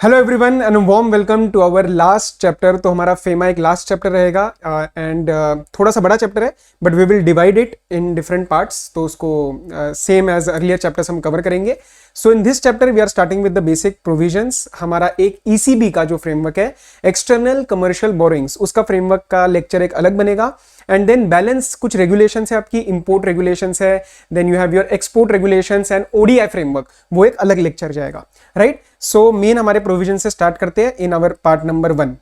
Hello everyone and warm welcome to our last chapter. तो हमारा FEMA एक last chapter रहेगा एंड थोड़ा सा बड़ा चैप्टर है but we will divide it in different parts. तो उसको सेम एज अर्लियर चैप्टर्स हम कवर करेंगे। So in this chapter we are starting with the basic provisions. हमारा एक ईसीबी का जो फ्रेमवर्क है, एक्सटर्नल कमर्शियल बोरिंग्स, उसका फ्रेमवर्क का लेक्चर एक अलग बनेगा। एंड देन बैलेंस कुछ रेगुलेशंस है आपकी, इंपोर्ट रेगुलेशंस है, then you have your export regulations and ODI framework, वो एक अलग लेक्चर जाएगा, राइट। सो मेन हमारे प्रोविजन से स्टार्ट करते हैं in our part number 1।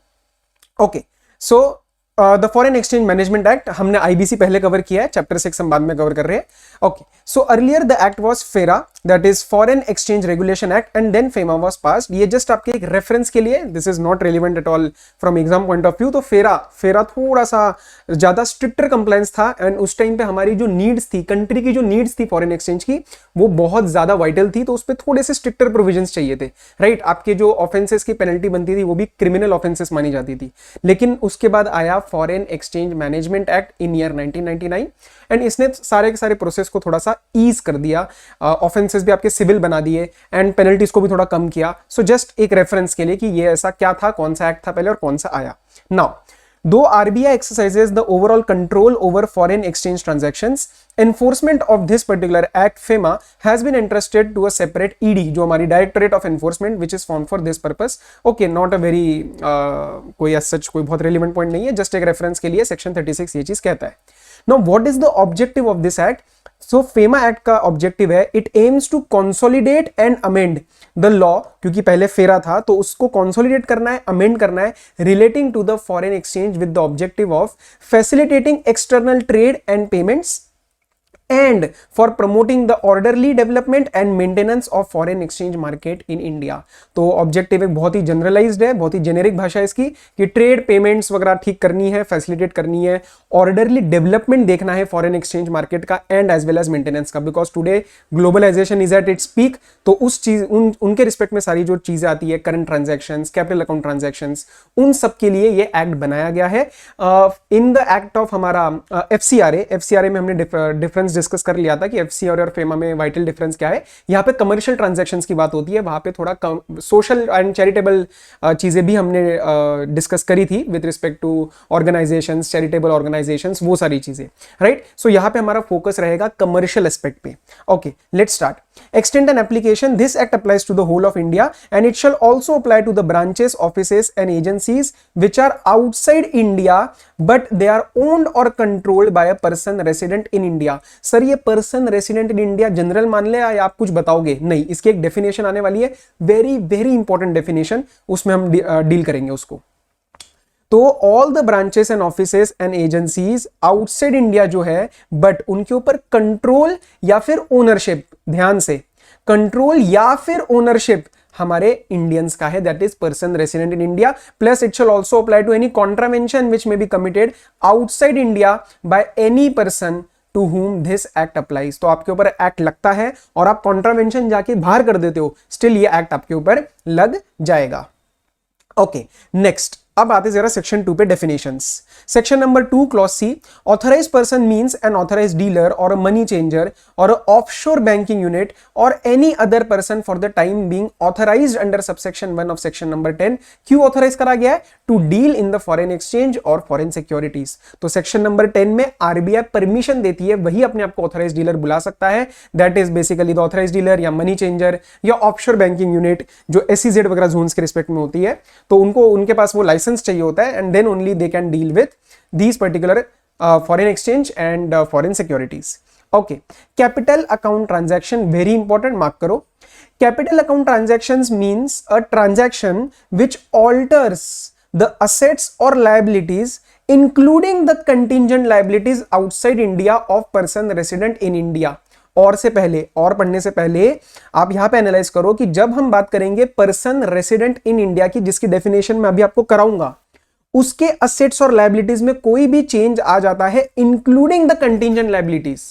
Okay, so the foreign exchange management act हमने आईबीसी पहले कवर किया है, चैप्टर 6 हम बाद में कवर कर रहे हैं। Okay, so earlier the act was FERA, that is foreign exchange regulation act, and then FEMA was passed. ये जस्ट आपके एक रेफरेंस के लिए, this is not relevant at all from exam point of view. तो फेरा थोड़ा सा ज्यादा स्ट्रिक्टर कंप्लायंस था एंड उस टाइम पे हमारी जो नीड्स थी, कंट्री की जो नीड्स थी फॉरेन एक्सचेंज की, वो बहुत ज्यादा वाइटल थी। तो उस पर थोड़े से स्ट्रिक्टर प्रोविजंस चाहिए थे, राइट। आपके जो ऑफेंसेस की पेनल्टी बनती थी वो भी क्रिमिनल ऑफेंसेस मानी जाती थी। लेकिन उसके बाद आया foreign exchange management act in year 1999 and इसने सारे के सारे प्रोसेस को थोड़ा सा ईज कर दिया, ऑफेंसेस भी आपके सिविल बना दिए एंड पेनल्टीज को भी थोड़ा कम किया। सो जस्ट एक रेफरेंस के लिए कि ये ऐसा क्या था, कौन सा एक्ट था पहले और कौन सा आया। Now though RBI exercises the overall control over foreign exchange transactions, enforcement of this particular act FEMA has been entrusted to a separate ED, जो हमारी Directorate of Enforcement, which is formed for this purpose. Okay, not a very कोई as such कोई बहुत relevant point नहीं है, just एक reference के लिए section 36 ये चीज कहता है। Now what is the objective of this act? So FEMA act का ऑब्जेक्टिव है, it aims to consolidate and amend the law, क्योंकि पहले फेरा था तो उसको कंसोलिडेट करना है, अमेंड करना है, relating to the foreign exchange with the objective of facilitating external trade and payments and for promoting the orderly development and maintenance of foreign exchange market in India। तो ऑब्जेक्टिव एक बहुत ही generalised है, बहुत ही generic भाषा है इसकी, कि trade payments वगैरह ठीक करनी है, फैसिलिटेट करनी है, ऑर्डरली डेवलपमेंट देखना है फॉरेन एक्सचेंज मार्केट का and as well as maintenance का, because today globalisation is at its peak. तो उस चीज उनके रिस्पेक्ट में सारी जो चीजें आती है, current transactions, capital account transactions, उन सब के लिए ये एक्ट बनाया गया है। इन द एक्ट ऑफ हमारा एफसीआरए में हमने डिफरेंस डिस्कस कर लिया था कि एफसीआरए और फेमा में वाइटल डिफरेंस क्या है। यहाँ पे कमर्शियल ट्रांजैक्शंस की बात होती है, वहां पे थोड़ा सोशल एंड चैरिटेबल चीजें भी हमने डिस्कस करी थी with respect to organisations, charitable organisations, वो सारी चीजें, राइट। सो यहाँ पे हमारा फोकस रहेगा कमर्शियल एस्पेक्ट पे। Okay, let's start. Extent and application. This act applies to the whole of India and it shall also apply to the branches, offices and agencies which are outside India but they are owned or controlled by a person resident in India। Sir ये person resident in India general मान ले या आप कुछ बताओगे? नहीं, इसकी एक डेफिनेशन आने वाली है, वेरी वेरी इंपॉर्टेंट डेफिनेशन, उसमें हम डील करेंगे उसको। तो all the branches and offices and agencies outside India जो है, बट उनके ऊपर कंट्रोल या फिर ओनरशिप, ध्यान से, कंट्रोल या फिर ओनरशिप हमारे इंडियंस का है, that is person resident in India. Plus it shall also apply to any contravention which may be committed outside India by any person to whom this act applies। तो आपके ऊपर act लगता है और आप कॉन्ट्रावेंशन जाके बाहर कर देते हो, स्टिल ये एक्ट आपके ऊपर लग जाएगा। ओके, नेक्स्ट अब आते जरा सेक्शन 2 पे definitions. Section number 2 clause C, authorised person means an authorised dealer or a money changer or offshore banking unit or any other person for the time being authorised under subsection 1 of section number 10। क्यों authorise करा गया है? To deal in the foreign exchange और foreign securities. तो section number 10 में RBI permission देती है, वही अपने आप को ऑथराइज्ड डीलर बुला सकता है, that is basically the authorised dealer या मनी चेंजर या ऑफशोर बैंकिंग यूनिट जो एसईजेड वगैरह जोन्स के रिस्पेक्ट में होती है। तो उनको उनके पास वो लाइसेंस चाहिए होता है and then only they can deal with these particular foreign exchange and foreign securities. Okay, capital account transaction, very important, mark करो। Capital account transactions means a transaction which alters the assets और liabilities including the contingent liabilities outside India of person resident in India. और से पहले, और पढ़ने से पहले आप यहां पे एनालाइज करो कि जब हम बात करेंगे पर्सन रेसिडेंट इन इंडिया की, जिसकी डेफिनेशन मैं अभी आपको कराऊंगा, उसके असेट्स और लायबिलिटीज में कोई भी चेंज आ जाता है, including the contingent liabilities.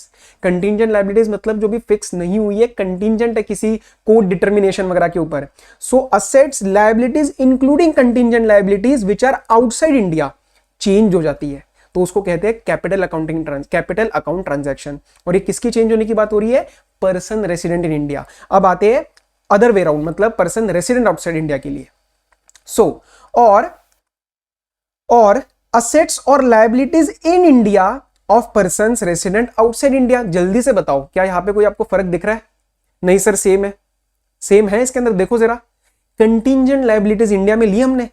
Contingent liabilities मतलब जो भी फिक्स नहीं हुई है, कंटिंजेंट है किसी कोड डिटर्मिनेशन वगैरह के ऊपर। So assets, liabilities including contingent liabilities which are outside India change हो जाती है, तो उसको कहते हैं कैपिटल अकाउंट ट्रांजैक्शन। और ये किसकी चेंज होने की बात हो रही है? Person resident in India. अब आते हैं अदर वे राउंड, मतलब पर्सन रेसिडेंट आउटसाइड इंडिया के लिए। सो और असेट्स और liabilities in India of persons resident outside India. जल्दी से बताओ क्या यहां पे कोई आपको फर्क दिख रहा है? नहीं सर सेम है, सेम है इसके अंदर। देखो जरा, कंटिंजेंट लायबिलिटीज इंडिया में ली हमने,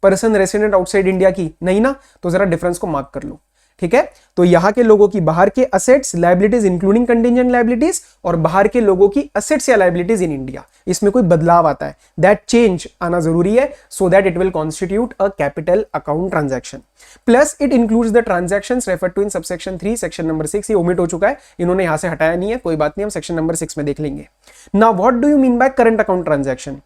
पर्सन रेसिडेंट आउटसाइड इंडिया की नहीं ना, तो जरा डिफरेंस को मार्क कर लो। ठीक है, तो यहां के लोगों की बाहर के assets liabilities including contingent liabilities, और बाहर के लोगों की असेट्स या लायबिलिटीज इन इंडिया, इसमें कोई बदलाव आता है, दैट चेंज आना जरूरी है, so that it will constitute a capital account transaction. Plus it includes the transactions referred to in subsection 3 section number 6। ये ओमिट हो चुका है, इन्होंने यहां से हटाया नहीं है, कोई बात नहीं, हम सेक्शन नंबर 6 में देख लेंगे। Now what do you mean by current account transaction?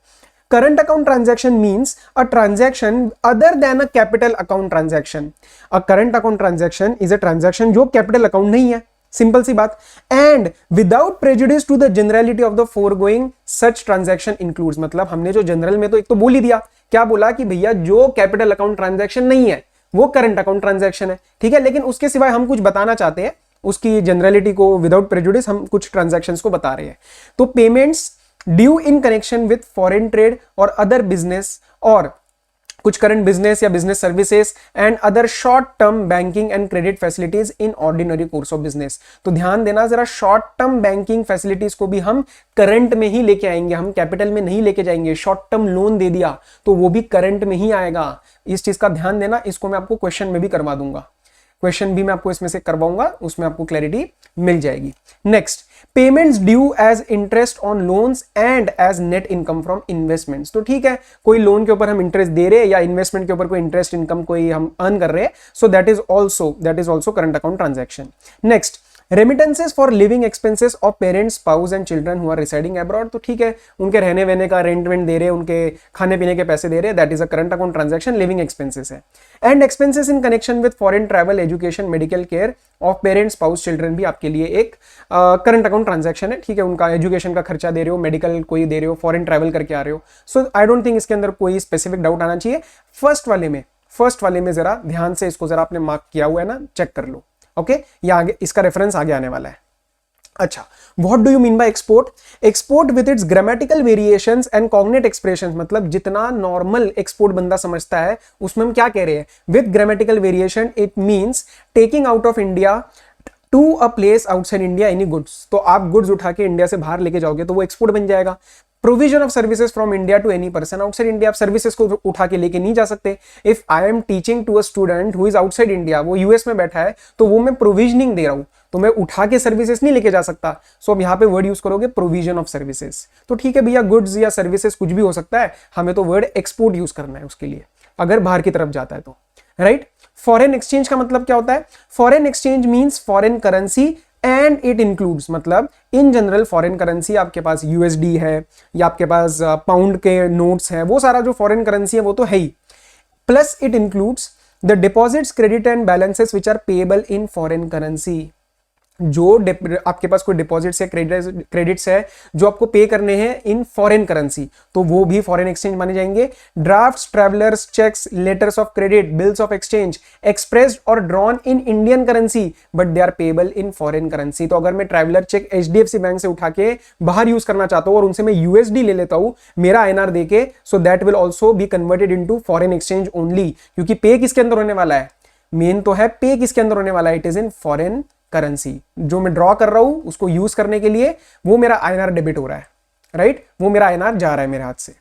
Current account transaction means a transaction other than a capital account transaction. A current account transaction is a transaction जो capital account नहीं है, simple सी बात। And without prejudice to the generality of the foregoing, such transaction includes, मतलब हमने जो general में तो एक तो बोल ही दिया, क्या बोला कि भैया जो कैपिटल अकाउंट ट्रांजैक्शन नहीं है वो करंट अकाउंट ट्रांजैक्शन है। ठीक है, लेकिन उसके सिवाय हम कुछ बताना चाहते हैं, उसकी जनरलिटी को विदाउट प्रेजुडिस हम कुछ ट्रांजैक्शंस को बता रहे हैं। तो payments due in connection with foreign trade और अदर बिजनेस, और कुछ करंट बिजनेस या business services and other short term banking and credit facilities in ordinary course of business. तो ध्यान देना जरा, शॉर्ट टर्म बैंकिंग फैसिलिटीज को भी हम करंट में ही लेके आएंगे, हम कैपिटल में नहीं लेके जाएंगे। शॉर्ट टर्म लोन दे दिया तो वो भी करंट में ही आएगा, इस चीज का ध्यान देना। इसको मैं आपको क्वेश्चन में भी करवा दूंगा, क्वेश्चन भी मैं आपको इसमें से करवाऊंगा, उसमें आपको क्लैरिटी मिल जाएगी। Next, payments due as interest on loans and as net income from investments. तो ठीक है, कोई लोन के ऊपर हम इंटरेस्ट दे रहे हैं या इन्वेस्टमेंट के ऊपर कोई इंटरेस्ट इनकम कोई हम अर्न कर रहे हैं, so that is also current account transaction. Next, remittances for living expenses of parents, spouse and children who are residing abroad. तो ठीक है, उनके रहने वहने का रेंट वेंट दे रहे हैं, उनके खाने पीने के पैसे दे रहे हैं, that is a current account transaction, living expenses है। And expenses in connection with foreign travel, education, medical care of parents, spouse, children भी आपके लिए एक करंट अकाउंट ट्रांजैक्शन है। ठीक है, उनका एजुकेशन का खर्चा दे रहे हो, मेडिकल कोई दे रहे हो, फॉरेन ट्रैवल करके आ रहे हो, सो आई डोंट थिंक इसके अंदर कोई स्पेसिफिक डाउट आना चाहिए। फर्स्ट वाले में जरा ध्यान से इसको जरा आपने मार्क किया हुआ है ना, चेक कर लो। ओके, या आगे इसका रेफरेंस आगे आने वाला है। अच्छा, what do you mean by export? Export with its grammatical variations and cognate expressions, मतलब जितना नॉर्मल एक्सपोर्ट बंदा समझता है उसमें हम क्या कह रहे हैं, with grammatical variation it means taking out of India to a place outside India any goods. तो आप गुड्स उठा के इंडिया से बाहर लेके जाओगे तो वो एक्सपोर्ट बन जाएगा। Provision of services from India to any person outside India, आप सर्विसेज को उठा के लेके नहीं जा सकते। If I am teaching to a student who is outside India, वो यूएस में बैठा है, तो वो मैं प्रोविजनिंग दे रहा हूं, तो मैं उठा के सर्विसेज नहीं लेके जा सकता। सो अब यहाँ पे वर्ड यूज करोगे प्रोविजन ऑफ सर्विसेज। तो ठीक है भैया, गुड्स या सर्विसेज कुछ भी हो सकता है, हमें तो वर्ड एक्सपोर्ट यूज करना है उसके लिए, अगर बाहर की तरफ जाता है तो, राइट। फॉरेन एक्सचेंज का मतलब क्या होता है? Foreign exchange means foreign currency and it includes, मतलब इन जनरल फॉरेन करेंसी, आपके पास यूएसडी है या आपके पास पाउंड के नोट्स हैं, वो सारा जो फॉरेन करेंसी है वो तो है ही। Plus it includes the deposits, credit and balances which are payable in foreign currency. जो आपके पास कोई डिपॉजिट्स है, क्रेडिट्स है जो आपको पे करने हैं इन फॉरेन करेंसी, तो वो भी फॉरेन एक्सचेंज माने जाएंगे। Drafts, travellers cheques, letters of credit, bills of exchange expressed और drawn in Indian currency but they are payable in foreign currency. तो अगर मैं ट्रैवलर चेक एचडीएफसी बैंक से उठा के बाहर यूज करना चाहता हूं और उनसे मैं यूएसडी ले लेता हूं मेरा आईएनआर देके, so that will also be converted into foreign exchange only, क्योंकि पे किसके अंदर होने वाला है, मेन तो है पे किसके अंदर होने वाला है, it is in foreign currency. जो मैं ड्रॉ कर रहा हूं उसको यूज करने के लिए वो मेरा आईएनआर डेबिट हो रहा है, राइट, वो मेरा आईएनआर जा रहा है मेरे हाथ से।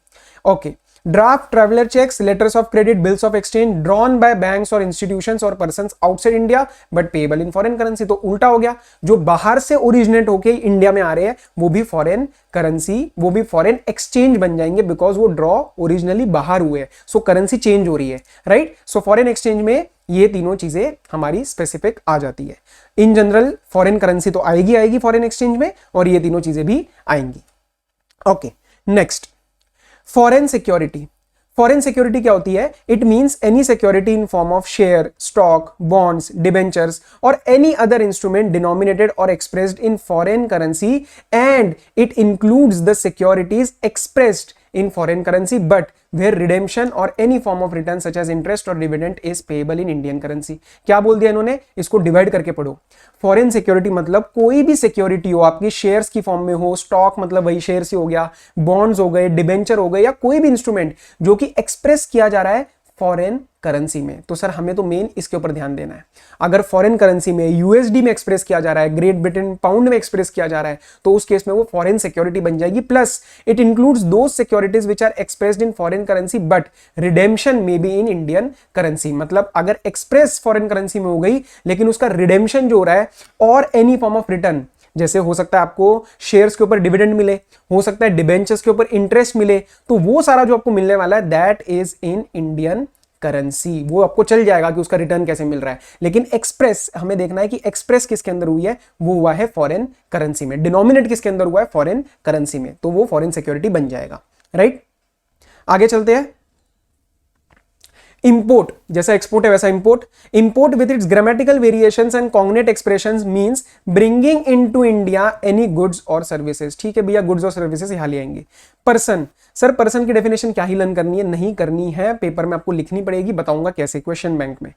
Okay, draft, traveller cheques, letters of credit, bills of exchange drawn by banks or institutions or persons outside India but payable in foreign currency. तो उल्टा हो गया, जो बाहर से ओरिजिनेट होके इंडिया में आ रहे हैं वो भी फॉरेन करेंसी, वो भी फॉरेन एक्सचेंज बन जाएंगे, बिकॉज वो ड्रॉ ओरिजिनली बाहर हुए हैं, सो करेंसी चेंज हो रही है, राइट। सो फॉरेन एक्सचेंज में ये तीनों चीजें हमारी स्पेसिफिक आ जाती है। इन जनरल फॉरेन करेंसी तो आएगी फॉरेन एक्सचेंज में, और ये तीनों चीजें भी आएंगी। Okay, next, foreign security. Foreign security क्या होती है? It means any security in form of share, stock, bonds, debentures और एनी अदर इंस्ट्रूमेंट डिनोमिनेटेड और expressed in foreign currency, and it includes the securities expressed in foreign currency, but where redemption or any form of return such as interest or dividend is payable in Indian currency. क्या बोल दिया इन्होंने, इसको divide करके पढ़ो. Foreign security मतलब कोई भी सिक्योरिटी हो, आपकी शेयर्स की फॉर्म में हो, स्टॉक मतलब वही शेयर्स ही हो गया, बॉन्ड्स हो गए, डिबेंचर हो गए, या कोई भी इंस्ट्रूमेंट जो कि एक्सप्रेस किया जा रहा है फॉरेन करेंसी में. तो सर हमें तो मेन इसके ऊपर ध्यान देना है. अगर फॉरेन करेंसी में यूएसडी में एक्सप्रेस किया जा रहा है, ग्रेट ब्रिटेन पाउंड में एक्सप्रेस किया जा रहा है, तो उस केस में वो फॉरेन सिक्योरिटी बन जाएगी. Plus it includes those securities which are expressed in foreign currency but redemption may be in Indian currency. मतलब अगर एक्सप्रेस फॉरेन करेंसी में हो गई लेकिन उसका रिडेम्पशन जो हो रहा है और एनी फॉर्म ऑफ रिटर्न, जैसे हो सकता है आपको शेयर्स के ऊपर डिविडेंड मिले, हो सकता है डिबेंचर्स के ऊपर इंटरेस्ट मिले, तो वो सारा जो आपको मिलने वाला है that is in Indian currency. वो आपको चल जाएगा कि उसका रिटर्न कैसे मिल रहा है. लेकिन एक्सप्रेस हमें देखना है कि एक्सप्रेस किसके अंदर हुई है, वो हुआ है फॉरेन करेंसी में. डिनोमिनेट किसके अंदर हुआ है, फॉरेन करेंसी में, तो वो फॉरेन सिक्योरिटी बन जाएगा. राइट, आगे चलते हैं. इंपोर्ट, जैसा एक्सपोर्ट है वैसा import. Import with its grammatical variations and cognate expressions means bringing into India any goods और सर्विसेज. ठीक है भैया, गुड्स और सर्विसेज यहां ले आएंगे. पर्सन, सर पर्सन की डेफिनेशन क्या ही लर्न करनी है, नहीं करनी है, पेपर में आपको लिखनी पड़ेगी, बताऊंगा कैसे क्वेश्चन बैंक में.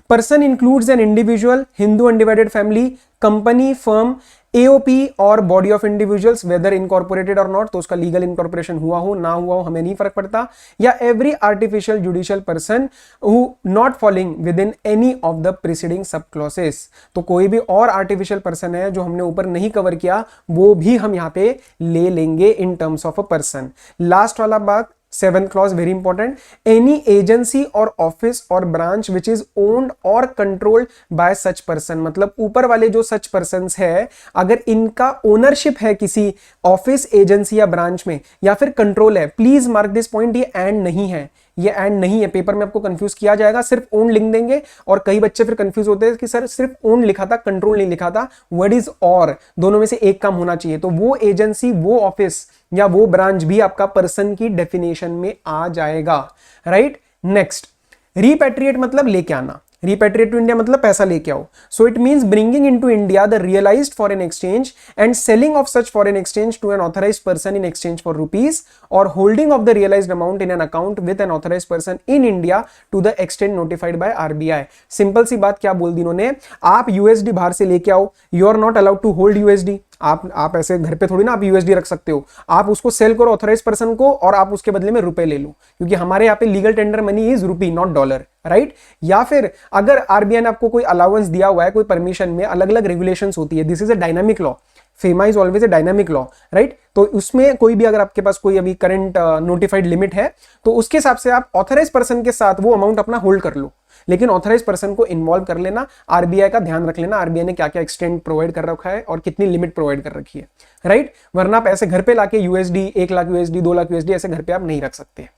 Person includes an individual, Hindu undivided family, company, firm, AOP और body of individuals whether incorporated और नॉट, तो उसका लीगल इनकॉर्पोरेशन हुआ हो ना हुआ हो हमें नहीं फर्क पड़ता. या every artificial judicial person who not falling with in any of the preceding सब क्लॉसेस. तो कोई भी और आर्टिफिशियल पर्सन है जो हमने ऊपर नहीं कवर किया वो भी हम यहां पे ले लेंगे in terms of a person. Last वाला बात, seventh clause very important. Any agency और ऑफिस और ब्रांच विच इज ओन्ड और कंट्रोल्ड बाय सच पर्सन. मतलब ऊपर वाले जो सच पर्संस है, अगर इनका ओनरशिप है किसी ऑफिस, एजेंसी या ब्रांच में, या फिर कंट्रोल है, प्लीज मार्क दिस पॉइंट, ये एंड नहीं है, ये एंड नहीं है. पेपर में आपको कंफ्यूज किया जाएगा, सिर्फ ओन लिख देंगे और कई बच्चे फिर कंफ्यूज होते हैं कि सर सिर्फ ओन लिखा था, कंट्रोल नहीं लिखा था. वर्ड इज और, दोनों में से एक काम होना चाहिए. तो वो एजेंसी, वो ऑफिस या वो ब्रांच भी आपका पर्सन की डेफिनेशन में आ जाएगा. राइट, नेक्स्ट, रिपैट्रिएट मतलब लेके आना. रिपैट्रिएट टू इंडिया मतलब पैसा लेके आओ. So it means bringing into India the realised foreign exchange and selling of such foreign exchange to an authorised person in exchange for rupees और holding of the realised amount in an account with an authorised person in India to the extent notified by RBI. Simple सी बात क्या बोल दी इन्होंने, आप USD बाहर से लेके आओ, you are not allowed to hold USD. आप ऐसे घर पे थोड़ी ना आप यूएसडी रख सकते हो. आप उसको सेल करो ऑथराइज पर्सन को और आप उसके बदले में रुपए ले लो, क्योंकि हमारे यहाँ पे legal tender money is rupee not dollar. Right, या फिर अगर आरबीआई ने आपको कोई अलाउंस दिया हुआ है, कोई परमिशन में अलग अलग रेगुलेशंस होती है, this is a dynamic law. FEMA is always a dynamic law. Right, तो उसमें कोई भी अगर आपके पास कोई अभी करंट नोटिफाइड लिमिट है तो उसके हिसाब से आप ऑथराइज पर्सन के साथ वो अमाउंट अपना होल्ड कर लो, लेकिन ऑथराइज पर्सन को इन्वॉल्व कर लेना. आरबीआई का ध्यान रख लेना, आरबीआई ने क्या क्या एक्सटेंट प्रोवाइड कर रखा है और कितनी लिमिट प्रोवाइड कर रखी है. राइट, वरना आप ऐसे घर पे लाके USD 1 lakh USD 2 lakh USD ऐसे घर पे आप नहीं रख सकते.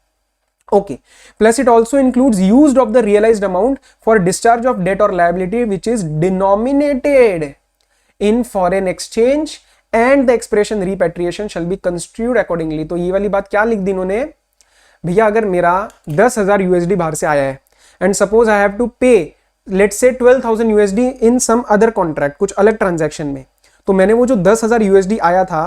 Okay. Plus it also includes used of the realized amount for discharge of debt or liability which is denominated in foreign exchange and the expression repatriation shall be construed accordingly. तो ये वाली बात क्या लिख दी इन्होंने, भैया अगर मेरा 10,000 यूएसडी बाहर से आया है and suppose I have to pay let's say 12,000 USD in some other contract, कुछ अलग ट्रांजैक्शन में, तो मैंने वो जो 10,000 यूएसडी आया था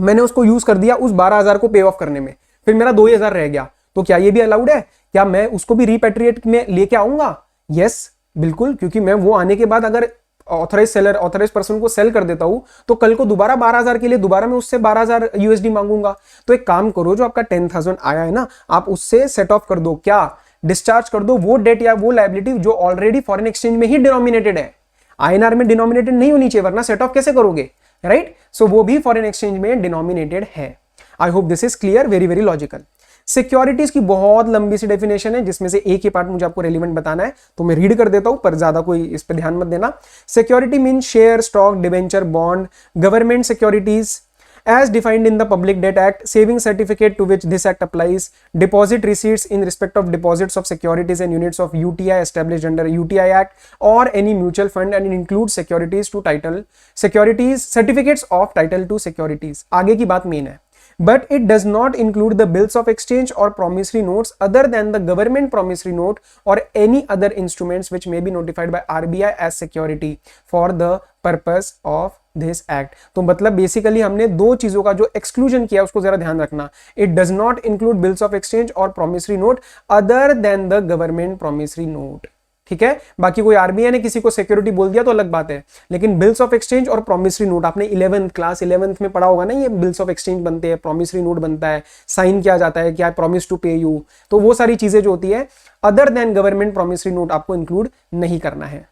मैंने उसको यूज कर दिया उस 12,000 को पे ऑफ करने में, फिर मेरा 2,000 रह गया, तो क्या ये भी अलाउड है? क्या मैं उसको भी रिपैट्रिएट में लेके आऊंगा? यस, बिल्कुल, क्योंकि मैं वो आने के बाद अगर ऑथराइज सेलर, ऑथराइज पर्सन को सेल कर देता हूं तो कल को दोबारा 12,000 के लिए दोबारा मैं उससे 12,000 यूएसडी मांगूंगा. तो एक काम करो, जो आपका 10,000 आया है ना, आप उससे सेट ऑफ कर दो, क्या डिस्चार्ज कर दो वो डेट या वो लायबिलिटी जो ऑलरेडी फॉरेन एक्सचेंज में ही डिनोमिनेटेड है. आईएनआर में डिनोमिनेटेड नहीं होनी चाहिए, वरना सेट ऑफ कैसे करोगे. राइट, सो वो भी फॉरेन एक्सचेंज में डिनोमिनेटेड है. आई hope this is clear, very very logical. Securities की बहुत लंबी सी डेफिनेशन है जिसमें से एक ही पार्ट मुझे आपको रेलिवेंट बताना है, तो मैं रीड कर देता हूं, पर ज्यादा कोई इस पे ध्यान मत देना. Security mean share, stock, debenture, bond, government securities as defined in the Public Debt Act, saving certificate to which this act applies, deposit receipts in respect of deposits of securities and units of UTI established under UTI Act or any mutual fund, and it includes securities to title, securities, certificates of title to securities. आगे की बात main है, but it does not include the bills of exchange or promissory notes other than the government promissory note or any other instruments which may be notified by RBI as security for the purpose of this act. तो मतलब basically हमने दो चीजों का जो exclusion किया उसको जरा ध्यान रखना. It does not include bills of exchange or promissory note other than the government promissory note. ठीक है, बाकी कोई आरबीआई ने किसी को सिक्योरिटी बोल दिया तो अलग बात है, लेकिन बिल्स ऑफ एक्सचेंज और प्रॉमिसरी नोट आपने 11th क्लास 11th में पढ़ा होगा ना, ये बिल्स ऑफ एक्सचेंज बनते हैं, प्रॉमिसरी नोट बनता है, साइन किया जाता है कि आई प्रॉमिस टू पे यू, तो वो सारी चीजें जो होती है other than government promissory note आपको इंक्लूड नहीं करना है,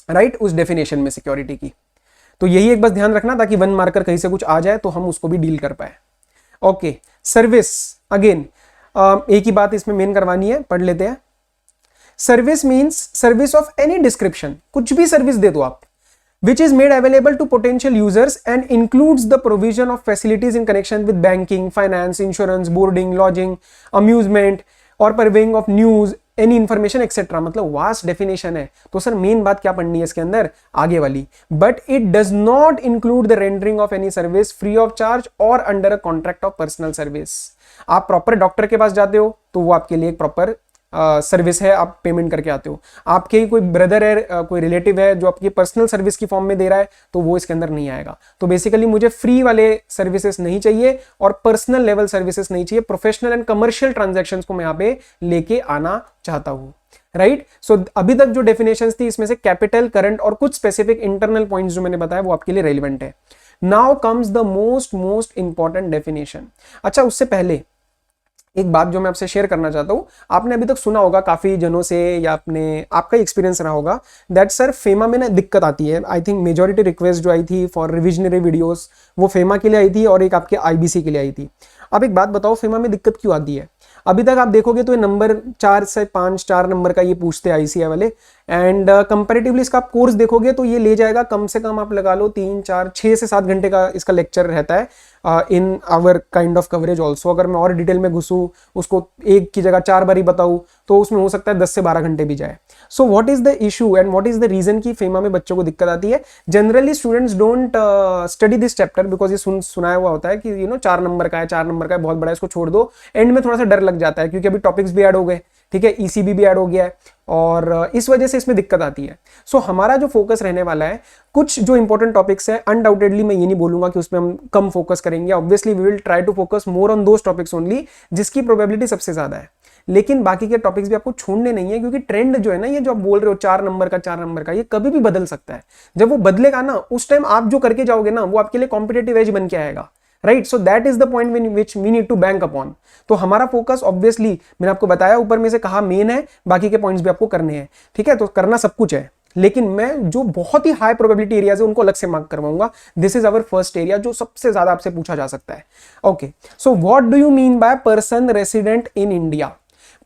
राइट, उस डेफिनेशन में सिक्योरिटी की. तो यही एक बस ध्यान रखना ताकि 1 मार्कर कहीं से कुछ आ जाए तो हम उसको भी डील कर पाए. ओके, सर्विस अगेन एक ही बात इसमें मेन करवानी है, पढ़ लेते हैं. Service means service of any description, कुछ भी सर्विस दे दो आप, which is made available to potential users and includes the provision of facilities in connection with banking, finance, insurance, boarding, lodging, amusement और purveying of news, any information etc. मतलब vast definition है. तो sir main बात क्या पढ़नी है इसके अंदर, आगे वाली, but it does not include the rendering of any service free of charge और under a contract of personal service. आप प्रॉपर डॉक्टर के पास जाते हो तो वो आपके लिए एक प्रॉपर सर्विस है, आप पेमेंट करके आते हो. आपके कोई ब्रदर है, कोई रिलेटिव है जो आपकी पर्सनल सर्विस की फॉर्म में दे रहा है तो वो इसके अंदर नहीं आएगा. तो बेसिकली मुझे फ्री वाले सर्विसेज नहीं चाहिए और पर्सनल लेवल सर्विसेज नहीं चाहिए, प्रोफेशनल एंड कमर्शियल ट्रांजैक्शंस को मैं यहाँ पे लेके आना चाहता हूँ, राइट. सो अभी तक जो डेफिनेशंस थी इसमें से कैपिटल, करंट और कुछ स्पेसिफिक इंटरनल पॉइंट्स जो मैंने बताया वो आपके लिए रेलिवेंट है. Now comes the most important definition. अच्छा, उससे पहले एक बात जो मैं आपसे शेयर करना चाहता हूं, आपने अभी तक सुना होगा काफी जनों से या आपका एक्सपीरियंस रहा होगा दैट सर फेमा में ना दिक्कत आती है. आई थिंक मेजॉरिटी रिक्वेस्ट जो आई थी फॉर रिविजनरी वीडियोस वो फेमा के लिए आई थी और एक आपके आईबीसी के लिए आई थी. अब एक बात बताओ, फेमा में दिक्कत क्यों आती है? अभी तक आप देखोगे तो ये नंबर 4 से 5 4 नंबर का ये पूछते हैं आईसीआई वाले, एंड कंपैरेटिवली इसका आप कोर्स देखोगे तो ये ले जाएगा कम से कम आप लगा लो 3 4 6 से 7 घंटे का इसका लेक्चर रहता है in our kind of coverage also. अगर मैं और डिटेल में घुसूँ, उसको एक की जगह 4 बार ही बताऊँ तो उसमें हो सकता है 10 से 12 घंटे भी जाए. So what is the issue and what is the reason कि फेमा में बच्चों को दिक्कत आती है? Generally students don't study this chapter because ये सुनाया हुआ होता है कि 4 नंबर का है, 4 नंबर का है, बहुत बड़ा है, इसको छोड़ दो. एंड में थोड़ा सा डर लग जाता है क्योंकि अभी टॉपिक्स भी ऐड हो गए, ठीक है, ईसीबी भी ऐड हो गया है और इस वजह से इसमें दिक्कत आती है. सो हमारा जो फोकस रहने वाला है, कुछ जो इंपॉर्टेंट टॉपिक्स है, अनडाउटेडली मैं ये नहीं बोलूंगा कि उसमें हम कम फोकस करेंगे. Obviously we will try to focus more on those topics only जिसकी प्रोबेबिलिटी सबसे ज्यादा है, लेकिन बाकी के टॉपिक्स भी आपको छोड़ने नहीं है क्योंकि ट्रेंड जो है ना, ये जो आप बोल रहे हो 4 नंबर का 4 नंबर का, ये कभी भी बदल सकता है. जब वो बदलेगा ना उस टाइम आप जो करके जाओगे ना वो आपके लिए कॉम्पिटेटिव एज बन के आएगा, right. So that is the point which we need to bank upon. तो हमारा फोकस ऑब्वियसली मैंने आपको बताया ऊपर में से कहा मेन है, बाकी के पॉइंट्स भी आपको करने हैं, ठीक है. तो करना सब कुछ है, लेकिन मैं जो बहुत ही हाई प्रोबेबिलिटी एरियाज है उनको अलग से मार्क करवाऊंगा. This is our first area जो सबसे ज्यादा आपसे पूछा जा सकता है. Okay, so what do you mean bye person resident in India?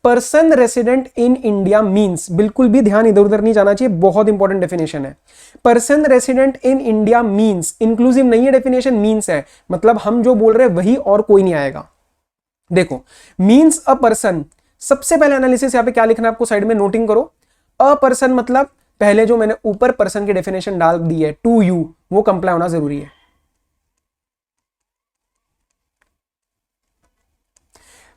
Person resident in India means, बिल्कुल भी ध्यान इधर उधर नहीं जाना चाहिए, बहुत इंपॉर्टेंट डेफिनेशन है. Person resident in India means, inclusive नहीं है डेफिनेशन, मीन्स है, मतलब हम जो बोल रहे हैं वही और कोई नहीं आएगा. देखो, मीन्स अ पर्सन, सबसे पहले एनालिसिस यहां पे क्या लिखना है आपको साइड में नोटिंग करो. अ पर्सन मतलब पहले जो मैंने ऊपर पर्सन की डेफिनेशन डाल दी है टू यू, वो कंप्लाई होना जरूरी है.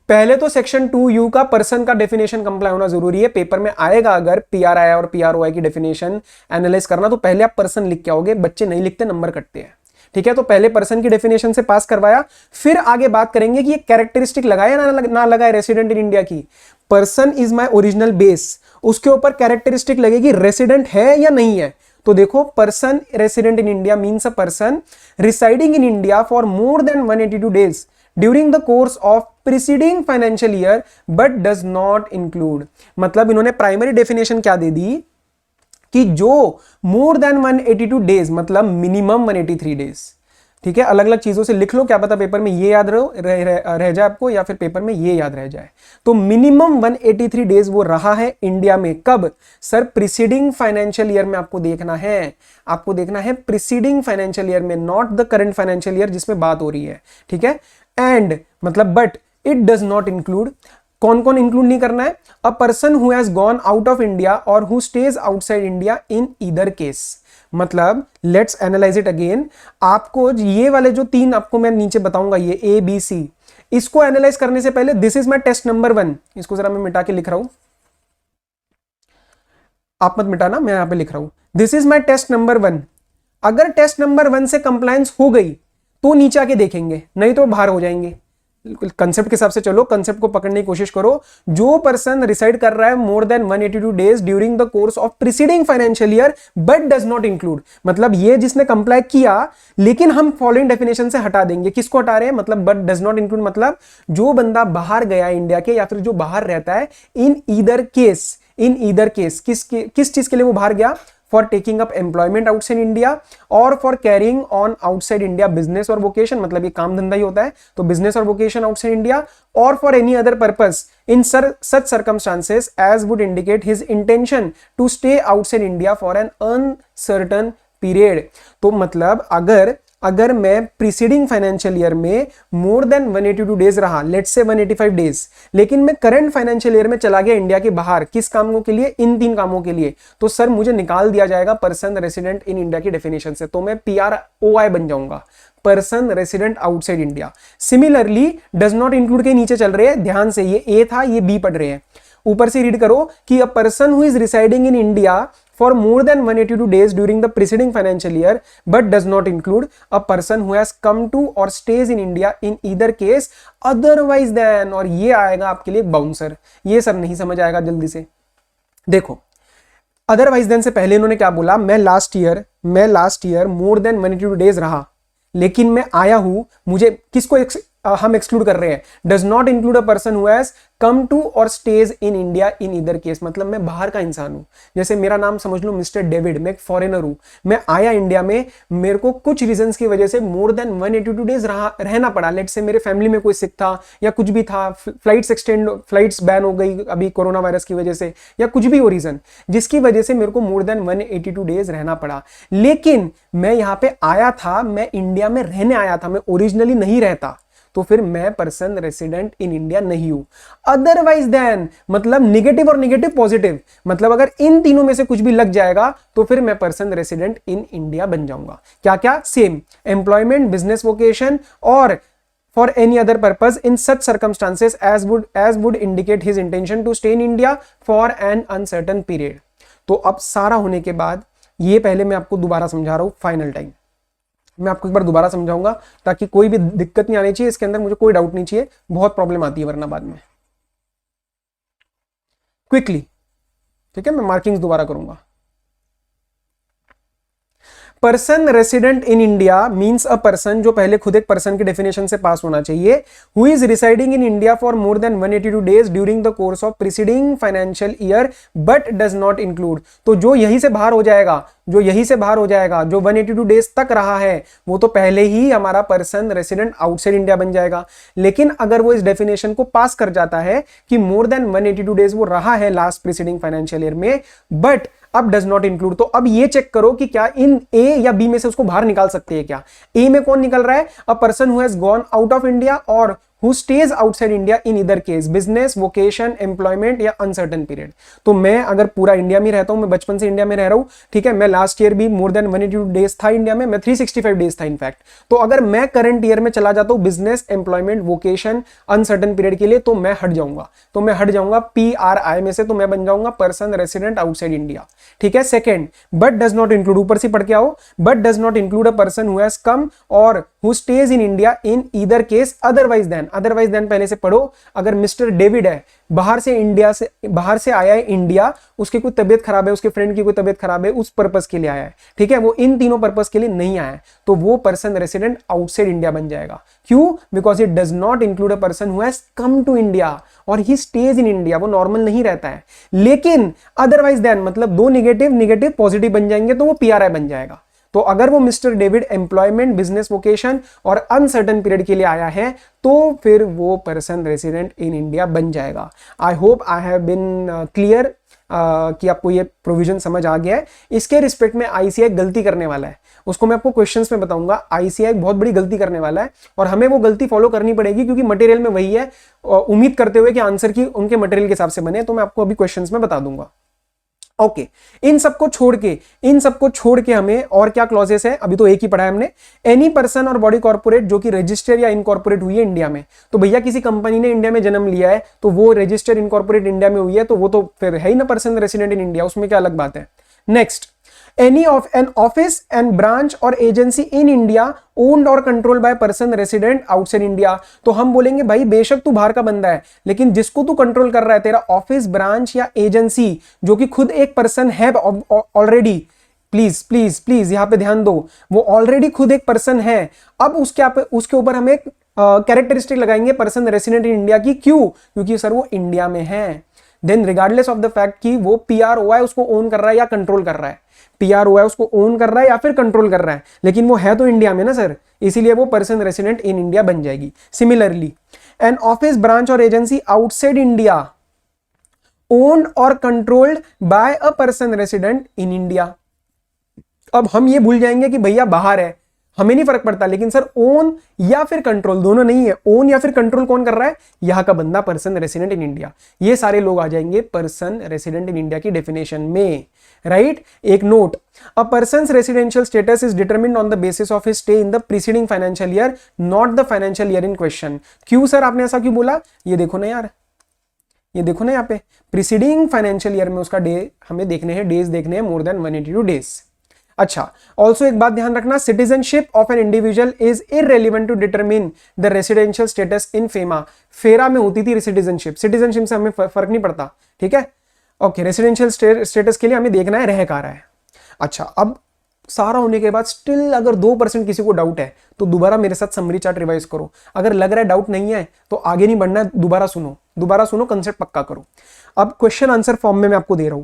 पहले तो सेक्शन 2U का पर्सन का डेफिनेशन कंप्लाई होना जरूरी है. पेपर में आएगा अगर PRI और PROI की डेफिनेशन एनालाइज करना तो पहले आप पर्सन लिख के आओगे. बच्चे नहीं लिखते, नंबर कटते हैं, ठीक है. तो पहले पर्सन की डेफिनेशन से पास करवाया, फिर आगे बात करेंगे कि ये कैरेक्टरिस्टिक लगाए ना लगाए रेसिडेंट इन इंडिया की. Person is my original base, उसके ऊपर कैरेक्टरिस्टिक लगेगी रेसिडेंट है या नहीं है. तो देखो, person resident in India means a person residing in India for more than 182 days during the course of preceding financial year but does not include. मतलब इन्होंने प्राइमरी डेफिनेशन क्या दे दी कि जो मोर देन 182 days मतलब मिनिमम 183 days, ठीक है. अलग अलग चीजों से लिख लो, क्या पता पेपर में ये याद रह जाए आपको या फिर पेपर में ये याद रह जाए. तो मिनिमम 183 days वो रहा है इंडिया में. कब सर? प्रीसीडिंग फाइनेंशियल ईयर में आपको देखना है, आपको देखना है प्रीसीडिंग फाइनेंशियल ईयर में, not the current financial year जिसमें बात हो रही है, ठीक है. एंड मतलब but it does not include कौन कौन इंक्लूड नहीं करना है? A person who has gone out of India और who stays outside India in either case. मतलब लेट्स एनालाइज इट अगेन। आपको ये वाले जो 3 आपको मैं नीचे बताऊंगा, ये ए बी सी, इसको एनालाइज करने से पहले this is my test number 1। इसको जरा मैं मिटा के लिख रहा हूं, आप मत मिटाना, मैं यहां पे लिख रहा हूं this is my test number 1। अगर टेस्ट नंबर 1 से कंप्लायंस हो गई तो नीचे आके देखेंगे, नहीं तो बाहर हो जाएंगे। कंसेप्ट के हिसाब से चलो, कंसेप्ट को पकड़ने की कोशिश करो। जो पर्सन रिसाइड कर रहा है मोर than 182 days during the course of preceding financial year but does not include, मतलब ये जिसने कंप्लाई किया, लेकिन हम फॉलोइंग डेफिनेशन से हटा देंगे। किसको हटा रहे हैं? मतलब बट डज नॉट इंक्लूड, मतलब जो बंदा बाहर गया इंडिया के या फिर जो बाहर रहता है, in either case, in either case किस चीज के लिए वो बाहर गया? For taking up employment outside India और for carrying on outside India business और वोकेशन, मतलब ये काम धंधा ही होता है, तो बिजनेस और वोकेशन आउटसाइड इंडिया, और for any other purpose in such circumstances as would indicate his intention to stay outside India for an uncertain period. तो मतलब अगर मैं प्रीसीडिंग फाइनेंशियल ईयर में मोर देन 182 डेज रहा, लेट्स से 185 डेज, लेकिन मैं current financial year में चला गया इंडिया के बाहर, किस कामों के लिए? इन 3 कामों के लिए, तो सर मुझे निकाल दिया जाएगा पर्सन रेसिडेंट इन इंडिया की डेफिनेशन से, तो मैं PROI बन जाऊंगा, person resident outside India. Similarly does not include के नीचे चल रहे हैं, ध्यान से, ये ए था, ये बी पढ़ रहे हैं। ऊपर से रीड करो कि अ person who is residing in India for more than 182 days during the preceding financial year but does not include a person who has come to or stays in India in either case otherwise than, और ये आएगा आपके लिए bouncer. ये sir नहीं समझ आएगा जल्दी से। देखो अदरवाइज देन से पहले इन्होंने क्या बोला? मैं लास्ट ईयर मोर देन 182 डेज रहा, लेकिन मैं आया हूं, मुझे किसको हम एक्सक्लूड कर रहे हैं? Does not include a person who has come to और stays in India in either case, मतलब मैं बाहर का इंसान हूं। जैसे मेरा नाम समझ लो मिस्टर डेविड, मैं एक फॉरेनर हूं, मैं आया इंडिया में, मेरे को कुछ रीजंस की वजह से मोर देन 182 डेज रहना पड़ा। लेट्स से मेरे फैमिली में कोई सिक था या कुछ भी था, फ्लाइट्स बैन हो गई अभी कोरोना वायरस की वजह से, या कुछ भी हो रीजन जिसकी वजह से मेरे को मोर देन 182 डेज रहना पड़ा, लेकिन मैं यहां पे आया था, मैं इंडिया में रहने आया था, मैं ओरिजिनली नहीं रहता, तो फिर मैं पर्सन रेसिडेंट इन इंडिया नहीं हूं। अदरवाइज देन मतलब निगेटिव और निगेटिव पॉजिटिव, मतलब अगर इन तीनों में से कुछ भी लग जाएगा तो फिर मैं पर्सन रेसिडेंट इन इंडिया बन जाऊंगा। क्या क्या? Same, employment, business vocation, or for any other purpose in such circumstances as would indicate his intention to stay in India for an uncertain period. तो अब सारा होने के बाद ये पहले मैं आपको दोबारा समझा रहा हूं, फाइनल टाइम मैं आपको एक बार दोबारा समझाऊंगा ताकि कोई भी दिक्कत नहीं आनी चाहिए, इसके अंदर मुझे कोई डाउट नहीं चाहिए, बहुत प्रॉब्लम आती है वरना बाद में। क्विकली, ठीक है, मैं मार्किंग्स दोबारा करूंगा। Person resident in India means a person, जो पहले खुद एक पर्सन की डेफिनेशन से पास होना चाहिए, who is residing in India for more than 182 days during the course of preceding financial year but does not include. तो जो यहीं से बाहर हो जाएगा, जो 182 डेज तक रहा है, वो तो पहले ही हमारा पर्सन रेसिडेंट आउटसाइड इंडिया बन जाएगा। लेकिन अगर वो इस डेफिनेशन को पास कर जाता है कि मोर देन 182 डेज वो रहा है लास्ट प्रीसीडिंग फाइनेंशियल ईयर में, बट अब डज नॉट इंक्लूड, तो अब ये चेक करो कि क्या इन ए या बी में से उसको बाहर निकाल सकते हैं क्या? ए में कौन निकल रहा है? A person who has gone out of India और who stays outside India in either case, business, vocation, employment या uncertain period। तो मैं अगर पूरा इंडिया में रहता हूं, मैं बचपन से इंडिया में रह रहा हूं, ठीक है, मैं लास्ट ईयर भी मोर देन 182 डेज था इंडिया में, मैं 365 डेज था इनफैक्ट। तो अगर मैं करंट ईयर में चला जाता हूं business, employment, vocation, uncertain period के लिए, तो मैं हट जाऊंगा, PRI में से, तो मैं बन जाऊंगा पर्सन रेसिडेंट आउटसाइड इंडिया। ठीक है। Second, but does not include, ऊपर से पढ़ के आओ, but does not include a person who has come और who stays in India in either case otherwise then पहले से पढ़ो। अगर मिस्टर डेविड है, बाहर से आया है इंडिया, उसकी कोई तबियत खराब है, उसके फ्रेंड की कोई तबियत खराब है, उस पर्पस के लिए आया है, ठीक है, वो इन तीनों पर्पस के लिए नहीं आया है, तो वो पर्सन रेसिडेंट आउटसाइड इंडिया बन जाएगा। क्यों? Because it does not include a person who has come to India or he stays in India, वो नॉर्मल नहीं रहता है। लेकिन अदरवाइज देन मतलब दो निगेटिव पॉजिटिव बन जाएंगे तो वो PRI बन जाएगा। तो अगर वो mister David employment, business, vocation और अनसर्टन पीरियड के लिए आया है, तो फिर वो पर्सन रेसिडेंट इन इंडिया बन जाएगा। I hope I have been clear कि आपको ये प्रोविजन समझ आ गया है। इसके रिस्पेक्ट में आईसीआई गलती करने वाला है, उसको मैं आपको क्वेश्चंस में बताऊंगा। आईसीआई बहुत बड़ी गलती करने वाला है और हमें वो गलती फॉलो करनी पड़ेगी क्योंकि मटेरियल में वही है, उम्मीद करते हुए कि आंसर की उनके मटेरियल के हिसाब से बने, तो मैं आपको अभी क्वेश्चंस में बता दूंगा। ओके, इन सबको छोड़ के हमें और क्या क्लॉजेस है, अभी तो एक ही पढ़ा है हमने। एनी पर्सन और बॉडी कॉर्पोरेट जो कि रजिस्टर या इनकॉर्पोरेट हुई है इंडिया में, तो भैया किसी कंपनी ने इंडिया में जन्म लिया है तो वो रजिस्टर इनकॉर्पोरेट इंडिया में हुई है, तो वो तो फिर है ही ना पर्सन रेसिडेंट इन इंडिया, उसमें क्या अलग बात है। Next, any of an office and branch or agency in India owned or controlled by person resident outside India। तो हम बोलेंगे भाई बेशक तू बाहर का बंदा है, लेकिन जिसको तू कंट्रोल कर रहा है, तेरा ऑफिस, ब्रांच या एजेंसी जो कि खुद एक पर्सन है ऑलरेडी, प्लीज प्लीज प्लीज यहां पे ध्यान दो, वो ऑलरेडी खुद एक पर्सन है। अब उसके ऊपर हम एक कैरेक्टरिस्टिक लगाएंगे पर्सन रेसिडेंट इन इंडिया की। क्यों? क्योंकि सर वो इंडिया में है। Then regardless of the fact कि वो पीआरओआई उसको ओन कर रहा है या कंट्रोल कर रहा है, पीआरओआई उसको ओन कर रहा है या फिर कंट्रोल कर रहा है, लेकिन वो है तो इंडिया में ना सर, इसीलिए वो पर्सन रेसिडेंट इन इंडिया बन जाएगी। सिमिलरली, एन ऑफिस, ब्रांच और एजेंसी आउटसाइड इंडिया ओन्ड और controlled bye a person resident in India. अब हम ये भूल जाएंगे कि भैया बाहर है, हमें नहीं फर्क पड़ता, लेकिन सर ओन या फिर कंट्रोल दोनों नहीं है। ओन या फिर कंट्रोल कौन कर रहा है? यहां का बंदा पर्सन रेसिडेंट इन इंडिया। ये सारे लोग आ जाएंगे पर्सन रेसिडेंट इन इंडिया की डेफिनेशन में, राइट। एक note, a person residential status is determined on the basis of his stay in the preceding financial year, not the financial year in question. क्यों sir आपने ऐसा क्यों बोला? ये देखो ना यार, ये देखो ना यहाँ पे प्रीसीडिंग फाइनेंशियल ईयर में उसका डे हमें देखने हैं, डेज देखने हैं मोर देन 182 डेज। अच्छा, ऑल्सो एक बात ध्यान रखना, citizenship of an individual is irrelevant to determine the residential status in FEMA. FERA में होती थी सिटीजनशिप, सिटीजनशिप से हमें फर्क नहीं पड़ता, ठीक है। ओके, रेसिडेंशियल स्टेटस के लिए हमें देखना है रह कहाँ रहा है। अच्छा, अब सारा होने के बाद स्टिल अगर 2% किसी को डाउट है तो दोबारा मेरे साथ समरी चार्ट रिवाइज करो। अगर लग रहा है डाउट नहीं है तो आगे नहीं बढ़ना है, दोबारा सुनो, कंसेप्ट पक्का करो। अब क्वेश्चन आंसर फॉर्म में मैं आपको दे रहा हूं।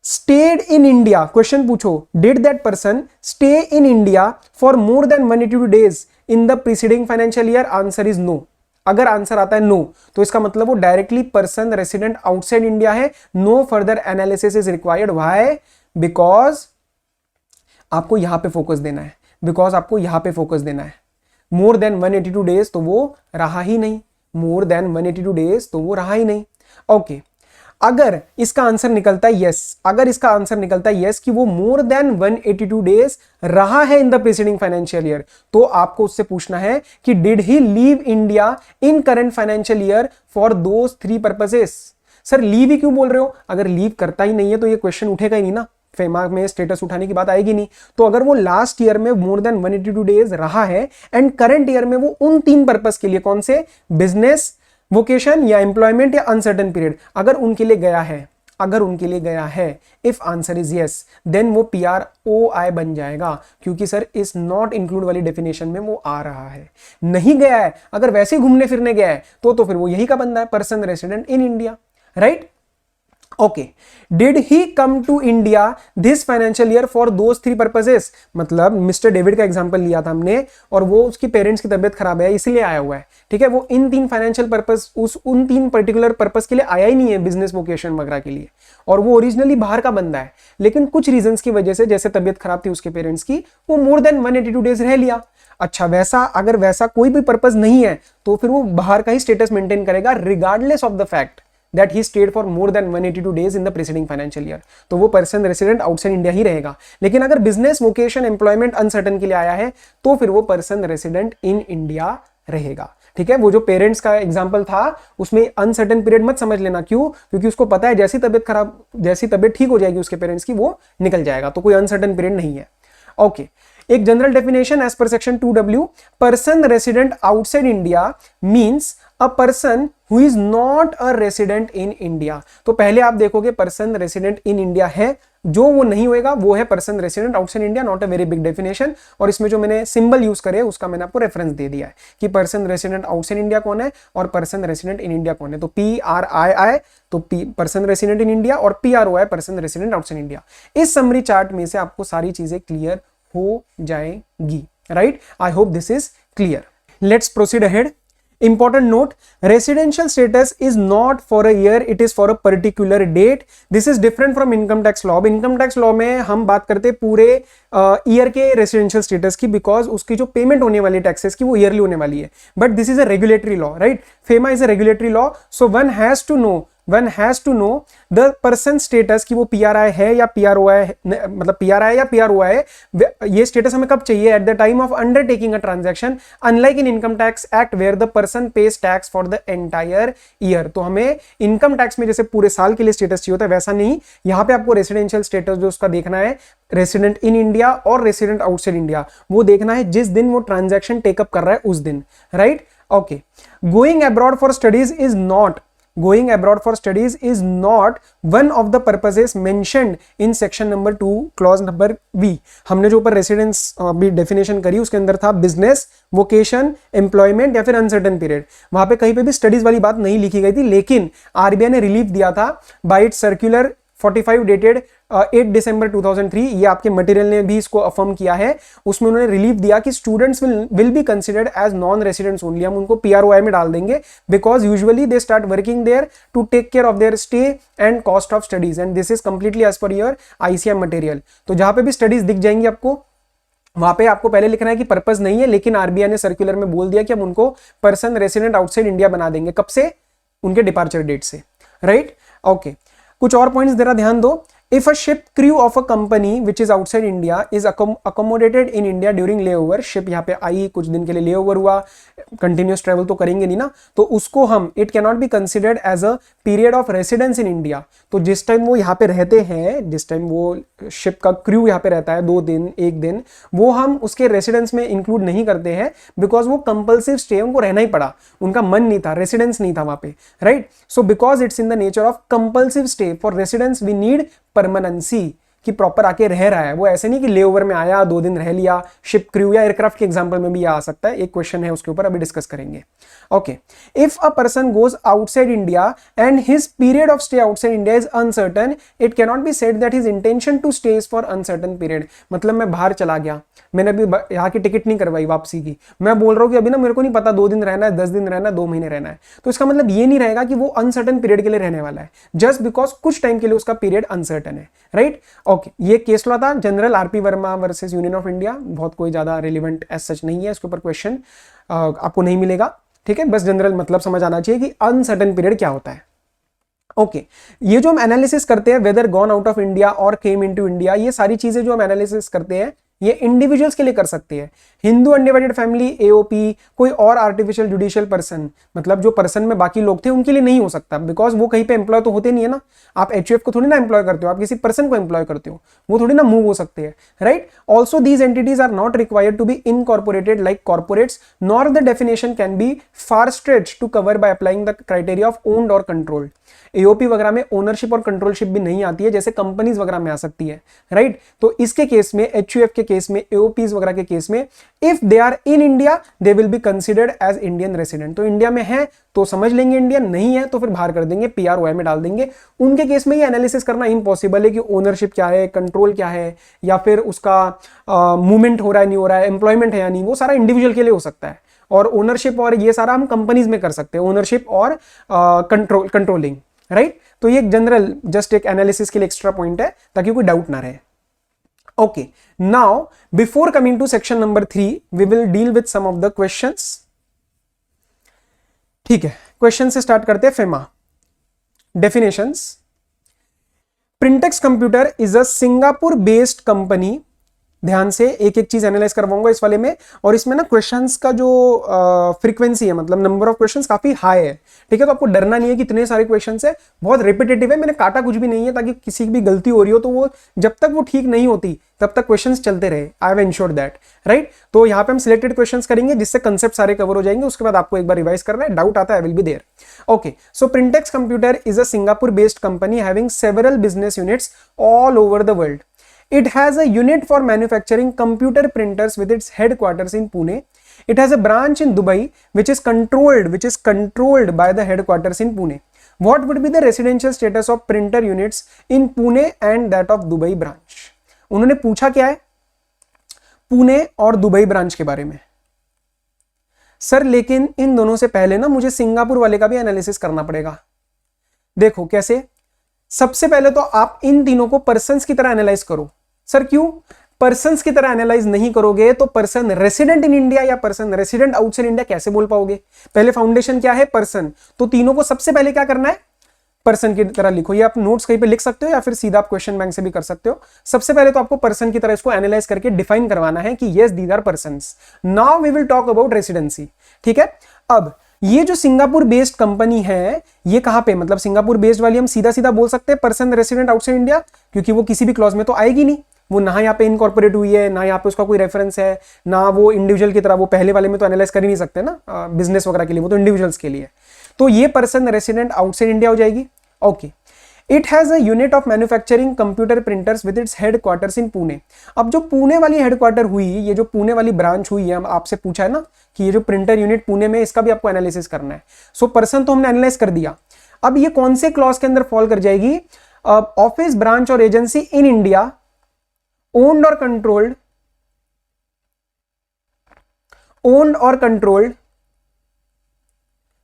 स्टेड इन इंडिया, क्वेश्चन पूछो, did that person stay in India for more than 182 days in the preceding financial year? Answer is no. अगर आंसर आता है नो, तो इसका मतलब वो directly person resident outside India है। No further analysis is required. Why? Because आपको यहां पे फोकस देना है, मोर देन 182 डेज तो वो रहा ही नहीं, ओके। अगर इसका आंसर निकलता है यस, कि वो मोर देन 182 डेज रहा है in the preceding financial year, तो आपको उससे पूछना है कि did he leave India in current financial year for those 3 purposes. Sir leave he क्यों बोल रहे हो? अगर लीव करता ही नहीं है तो ये क्वेश्चन उठेगा ही नहीं ना, फेमा में स्टेटस उठाने की बात आएगी नहीं। तो अगर वो लास्ट ईयर में मोर देन 182 डेज रहा है एंड करंट ईयर में वो उन 3 पर्पस के लिए, कौन से? बिजनेस, वोकेशन या एम्प्लॉयमेंट या अनसर्टेन पीरियड, अगर उनके लिए गया है, if answer is yes, then वो PROI बन जाएगा, क्योंकि सर इस नॉट इंक्लूड वाली डेफिनेशन में वो आ रहा है। नहीं गया है, अगर वैसे घूमने फिरने गया है तो फिर वो यही का बंदा है, person resident in India, right. Okay, did he come to India this financial year for those 3 purposes? मतलब मिस्टर डेविड का एग्जांपल लिया था हमने, और वो उसकी पेरेंट्स की तबीयत खराब है इसलिए आया हुआ है, ठीक है। वो इन 3 फाइनेंशियल पर्पस, उन 3 पर्टिकुलर पर्पस के लिए आया ही नहीं है, बिजनेस, वोकेशन वगैरह के लिए, और वो ओरिजिनली बाहर का बंदा है, लेकिन कुछ रीजंस की वजह से, जैसे तबीयत खराब थी उसके पेरेंट्स की, वो मोर देन 182 डेज रह लिया। अच्छा, अगर वैसा कोई भी पर्पस नहीं है तो फिर वो बाहर का ही स्टेटस मेंटेन करेगा, regardless of the fact that he stayed for more than 182 days in the preceding financial year, तो वो पर्सन रेसिडेंट आउटसाइड इंडिया ही रहेगा। लेकिन अगर बिजनेस, वोकेशन, एम्प्लॉयमेंट, अनसर्टन के लिए आया है तो फिर वो पर्सन रेसिडेंट इन इंडिया रहेगा, ठीक है। वो जो पेरेंट्स का एग्जांपल था उसमें अनसर्टेन पीरियड मत समझ लेना, क्यों? क्योंकि उसको पता है जैसी तबीयत ठीक हो जाएगी उसके पेरेंट्स की, वो निकल जाएगा, तो कोई अनसर्टेन पीरियड नहीं है। ओके, एक general definition as per section 2W, person resident outside India means a person who is not a resident in India. तो पहले आप देखोगे पर्सन रेसिडेंट इन इंडिया है, जो वो नहीं होएगा वो है person resident outside India, not a very big definition. और इसमें जो मैंने सिंबल यूज करे उसका मैंने आपको रेफरेंस दे दिया है कि पर्सन रेसिडेंट आउटसाइड इंडिया कौन है और पर्सन रेसिडेंट इन इंडिया कौन है। तो PRII तो पर्सन रेसिडेंट इन इंडिया और PROI person resident outside India. इस समरी चार्ट में से आपको सारी चीजें क्लियर हो जाएगी, right. I hope this is clear. Let's proceed ahead. Important note, residential status is not for a year, it is for a particular date. This is different from income tax law. Income tax law में हम बात करते हैं पूरे year के residential status की, because उसकी जो पेमेंट होने वाली टैक्सेस की वो ईयरली होने वाली है. But this is a regulatory law, right? FEMA is a regulatory law, so one has to know the person status कि वो पीआरआई है या पीआरओआई है, मतलब पीआरआई या पीआरओआई है. ये स्टेटस हमें कब चाहिए? At the time of undertaking a transaction, unlike in income tax act where the person pays tax for the entire year. तो हमें इनकम टैक्स में जैसे पूरे साल के लिए स्टेटस चाहिए होता है, वैसा नहीं. यहां पे आपको रेसिडेंशियल स्टेटस जो उसका देखना है, रेसिडेंट इन इंडिया और रेसिडेंट आउटसाइड इंडिया, वो देखना है जिस दिन वो ट्रांजैक्शन टेकअप कर रहा है उस दिन, right? Okay. Going abroad for studies is not one of the purposes mentioned in section number 2 clause number B. हमने जो ऊपर रेसिडेंस भी डेफिनेशन करी उसके अंदर था बिजनेस, वोकेशन, एम्प्लॉयमेंट या फिर अनसर्टेन पीरियड. वहां पे कहीं पे भी स्टडीज वाली बात नहीं लिखी गई थी, लेकिन आरबीआई ने रिलीफ दिया था बाय इट सर्कुलर 45 डेटेड 8 दिसंबर 2003. ये आपके मटेरियल ने भी इसको अफर्म किया है. उसमें उन्होंने रिलीफ दिया कि students will be considered as non residents only. हम उनको पीआरओआई में डाल देंगे because usually they start working there to take care of their stay and cost of studies, and this is completely as per your ICM material. तो जहां पे भी studies दिख जाएंगी आपको, वहां पे आपको पहले लिखना है कि पर्पस नहीं है, लेकिन आरबीआई ने सर्कुलर में बोल दिया कि हम उनको पर्सन रेसिडेंट आउटसाइड इंडिया बना देंगे. कब से? उनके डिपार्चर डेट से, राइट? ओके. कुछ और पॉइंट्स जरा ध्यान दो. If a ship crew of a company which is outside India is accommodated in India during layover, ship यहाँ पे आई, कुछ दिन के लिए layover हुआ, continuous travel तो करेंगे नहीं ना, तो उसको हम it cannot be considered as a period of residence in India. तो जिस टाइम वो यहाँ पे रहते हैं, जिस टाइम वो शिप का क्रू यहाँ पे रहता है 2 दिन 1 दिन, वो हम उसके रेसिडेंस में इंक्लूड नहीं करते हैं बिकॉज वो कंपल्सिव स्टे, उनको रहना ही पड़ा, उनका मन नहीं था, रेसिडेंस नहीं था वहां पे, right? So because it's in the nature of compulsive stay, for residence we need permanency, कि प्रॉपर आके रह रहा है. वो ऐसे नहीं कि लेओवर में आया 2 दिन रह लिया. शिप क्रू या एयरक्राफ्ट के एग्जांपल में भी आ सकता है. एक क्वेश्चन है उसके ऊपर, अभी डिस्कस करेंगे. Okay. If a person goes outside India and his period of stay outside India is uncertain, it can not be said that his intention to stay is for uncertain period. मतलब मैं बाहर चला गया, मैंने अभी यहाँ की टिकट नहीं करवाई वापसी की, मैं बोल रहा हूँ कि अभी ना मेरे को नहीं पता 2 दिन रहना है, 10 दिन रहना है, 2 महीने रहना है, तो इसका मतलब ये नहीं रहेगा कि वो अनसर्टन पीरियड के लिए रहने वाला है, जस्ट बिकॉज कुछ टाइम के लिए उसका पीरियड अनसर्टन है, राइट? ओके. ये केस लॉ था general RP Verma versus union of India. बहुत कोई ज्यादा रिलेवेंट एज सच नहीं है, इसके ऊपर क्वेश्चन आपको नहीं मिलेगा, ठीक है? बस जनरल मतलब समझ आना चाहिए कि अनसर्टन पीरियड क्या होता है. ओके. ये जो हम एनालिसिस करते हैं whether gone out of India or came into India, ये सारी चीजें जो हम एनालिसिस करते हैं ये इंडिविजुअल्स के लिए कर सकते हैं. हिंदू अनडिवाइडेड फैमिली, एओपी, कोई और आर्टिफिशियल जुडिशियल पर्सन, मतलब जो पर्सन में बाकी लोग थे, उनके लिए नहीं हो सकता बिकॉज वो कहीं पे एम्प्लॉय तो होते नहीं है ना. आप एचयूएफ को थोड़ी ना एम्प्लॉय करते हो, आप किसी पर्सन को एम्प्लॉय करते हो, वो थोड़ी ना मूव हो सकते हैं, right? Also these entities are not required to be incorporated like corporates, nor the definition can be far stretch to cover by applying the criteria of owned और कंट्रोल्ड. एओपी वगैरह में ओनरशिप और कंट्रोलशिप भी नहीं आती है जैसे कंपनीज वगैरह में आ सकती है, राइट? तो इसके केस में, एचयूएफ के केस में, एओपीज वगैरह के केस में, if they are in India they will be considered as Indian resident. तो इंडिया में है तो समझ लेंगे इंडियन, नहीं है तो फिर बाहर कर देंगे, पीआरओआई में डाल देंगे. उनके केस में ये एनालिसिस करना इम्पॉसिबल है कि ओनरशिप क्या है, कंट्रोल क्या है, या फिर उसका मूवमेंट हो रहा है नहीं हो रहा है, एम्प्लॉयमेंट है या नहीं, वो सारा इंडिविजुअल के लिए हो सकता है. और ओनरशिप और ये सारा हम कंपनीज में कर सकते हैं, ओनरशिप और कंट्रोलिंग, राइट? तो ये जनरल जस्ट एक एनालिसिस के लिए एक्स्ट्रा पॉइंट है ताकि कोई डाउट ना रहे. Okay. Now before coming to section number 3 we will deal with some of the questions. ठीक है, क्वेश्चन से स्टार्ट करते हैं. FEMA definitions. Printex computer is a Singapore based company. ध्यान से एक एक चीज एनालाइज करवाऊंगा इस वाले में, और इसमें ना क्वेश्चंस का जो फ्रीक्वेंसी है, मतलब नंबर ऑफ क्वेश्चंस काफी हाई है, ठीक है? तो आपको डरना नहीं है कि इतने सारे क्वेश्चंस है, बहुत रिपीटेटिव है. मैंने काटा कुछ भी नहीं है ताकि किसी की भी गलती हो रही हो तो वो जब तक वो ठीक नहीं होती तब तक क्वेश्चंस चलते रहे. I have ensured that, right? तो यहाँ पे हम सिलेक्टेड क्वेश्चंस करेंगे जिससे कंसेप्ट सारे कवर हो जाएंगे. उसके बाद आपको एक बार रिवाइज करना है, डाउट आता है, will be there. Okay. So Printex computer is a Singapore based company having several business units all over the world. It has a unit for manufacturing computer printers with its headquarters in Pune. It has a branch in Dubai which is controlled by the headquarters in Pune. What would be the residential status of printer units in Pune and that of Dubai branch? उन्होंने पूछा क्या है? पुणे और Dubai branch के बारे में. Sir लेकिन इन दोनों से पहले ना मुझे सिंगापुर वाले का भी एनालिसिस करना पड़ेगा। देखो कैसे, सबसे पहले तो आप इन तीनों को पर्सन्स की तरह एनालाइज करो। सर क्यों? पर्सन्स की तरह एनालाइज नहीं करोगे तो पर्सन रेसिडेंट इन इंडिया या पर्सन रेसिडेंट आउटसाइड इंडिया कैसे बोल पाओगे? पहले फाउंडेशन क्या है? पर्सन। तो तीनों को सबसे पहले क्या करना है? पर्सन की तरह लिखो। ये आप नोट्स कहीं पे लिख सकते हो या फिर सीधा आप क्वेश्चन बैंक से भी कर सकते हो। सबसे पहले तो आपको पर्सन की तरह इसको एनालाइज करके डिफाइन करवाना है कि yes these are persons. Now we will talk about residency. ठीक है, अब ये जो सिंगापुर बेस्ड कंपनी है ये कहां पे, मतलब सिंगापुर बेस्ड वाली हम सीधा सीधा बोल सकते हैं पर्सन रेसिडेंट आउटसाइड इंडिया, क्योंकि वो किसी भी क्लॉज में तो आएगी नहीं। वो ना यहाँ पे इनकॉर्पोरेट हुई है, ना यहाँ पे उसका कोई रेफरेंस है, ना वो इंडिविजुअल की तरह, वो पहले वाले में तो एनालाइज कर ही नहीं सकते ना बिजनेस वगैरह के लिए, वो तो इंडिविजुअल्स के लिए। तो ये पर्सन रेसिडेंट आउटसाइड इंडिया हो जाएगी। Okay, it has a unit of manufacturing computer printers with its headquarters in Pune. अब जो पुणे वाली हेडक्वार्टर हुई, ये जो पुणे वाली ब्रांच हुई है, हम आपसे पूछा है ना कि ये जो प्रिंटर यूनिट पुणे में, इसका भी आपको एनालिसिस करना है। सो पर्सन तो हमने एनालाइज कर दिया। अब ये कौन से क्लॉज के अंदर फॉल कर जाएगी? ऑफिस, ब्रांच और agency in India owned or controlled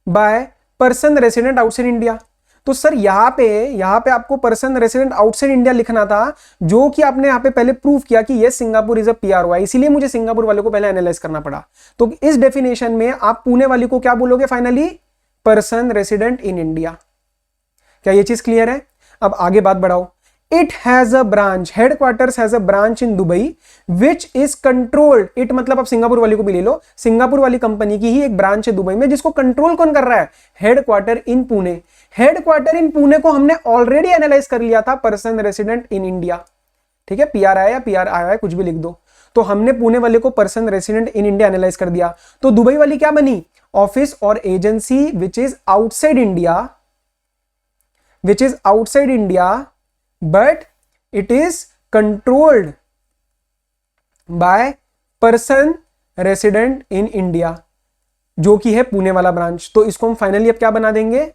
by person resident outside India। तो सर यहां पे आपको पर्सन रेसिडेंट आउटसाइड इंडिया लिखना था, जो कि आपने यहां पे पहले प्रूव किया कि ये सिंगापुर इज अ पीआरओआई, इसीलिए मुझे सिंगापुर वाले को पहले एनालाइज करना पड़ा। तो इस डेफिनेशन में आप पुणे वाली को क्या बोलोगे finally? Person resident in India. क्या ये चीज क्लियर है? अब आगे बात बढ़ाओ। It has a branch, headquarters has a branch in Dubai, which is controlled. It मतलब आप सिंगापुर वाली को भी ले लो, सिंगापुर वाली कंपनी की ही एक ब्रांच है दुबई में, जिसको कंट्रोल कौन कर रहा है? Headquarter in Pune. Headquarter in Pune को हमने ऑलरेडी एनालाइज कर लिया था, पर्सन रेसिडेंट इन इंडिया। ठीक है, पीआर आया या पीआर आया है कुछ भी लिख दो। तो हमने पुणे वाले को person resident in India analyse कर दिया। तो दुबई वाली क्या बनी? ऑफिस और agency which is outside India, but it is controlled by person resident in India, जो कि है पुणे वाला ब्रांच। तो इसको हम फाइनली अब क्या बना देंगे?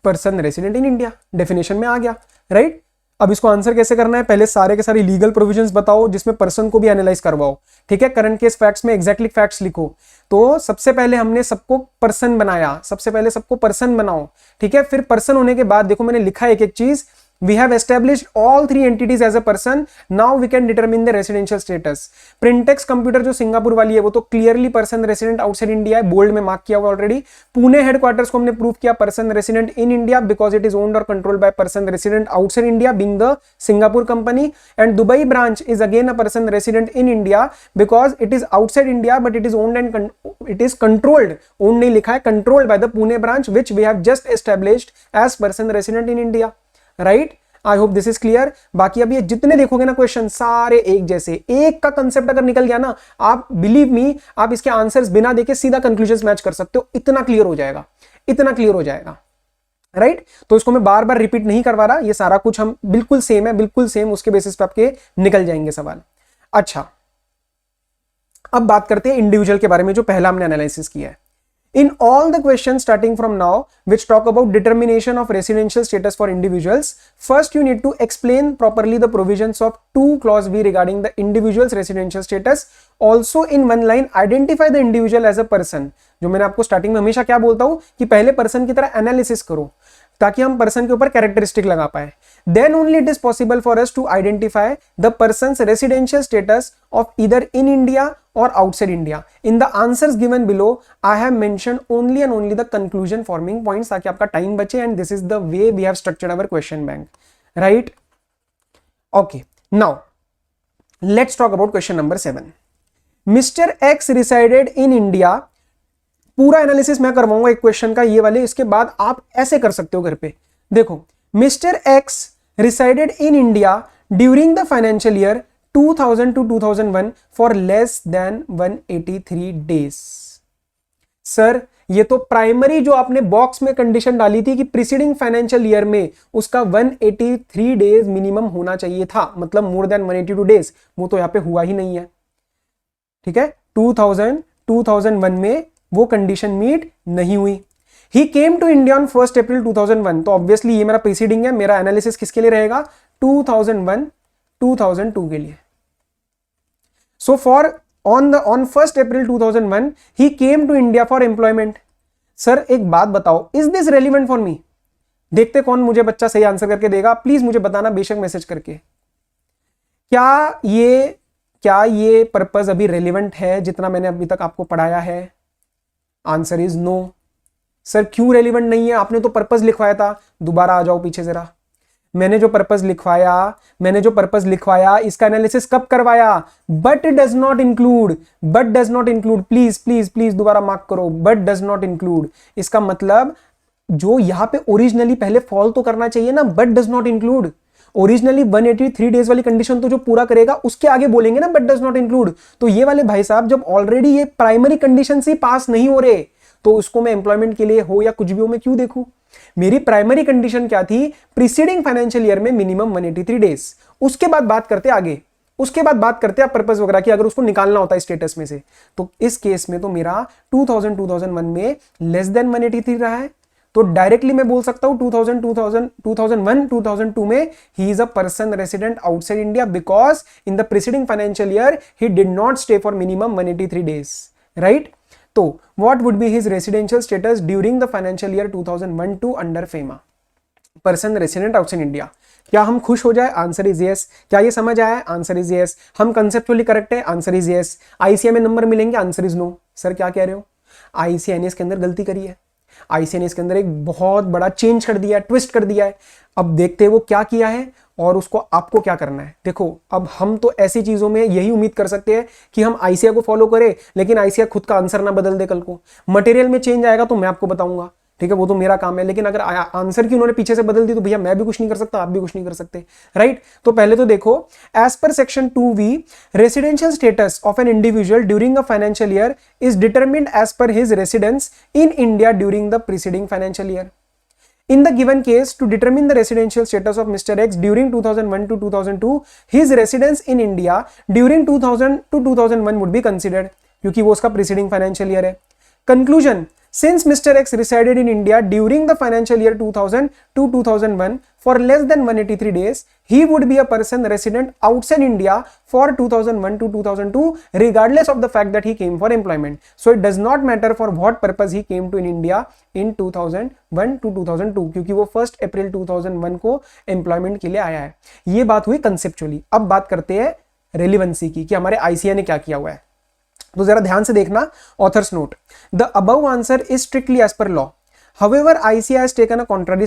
Person resident in India. Definition में आ गया, राइट? अब इसको आंसर कैसे करना है? पहले सारे के सारे लीगल प्रोविजंस बताओ जिसमें पर्सन को भी एनालाइज करवाओ। ठीक है, करंट केस फैक्ट्स में एग्जैक्टली फैक्ट्स लिखो। तो सबसे पहले हमने सबको पर्सन बनाया, सबसे पहले सबको पर्सन बनाओ। ठीक है, फिर पर्सन होने के बाद देखो मैंने लिखा है एक एक चीज। We have established all three entities as a person. Now we can determine the residential status. Printex computer जो सिंगापुर वाली है वो तो clearly person resident outside India है, बोल्ड में मार्क किया हुआ ऑलरेडी। पुणे हेडक्वार्टर्स को हमने प्रूव किया person resident in India because it is owned और controlled by person resident outside India being the Singapore company. And Dubai branch is again a person resident in India because it is outside India but it is owned and it is controlled, owned नहीं लिखा है, controlled by the Pune branch which we have just established as person resident in India. Right, I hope this is clear. बाकी अब ये जितने देखोगे ना question सारे एक जैसे, एक का कंसेप्ट अगर निकल गया ना, आप बिलीव मी, आप इसके आंसर्स बिना देखे सीधा कंक्लूजन्स मैच कर सकते हो। इतना क्लियर हो जाएगा, इतना क्लियर हो जाएगा, राइट? तो इसको मैं बार बार रिपीट नहीं करवा रहा, ये सारा कुछ हम बिल्कुल सेम है, बिल्कुल सेम, उसके बेसिस पे आपके निकल जाएंगे सवाल। अच्छा, अब बात करते हैं इंडिविजुअल के बारे में, जो पहला हमने एनालिसिस किया है। In all the questions starting from now which talk about determination of residential status for individuals, first you need to explain properly the provisions of 2 clause B regarding the individual's residential status. Also in one line identify the individual as a person. जो मैंने आपको starting में हमेशा क्या बोलता हूं कि पहले पर्सन की तरह एनालिसिस करो ताकि हम पर्सन के ऊपर कैरेक्टरिस्टिक लगा पाए। Then only it is possible for us to identify the person's residential status of either in India or outside India. In the answers given below, I have mentioned only and only the conclusion forming points ताकि आपका time बचे, and this is the way we have structured our question bank, right? Okay, now let's talk about question number 7. Mr. X resided in India. पूरा analysis मैं करवाऊंगा एक question का, ये वाले, इसके बाद आप ऐसे कर सकते हो घर पे। देखो, mister X resided in India during the financial year 2000 to 2001 for less than 183 days. Sir ये तो प्राइमरी जो आपने बॉक्स में कंडीशन डाली थी कि प्रीसीडिंग फाइनेंशियल ईयर में उसका 183 डेज मिनिमम होना चाहिए था, मतलब मोर देन 182 डेज, वो तो यहां पे हुआ ही नहीं है। ठीक है, 2001 में वो कंडीशन मीट नहीं हुई। ही केम टू इंडिया ऑन 1 अप्रैल 2001, तो ऑब्वियसली ये मेरा प्रीसीडिंग है, मेरा एनालिसिस किसके लिए रहेगा? 2001 2002 के लिए। So for on 1st April 2001 he came to India for employment. Sir एक बात बताओ, is this relevant for me? देखते कौन मुझे बच्चा सही आंसर करके देगा, प्लीज मुझे बताना बेशक मैसेज करके। क्या ये पर्पस अभी रेलिवेंट है जितना मैंने अभी तक आपको पढ़ाया है? Answer is no. सर क्यों रेलिवेंट नहीं है? आपने तो पर्पस लिखवाया था। दोबारा आ जाओ पीछे जरा। मैंने जो पर्पस लिखवाया इसका एनालिसिस कब करवाया? But does not include, please please please दोबारा मार्क करो, बट डज नॉट इंक्लूड। इसका मतलब जो यहां पे ओरिजिनली पहले फॉल तो करना चाहिए ना, but does not include. Originally 183 days वाली कंडीशन तो जो पूरा करेगा उसके आगे बोलेंगे ना बट डज नॉट इंक्लूड। तो ये वाले भाई साहब जब ऑलरेडी ये प्राइमरी कंडीशन से पास नहीं हो रहे तो उसको मैं एम्प्लॉयमेंट के लिए हो या कुछ भी हो मैं क्यों देखूं? मेरी प्राइमरी कंडीशन क्या थी? प्रीसीडिंग फाइनेंशियल ईयर में मिनिमम 183 डेज। उसके बाद बात करते आगे, आप पर्पस वगैरह की, अगर उसको निकालना होता है स्टेटस में से। तो इस केस में तो मेरा 2001 में लेस देन 183 रहा है, तो डायरेक्टली मैं बोल सकता हूं 2002 में ही is a person resident outside India because in the preceding financial year he did not stay for minimum 183 days, right? तो what would be his residential status during the financial year 2001-2 under FEMA? Person resident outside India. क्या हम खुश हो जाए? Answer is yes. क्या ये समझ आया? Answer is yes. हम कंसेप्चुअली करेक्ट है? Answer is yes. आईसीए में नंबर मिलेंगे? Answer is no. सर क्या कह रहे हो? आईसीए ने इसके अंदर गलती करी है। आईसीए ने इसके अंदर एक बहुत बड़ा चेंज कर दिया है, ट्विस्ट कर दिया है। अब देखते हैं वो क्या किया है और उसको आपको क्या करना है। देखो अब हम तो ऐसी चीजों में यही उम्मीद कर सकते हैं कि हम आईसीए को फॉलो करें, लेकिन आईसीए खुद का आंसर ना बदल दे कल को। मटेरियल में चेंज आएगा तो मैं आपको बताऊंगा, ठीक है, वो तो मेरा काम है। लेकिन अगर आंसर की उन्होंने पीछे से बदल दी तो भैया मैं भी कुछ नहीं कर सकता, आप भी कुछ नहीं कर सकते, राइट? तो पहले तो देखो, as per section 2V residential status of an individual during a financial year is determined as per his residence in India during the preceding financial year. In the given case, to determine the residential status of Mr. X during 2001 to 2002, his residence in India during 2000 to 2001 would be considered, क्योंकि वो उसका preceding financial year है. Conclusion: since Mr. X resided in India during the financial year 2000 to 2001 for less than 183 days, he would be a person resident outside India for 2001 to 2002, regardless of the fact that he came for employment. So it does not matter for what purpose he came to in India in 2001 to 2002, क्योंकि वो 1 अप्रैल 2001 को employment के लिए आया है. ये बात हुई कंसेप्चुअली. अब बात करते हैं रेलिवेंसी की कि हमारे आईसीए ने क्या किया हुआ है. तो जरा ध्यान से देखना. Authors note: the above answer is strictly as per law. However, ICAI has taken a contrary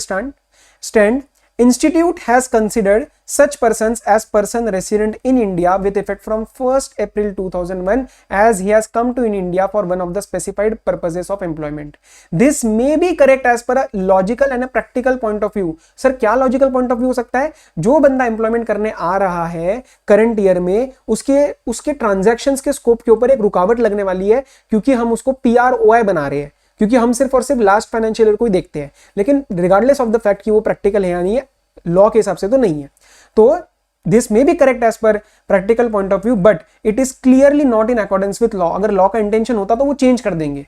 stand. Institute has considered such persons as person resident in India with effect from 1st April 2001 as he has come to in India for one of the specified purposes of employment. This may be correct as per a logical and a practical point of view. Sir क्या logical point of view हो सकता है? जो बंदा employment करने आ रहा है current year में, उसके transactions के scope के ऊपर एक रुकावट लगने वाली है क्योंकि हम उसको PROI बना रहे हैं, क्योंकि हम सिर्फ और सिर्फ लास्ट फाइनेंशियल ईयर को ही देखते हैं. लेकिन रिगार्डलेस ऑफ द फैक्ट कि वो प्रैक्टिकल है या नहीं है, लॉ के हिसाब से तो नहीं है. तो this may be correct as per practical point of view, but it is clearly not in accordance with law. अगर लॉ का इंटेंशन होता तो वो चेंज कर देंगे.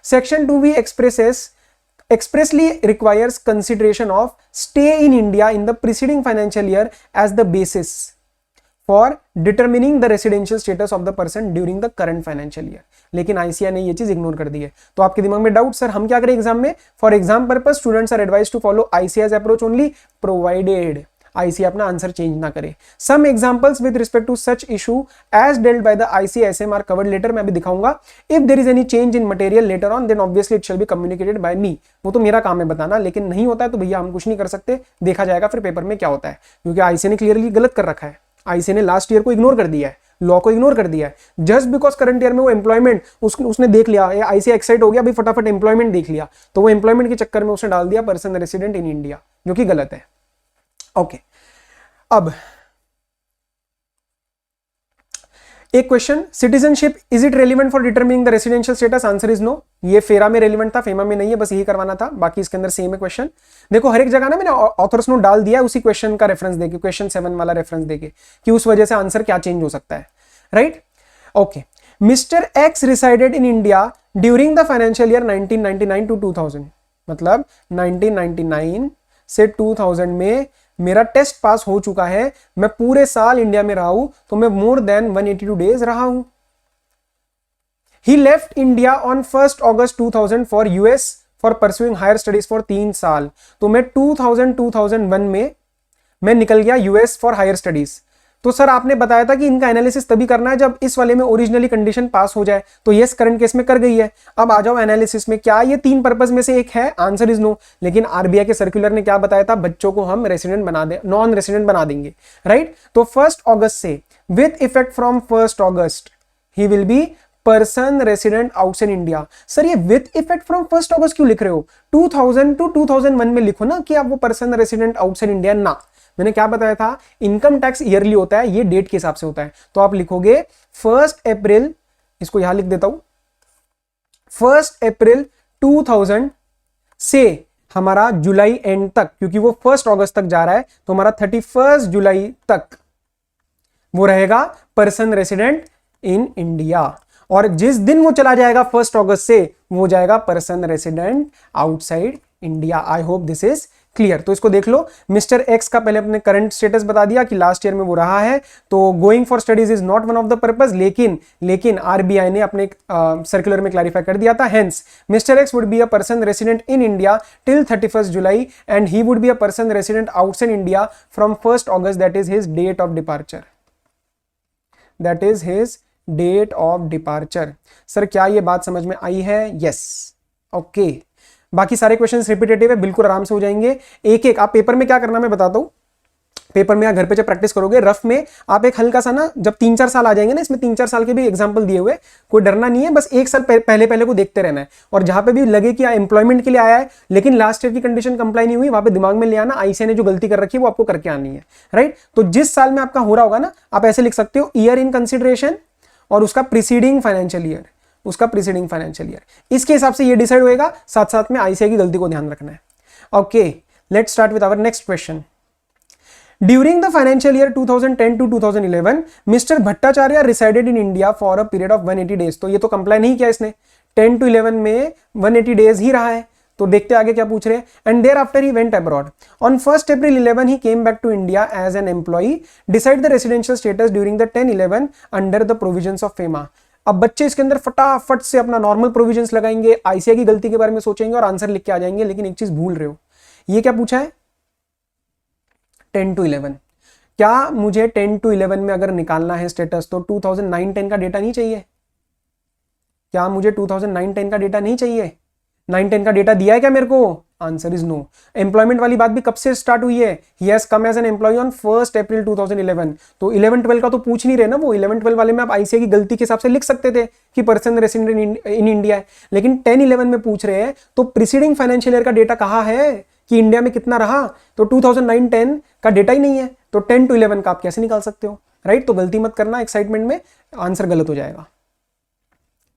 Section 2V expressly requires consideration of stay in India in the preceding financial year as the basis for determining the residential status of the person during the current financial year. लेकिन ICI ने ये चीज ignore कर दी है. तो आपके दिमाग में डाउट, सर हम क्या करें एग्जाम में? For exam purpose students are advised to follow ICI's approach only, provided ICI अपना आंसर चेंज ना करे. Some examples with respect to such issue as dealt by the ICSM are covered later. मैं अभी दिखाऊंगा. If there is any change in material later on then obviously it shall be communicated by me. वो तो मेरा काम है बताना, लेकिन नहीं होता है तो भैया हम कुछ नहीं कर सकते. देखा जाएगा फिर पेपर में क्या होता है, क्योंकि आईसीआई ने क्लियरली गलत कर रखा है. आईसीआई ने लास्ट ईयर को इग्नोर कर दिया है, लॉ को इग्नोर कर दिया है. जस्ट बिकॉज करंट ईयर में वो एम्प्लॉयमेंट उसने देख लिया, आईसीआई एक्साइट हो गया, अभी फटाफट एम्प्लॉयमेंट देख लिया, तो वो एम्प्लॉयमेंट के चक्कर में उसने डाल दिया पर्सन रेसिडेंट इन इंडिया, जो कि गलत है. ओके, अब एक question, citizenship is it relevant for determining the residential status? Answer is no. ये फेरा में रेलिवेंट था, फेमा में नहीं है, बस यही करवाना था. बाकी इसके अंदर सेम है क्वेश्चन. देखो हर एक जगह ना मैंने ऑथर्स नोट डाल दिया है उसी क्वेश्चन का रेफरेंस देके, क्वेश्चन 7 वाला रेफरेंस देके, कि उस वजह से आंसर क्या चेंज हो सकता है, right? Okay, mister X resided in India during the financial year 1999 to 2000. मतलब 1999 से 2000 में मेरा टेस्ट पास हो चुका है, मैं पूरे साल इंडिया में रहा हूं, तो मैं मोर देन 182 डेज रहा हूं. He left India on 1 August 2000 for US for pursuing higher studies for 3 साल। तो मैं 2001 में मैं निकल गया यूएस फॉर हायर स्टडीज। तो सर आपने बताया था कि इनका एनालिसिस तभी करना है जब इस वाले में ओरिजिनली कंडीशन पास हो जाए, तो यस करंट केस में कर गई है। अब आ जाओ एनालिसिस में, क्या ये 3 पर्पस में से एक है? Answer is no. लेकिन आरबीआई के सर्कुलर ने क्या बताया था? बच्चों को हम रेसिडेंट बना दे, नॉन रेसिडेंट बना देंगे, राइट। तो 1 अगस्त से with effect from 1 August he will be person resident outside India. Sir ये विथ इफेक्ट फ्रॉम 1 अगस्त क्यों लिख रहे हो? 2000 टू 2001 में लिखो ना कि आप वो पर्सन रेसिडेंट आउटसाइड इंडिया ना। मैंने क्या बताया था? इनकम टैक्स ईयरली होता है, ये डेट के हिसाब से होता है। तो आप लिखोगे 1 अप्रैल, इसको यहां लिख देता हूं, 1 अप्रैल 2000 से हमारा जुलाई एंड तक, क्योंकि वो 1 अगस्त तक जा रहा है, तो हमारा 31 जुलाई तक वो रहेगा पर्सन रेसिडेंट इन इंडिया। और जिस दिन वो चला जाएगा 1 अगस्त से, वो जाएगा person resident outside India. I hope this is clear. तो इसको देख लो, मिस्टर एक्स का पहले अपने करंट स्टेटस बता दिया कि लास्ट ईयर में वो रहा है, तो going for studies is not one of the purpose. लेकिन आरबीआई ने अपने सर्कुलर में क्लैरिफाई कर दिया था, hence mister X would be a person resident in India till 31 July and he would be a person resident outside India from 1 August, that is his date of departure. That is his date of departure. Sir क्या ये बात समझ में आई है? Yes, okay. बाकी सारे questions repetitive है, बिल्कुल आराम से हो जाएंगे। एक एक आप पेपर में क्या करना मैं बताता हूं। पेपर में घर पे जब प्रैक्टिस करोगे रफ में, आप एक हल्का सा ना, जब 3-4 साल आ जाएंगे ना, इसमें 3-4 साल के भी एग्जांपल दिए हुए, कोई डरना नहीं है, बस 1 साल पहले को देखते रहना है। और जहां पे भी लगे कि एम्प्लॉयमेंट के लिए आया है लेकिन लास्ट ईयर की कंडीशन कंप्लाई नहीं हुई, वहां पे दिमाग में ले आना आईसीए ने जो गलती कर रखी है वो आपको करके आनी है, राइट। तो जिस साल में आपका हो रहा होगा ना, आप ऐसे लिख सकते हो, ईयर इन कंसिडरेशन और उसका प्रीसीडिंग फाइनेंशियल ईयर, इसके हिसाब से ये डिसाइड होएगा। साथ साथ में आईसीआई की गलती को ध्यान रखना है। Okay, let's start with our next question. During the financial year 2010 to 2011 mister Bhattacharya resided in India for a period of 180 days. तो ये तो कंप्लाई नहीं किया इसने, 10 to 11 में 180 डेज ही रहा है। तो देखते आगे क्या पूछ रहे हैं। And thereafter he went abroad on 1 April 11 he came back to India as an employee, decide the residential status during the 10-11 under the provisions of FEMA. अब बच्चे इसके अंदर फटाफट से अपना नॉर्मल प्रोविजंस लगाएंगे, आईसीआई की गलती के बारे में सोचेंगे और आंसर लिख के आ जाएंगे। लेकिन एक चीज भूल रहे हो, ये क्या पूछा है? 10 to 11। क्या मुझे 10 to 11 में अगर निकालना है स्टेटस तो 2009-10 का डेटा नहीं चाहिए? क्या मुझे 2009-10 का डेटा नहीं चाहिए? 9-10 का डेटा दिया है क्या मेरे को? Answer is no. एम्प्लॉयमेंट वाली बात भी कब से स्टार्ट हुई है? He has come as an employee on 1 April 2011। तो 11-12 का तो पूछ नहीं रहे ना वो। 11-12 वाले में आप आईसीआई की गलती के हिसाब से लिख सकते थे कि पर्सन रेसिडेंट इन इंडिया है, लेकिन 10-11 में पूछ रहे हैं तो प्रीसीडिंग फाइनेंशियल ईयर का डेटा कहाँ है कि इंडिया में कितना रहा? तो 2009-10 का डेटा ही नहीं है, तो 10 to 11 का आप कैसे निकाल सकते हो, राइट। तो गलती मत करना एक्साइटमेंट में, आंसर गलत हो जाएगा।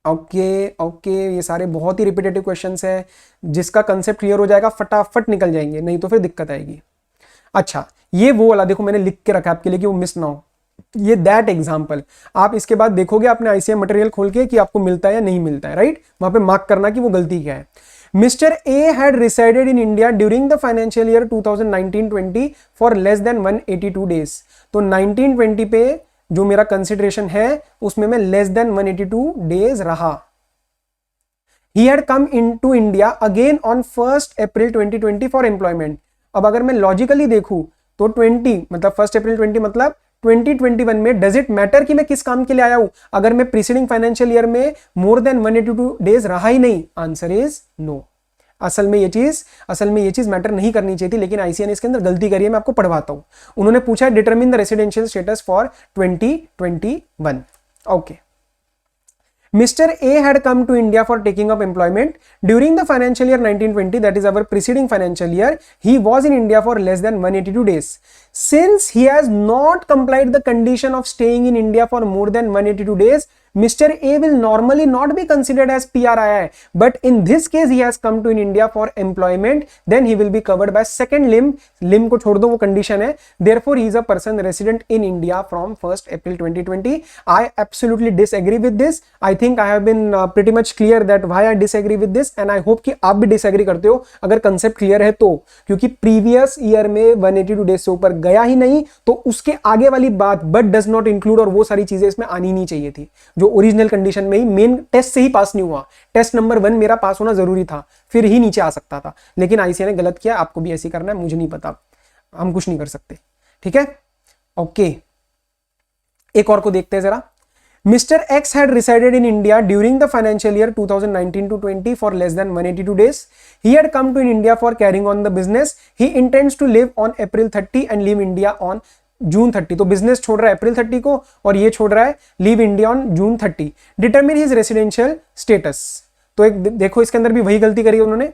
ओके, ये सारे बहुत ही रिपीटेटिव क्वेश्चंस है, जिसका कंसेप्ट क्लियर हो जाएगा फटाफट निकल जाएंगे, नहीं तो फिर दिक्कत आएगी। अच्छा, ये वो वाला देखो मैंने लिख के रखा है आपके लिए कि वो मिस ना हो, ये दैट एग्जाम्पल। आप इसके बाद देखोगे अपने आईसीआई मटेरियल खोल के कि आपको मिलता है या नहीं मिलता है, राइट। वहां पे मार्क करना कि वो गलती क्या है। Mister A had resided in India during the financial year 2019-20 for less than 182 days. तो 19-20 पे जो मेरा कंसिडरेशन है उसमें मैं लेस देन 182 डेज रहा। He had come into India again on 1 April 2020 for employment. अब अगर मैं लॉजिकली देखूं तो 20 मतलब 1 अप्रैल 20 मतलब 2021 में डज इट मैटर कि मैं किस काम के लिए आया हूं, अगर मैं प्रीसीडिंग फाइनेंशियल ईयर में मोर देन 182 डेज रहा ही नहीं? Answer is no. असल में ये चीज मैटर नहीं करनी चाहिए थी, लेकिन आईसीआई ने इसके अंदर गलती करी है। मैं आपको पढ़वाता हूं। उन्होंने पूछा है determine the residential status for 2021। Okay, Mr. A had come to India for taking up employment during the financial year 1920, that is our preceding financial year. He was in India for less than 182 days. Since he has not complied the condition of staying in India for more than 182 days, Mr. A will normally not be considered as PRII, but in this case he has come to in India for employment, then he will be covered by second limb. Limb को छोड़ दो, वो condition है. Therefore, he is a person resident in India from 1st April 2020. I absolutely disagree with this. I think I have been pretty much clear that why I disagree with this, and I hope कि आप भी disagree करते हो अगर concept clear है तो, क्योंकि previous year में 182 days से ऊपर गया ही नहीं, तो उसके आगे वाली बात but does not include और वो सारी चीजें इसमें आनी नहीं चाहिए थी, जो जो ओरिजिनल कंडीशन में ही मेन टेस्ट से ही पास नहीं हुआ, टेस्ट नंबर 1 मेरा पास होना जरूरी था, फिर ही नीचे आ सकता था, लेकिन आईसीए ने गलत किया। आपको भी ऐसे करना है, मुझे नहीं पता, हम कुछ नहीं कर सकते, ठीक है। ओके, एक और को देखते हैं जरा। Mr. X had resided in India during the financial year 2019 to 20 for less than 182 days. He had come to India for carrying on the business. He intends to live on April 30 and leave India on June 30. तो business छोड़ रहा है अप्रैल 30 को और ये छोड़ रहा है leave India on June 30. Determine his residential status. तो एक देखो इसके अंदर भी वही गलती करी उन्होंने।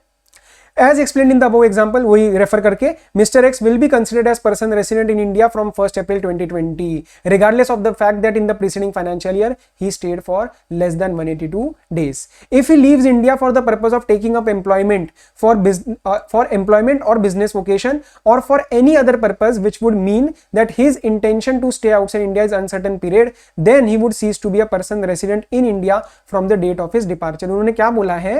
As explained in the above example, वही रेफर करके Mr. X will be considered as person resident in India from 1st April 2020, regardless of the fact that in the preceding financial year he stayed for less than 182 days. If he leaves India for the purpose of taking up employment for employment or business vocation or for any other purpose which would mean that his intention to stay outside India is uncertain period, then he would cease to be a person resident in India from the date of his departure. उन्होंने क्या बोला है,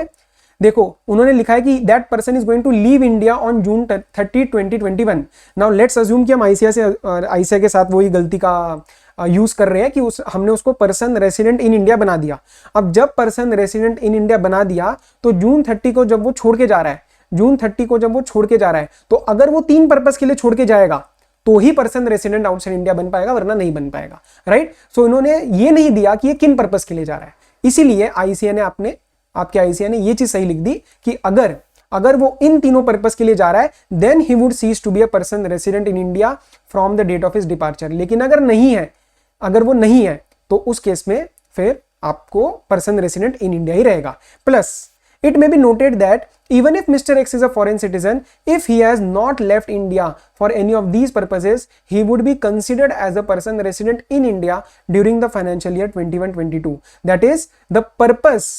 देखो उन्होंने लिखा है कि that person is going to leave India on June 30, 2021। Now let's assume कि हम आईसीआई के साथ वही गलती का यूज कर रहे हैं कि हमने उसको पर्सन रेसिडेंट इन इंडिया बना दिया। अब जब पर्सन रेसिडेंट इन इंडिया बना दिया तो जून 30 को जब वो छोड़ के जा रहा है, जून 30 को जब वो छोड़ के जा रहा है, तो अगर वो 3 पर्पस के लिए छोड़ के जाएगा तो ही पर्सन रेसिडेंट आउटसाइड इंडिया बन पाएगा, वरना नहीं बन पाएगा, राइट। सो इन्होंने ये नहीं दिया कि ये किन पर्पस के लिए जा रहा है, इसीलिए आईसीए ने आपके आईसीए ने ये चीज सही लिख दी कि अगर वो इन तीनों पर्पस के लिए जा रहा है then he would cease to be a person resident in India from the date of his departure. लेकिन अगर वो नहीं है तो उस केस में फिर आपको पर्सन रेसिडेंट इन इंडिया ही रहेगा। Plus it may be noted that even if Mr. X is a foreign citizen, if he has not left India for any of these purposes, he would be considered as a person resident in India during the financial year 21-22. That is the purpose.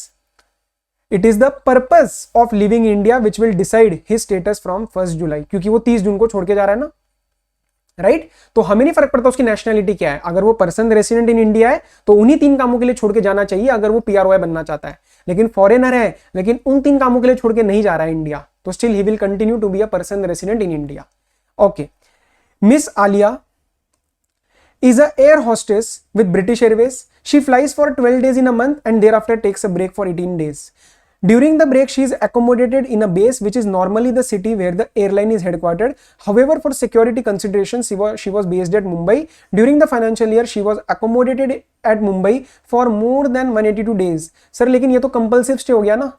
It is the purpose of leaving India which will decide his status from 1st July, क्योंकि वो 30 जून को छोड़ के जा रहा है ना, right. तो हमें नहीं फर्क पड़ता उसकी नेशनैलिटी क्या है, अगर वो पर्सन रेसिडेंट इन इंडिया है तो उन्हीं 3 कामों के लिए छोड़ के जाना चाहिए अगर वो पीआरओआई बनना चाहता है। लेकिन फॉरेनर है लेकिन उन 3 कामों के लिए छोड़ के नहीं जा रहा है इंडिया, तो still he will continue to be a person resident in India. Okay, miss Alia is a air hostess with British Airways. She flies for 12 days in a month and thereafter takes a break for 18 days. During the break, she is accommodated in a base which is normally the city where the airline is headquartered. However, for security considerations, she was based at Mumbai. During the financial year, she was accommodated at Mumbai for more than 182 days. Sir, लेकिन ये तो compulsive stay हो गया ना,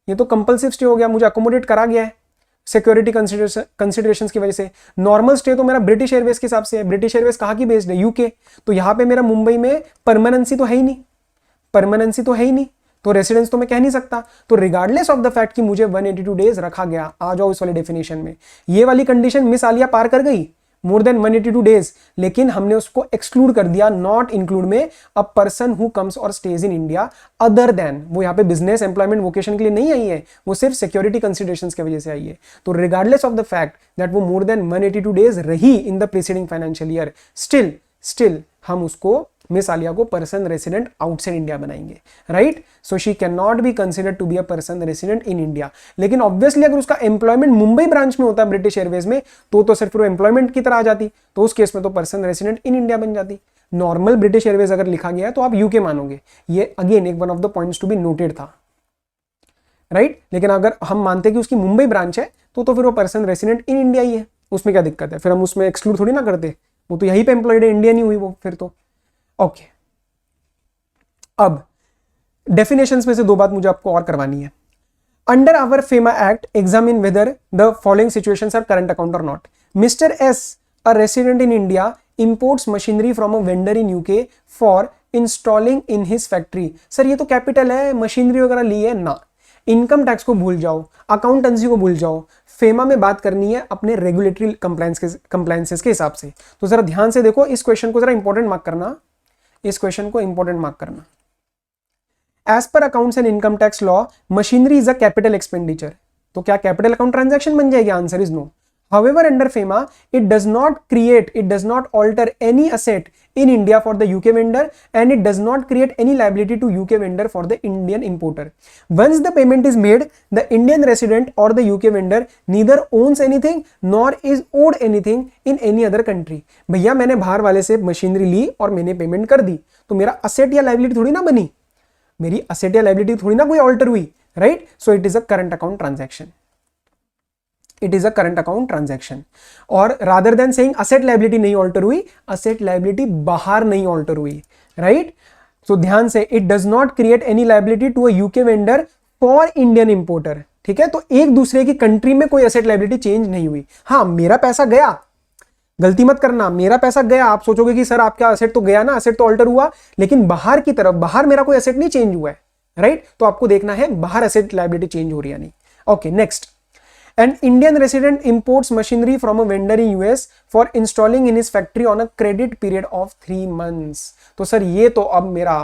ये तो compulsive stay हो गया, मुझे accommodate करा गया है सिक्योरिटी कंसिडरेशंस की वजह से। नॉर्मल स्टे तो मेरा ब्रिटिश एयरवेज के हिसाब से है, ब्रिटिश एयरवेज कहाँ की बेस्ड है, यूके, तो यहाँ पे मेरा मुंबई में परमानेंसी तो है ही नहीं, तो रेसिडेंस तो मैं कह नहीं सकता। तो रिगार्डलेस ऑफ द फैक्ट कि मुझे 182 डेज रखा गया, आ जाओ इस वाले डेफिनेशन में, ये वाली कंडीशन मिस आलिया पार कर गई, मोर देन 182 डेज, लेकिन हमने उसको एक्सक्लूड कर दिया, नॉट इंक्लूड में अ पर्सन हु कम्स और stays in India other than, वो यहाँ पे बिजनेस एम्प्लॉयमेंट वोकेशन के लिए नहीं आई है, वो सिर्फ सिक्योरिटी कंसिडरेशंस की वजह से आई है। तो regardless of the fact that वो मोर देन 182 डेज रही in the preceding financial year, still हम उसको मिस आलिया को पर्सन रेसिडेंट आउटसाइड इंडिया बनाएंगे, right. So she can not be considered to be a person resident in India. लेकिन obviously अगर उसका employment Mumbai branch में होता ब्रिटिश एयरवेज में तो सिर्फ वो एम्प्लॉयमेंट की तरह आ जाती, तो उस केस में तो पर्सन रेसिडेंट इन इंडिया बन जाती। नॉर्मल ब्रिटिश एयरवेज अगर लिखा गया है तो आप यूके मानोगे, ये अगेन एक one of the points to be noted था, राइट। लेकिन अगर हम मानते कि उसकी मुंबई ब्रांच है तो फिर वो पर्सन रेसिडेंट इन इंडिया ही है, उसमें क्या दिक्कत है, फिर हम उसमें एक्सक्लूड थोड़ी ना करते, वो तो यहीं पे एम्प्लॉयड है, इंडिया नहीं हुई वो फिर तो। ओके, अब डेफिनेशंस में से 2 बात मुझे आपको और करवानी है। Under our FEMA act examine whether the following situations are current account और not. Mister S, a resident in India, imports machinery from a vendor in UK for installing in his factory. Sir ये तो capital है, machinery वगैरह ली है ना, income tax को भूल जाओ, अकाउंटेंसी को भूल जाओ, फेमा में बात करनी है अपने रेगुलेटरी कंप्लायंसेस के हिसाब से। तो जरा ध्यान से देखो, इस क्वेश्चन को जरा इंपॉर्टेंट मार्क करना, इस क्वेश्चन को इंपॉर्टेंट मार्क करना। As per accounts and income tax law, machinery is a capital expenditure, तो क्या कैपिटल अकाउंट ट्रांजैक्शन बन जाएगी? Answer is no. However, under FEMA, it does not alter any asset in India for the UK vendor, and it does not create any liability to UK vendor for the Indian importer. Once the payment is made, the Indian resident or the UK vendor neither owns anything nor is owed anything in any other country. भैया मैंने बाहर वाले से machinery ली और मैंने payment कर दी, तो मेरा असेट या लाइबिलिटी थोड़ी ना बनी, मेरी असेट या लाइबिलिटी थोड़ी ना कोई ऑल्टर हुई, right? So it is a current account transaction. It is a current account transaction. और rather than saying asset liability नहीं ऑल्टर हुई, असेट लाइबिलिटी बाहर नहीं ऑल्टर हुई, राइट? सो ध्यान से, it does not create any liability to a UK vendor for Indian importer. ठीक है, तो एक दूसरे की कंट्री में कोई असेट लाइबिलिटी चेंज नहीं हुई. हाँ, मेरा पैसा गया, गलती मत करना, मेरा पैसा गया. आप सोचोगे कि सर आपका असेट तो गया ना, असेट तो ऑल्टर हुआ, लेकिन बाहर की तरफ, बाहर मेरा कोई असेट नहीं चेंज हुआ है, राइट? तो आपको देखना है बाहर असेट लाइबिलिटी चेंज हो रही है नहीं. Okay, next. An Indian resident imports machinery from a vendor in US for installing in his factory on a credit period of 3 months. तो सर ये तो अब मेरा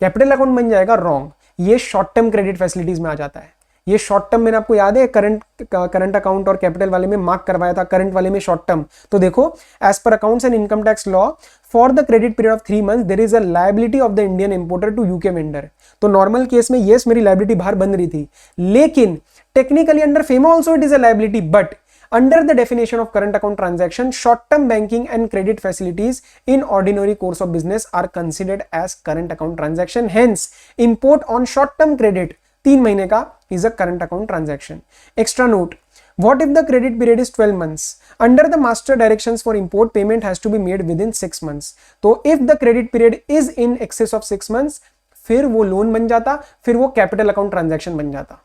कैपिटल अकाउंट बन जाएगा. रॉन्ग, ये शॉर्ट टर्म क्रेडिट फैसिलिटीज में आ जाता है. ये शॉर्ट टर्म मैंने आपको याद है करंट अकाउंट और कैपिटल वाले में मार्क करवाया था, करंट वाले में शॉर्ट टर्म. तो देखो, as per accounts and income tax law for the credit period of 3 months there is a liability of the Indian importer to UK vendor. तो नॉर्मल केस में येस मेरी liability बाहर बन रही थी, लेकिन technically under FEMA also it is a liability, but under the definition of current account transaction, short-term banking and credit facilities in ordinary course of business are considered as current account transaction. Hence, import on short-term credit 3 महीने का is a current account transaction. Extra note: what if the credit period is 12 months? Under the master directions for import, payment has to be made within 6 months. तो if the credit period is in excess of 6 months, फिर वो loan बन जाता, फिर वो capital account transaction बन जाता.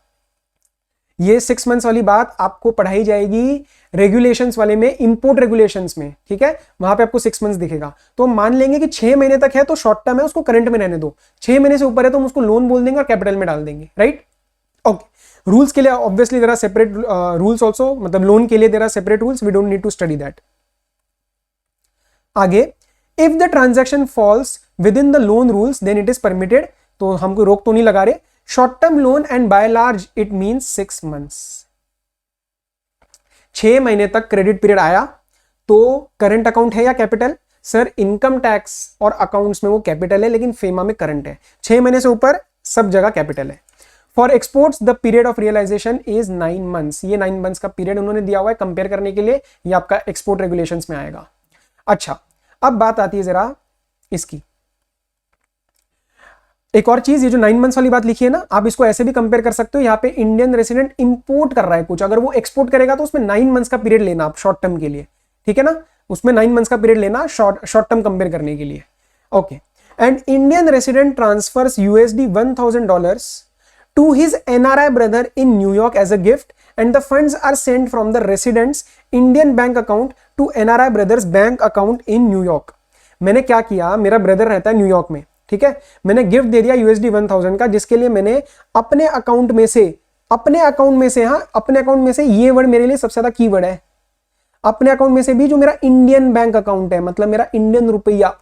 ये 6 मंथ्स वाली बात आपको पढ़ाई जाएगी रेगुलेशंस वाले में, इंपोर्ट रेगुलेशंस में. ठीक है, वहां पे आपको 6 मंथ्स दिखेगा. तो मान लेंगे कि 6 महीने तक है तो शॉर्ट टर्म है, उसको करंट में रहने दो. 6 महीने से ऊपर है तो हम उसको लोन बोल देंगे और कैपिटल में डाल देंगे, राइट? ओके, रूल्स के लिए obviously there are separate rules also, मतलब लोन के लिए there are separate rules, we don't need to study that. आगे, if the transaction falls within the loan rules then it is permitted. तो हमको रोक तो नहीं लगा रहे. Short term loan and by large it means 6 months. 6 महीने तक क्रेडिट पीरियड आया तो करंट अकाउंट है या कैपिटल? सर इनकम टैक्स और अकाउंट्स में वो कैपिटल है, लेकिन फेमा में करंट है. 6 महीने से ऊपर सब जगह कैपिटल है. For exports the period of realisation is 9 months. ये 9 मंथ्स का पीरियड उन्होंने दिया हुआ है कंपेयर करने के लिए, ये आपका एक्सपोर्ट रेगुलेशंस में आएगा. अच्छा, अब बात आती है जरा इसकी. एक और चीज, ये जो 9 मंथ्स वाली बात लिखी है ना, आप इसको ऐसे भी कंपेयर कर सकते हो. यहाँ पे इंडियन रेसिडेंट इंपोर्ट कर रहा है कुछ, अगर वो एक्सपोर्ट करेगा तो उसमें 9 मंथ्स का पीरियड लेना आप शॉर्ट टर्म के लिए. ठीक है ना, उसमें 9 मंथ्स का पीरियड लेना शॉर्ट टर्म कंपेयर करने के लिए. Okay, and Indian resident transfers USD $1,000 to his NRI brother in New York as a gift and the funds are sent from the resident's Indian bank account to NRI brother's bank account in New York. मैंने क्या किया, मेरा brother रहता है New York में, ठीक है, मैंने गिफ्ट दे दिया USD 1000 का, जिसके लिए मैंने अपने अकाउंट में से ये वर्ड मेरे लिए सबसे ज्यादा कीवर्ड है. अपने अकाउंट में से भी जो मेरा इंडियन बैंक अकाउंट है, मतलब मेरा इंडियन रुपया,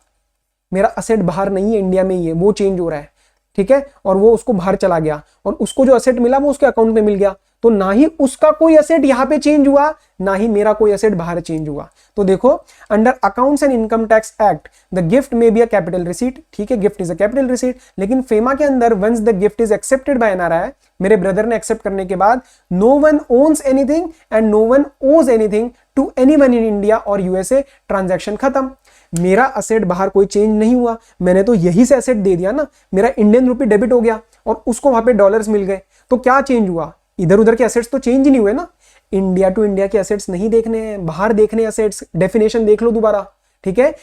मेरा असेट बाहर नहीं है, इंडिया में ही है, वो चेंज हो रहा है. ठीक है, और वो उसको बाहर चला गया और उसको जो असेट मिला वो उसके अकाउंट में मिल गया. तो ना ही उसका कोई असेट यहां पे चेंज हुआ, ना ही मेरा कोई असेट बाहर चेंज हुआ. तो देखो, under accounts and income tax act the gift may be a capital receipt. ठीक है, gift is a capital receipt, लेकिन फेमा के अंदर once the gift is accepted by NRI, मेरे ब्रदर ने एक्सेप्ट करने के बाद, no one owns anything and no one owes anything to anyone in India और USA. ट्रांजैक्शन खत्म. मेरा असेट बाहर कोई चेंज नहीं हुआ, मैंने तो यही से असेट दे दिया ना, मेरा इंडियन रुपी डेबिट हो गया और उसको वहां पे डॉलर्स मिल गए. तो क्या चेंज हुआ? इधर उधर के असेट्स तो चेंज ही नहीं हुए ना. इंडिया टू इंडिया के असेट्स नहीं देखने हैं, बाहर देखने असेट्स. डेफिनेशन देख लो दोबारा. ठीक है,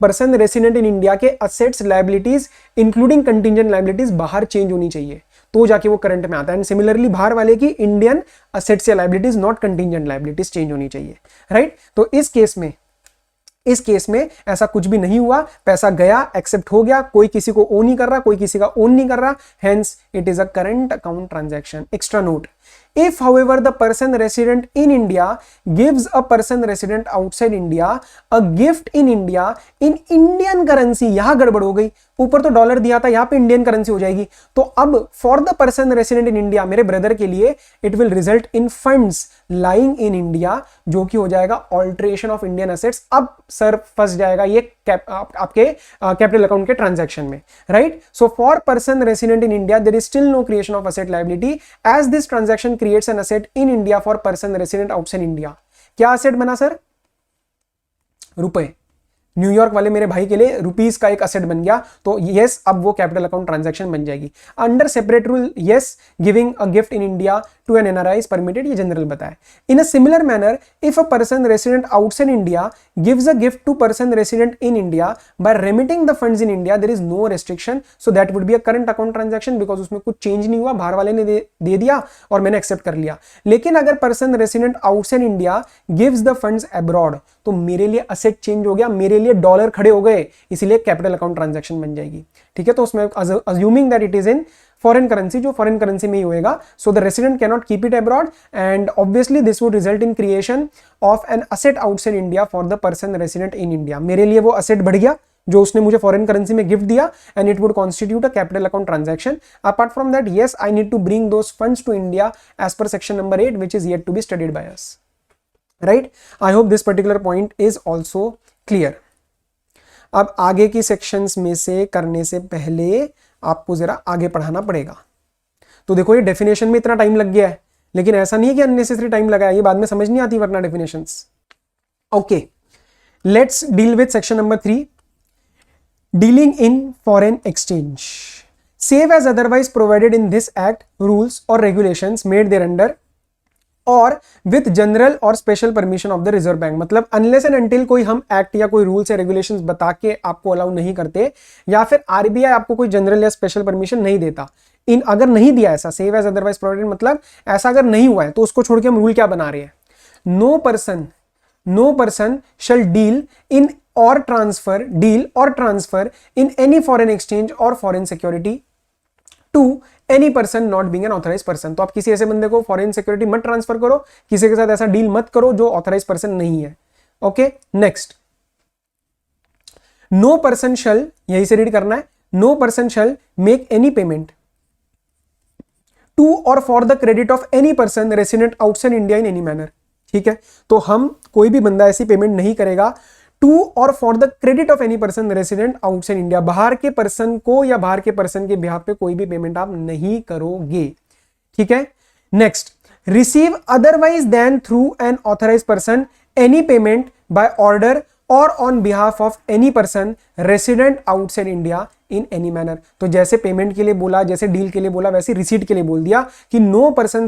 पर्सन रेसिडेंट इन इंडिया के assets liabilities including contingent liabilities बाहर चेंज होनी चाहिए, तो जाके वो करंट में आता है. एंड सिमिलरली बाहर वाले की इंडियन असेट्स या liabilities not contingent liabilities change होनी चाहिए, राइट? तो इस केस में ऐसा कुछ भी नहीं हुआ. पैसा गया, एक्सेप्ट हो गया, कोई किसी को ओन नहीं कर रहा, कोई किसी का ओन नहीं कर रहा. Hence it is a current account transaction. Extra note, If however the person resident in India gives a person resident outside India a gift in India in Indian currency, यहां गड़बड़ हो गई, ऊपर तो डॉलर दिया था, यहां पे इंडियन करेंसी हो जाएगी। तो अब for the person resident in India, मेरे ब्रदर के लिए it will result in funds lying in India, जो कि हो जाएगा ऑल्ट्रेशन ऑफ इंडियन एसेट्स। अब सर फंस जाएगा ये आपके कैपिटल अकाउंट के ट्रांजैक्शन में, right. So for person resident in India there is still no creation of asset liability as this transaction creates an asset in India for person resident outside India. क्या asset बना sir? रुपए। New York वाले मेरे भाई के लिए rupees का एक असेट बन गया, तो यस अब वो कैपिटल अकाउंट ट्रांजैक्शन बन जाएगी। Under separate rule yes giving a gift in India to an NRI is permitted, ये जनरल बताया। In a similar manner if a person resident outside India gives a gift to person resident in India by remitting the funds in India there is no restriction, so that would be a current account transaction because उसमें कुछ change नहीं हुआ, बाहर वाले ने दे दिया और मैंने एक्सेप्ट कर लिया। लेकिन अगर person resident outside India gives the funds abroad, तो मेरे लिए असेट चेंज हो गया, मेरे लिए डॉलर खड़े हो गए, इसीलिए कैपिटल अकाउंट ट्रांजैक्शन बन जाएगी। ठीक है, तो उसमें assuming that it is in foreign currency, जो फॉरेन करेंसी में ही होएगा, so the resident can not keep it abroad and obviously this would result in creation of an asset outside India for the person resident in India. मेरे लिए वो asset बढ़ गया जो उसने मुझे फॉरेन करेंसी में गिफ्ट दिया and it would constitute a capital account transaction. Apart from that yes I need to bring those funds to India as per section number 8 which is yet to be studied by us, right? I hope this particular point is also clear. अब आगे की sections में से करने से पहले आपको जरा आगे पढ़ाना पड़ेगा। तो देखो ये डेफिनेशन में इतना टाइम लग गया है, लेकिन ऐसा नहीं है कि अननेसेसरी टाइम लगा है, ये बाद में समझ नहीं आती वरना definitions. Okay, let's deal with section number 3, dealing in foreign exchange. Save as otherwise provided in this act, rules or regulations made thereunder और विथ जनरल और special permission of the reserve bank. मतलब unless and until कोई हम act या कोई rules या regulations बता के आपको अलाउ नहीं करते, या फिर आरबीआई आपको कोई जनरल या स्पेशल परमिशन नहीं देता, इन अगर नहीं दिया ऐसा, सेव एज अदरवाइज प्रोवाइडेड मतलब ऐसा अगर नहीं हुआ है, तो उसको छोड़ के हम रूल क्या बना रहे हैं? नो पर्सन शैल डील और transfer in any foreign exchange और foreign security to any person not being an authorised person. तो आप किसी ऐसे बंदे को फॉरेन सिक्योरिटी मत ट्रांसफर करो, किसी के साथ ऐसा डील मत करो जो ऑथराइज्ड पर्सन नहीं है। Okay, next, no person shall, यही से रीड करना है, no person shall make any payment to और for the credit of any person resident outside India in any manner. ठीक है, तो हम कोई भी बंदा ऐसी पेमेंट नहीं करेगा टू और for the credit of any person resident outside India. बाहर के पर्सन को या बाहर के पर्सन के बिहाफ पे कोई भी पेमेंट आप नहीं करोगे। ठीक है, next, receive otherwise than through an authorised person any payment by order और on behalf of any person resident outside India in any manner. तो जैसे पेमेंट के लिए बोला, जैसे डील के लिए बोला, वैसे रिसीट के लिए बोल दिया कि no person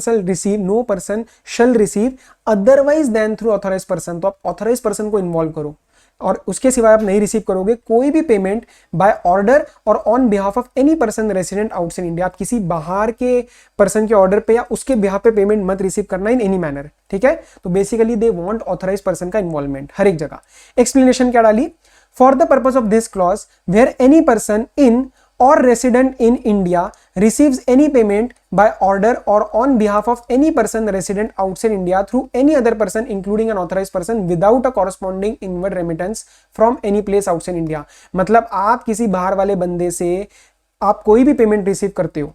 shall receive otherwise than through authorised person. तो आप ऑथराइज्ड पर्सन को इन्वॉल्व करो और उसके सिवाय आप नहीं रिसीव करोगे कोई भी पेमेंट बाय ऑर्डर और on behalf of any person resident outside India. आप किसी बाहर के पर्सन के ऑर्डर पे या उसके बिहाफ पे पेमेंट मत रिसीव करना इन एनी मैनर। ठीक है, तो basically they want authorised person का इन्वॉल्वमेंट हर एक जगह। एक्सप्लेनेशन क्या डाली? For the purpose of this clause where any person in or resident in India receives any payment by order or on behalf of any person resident outside India through any other person including an authorized person without a corresponding inward remittance from any place outside India। मतलब आप किसी बाहर वाले बंदे से आप कोई भी पेमेंट रिसीव करते हो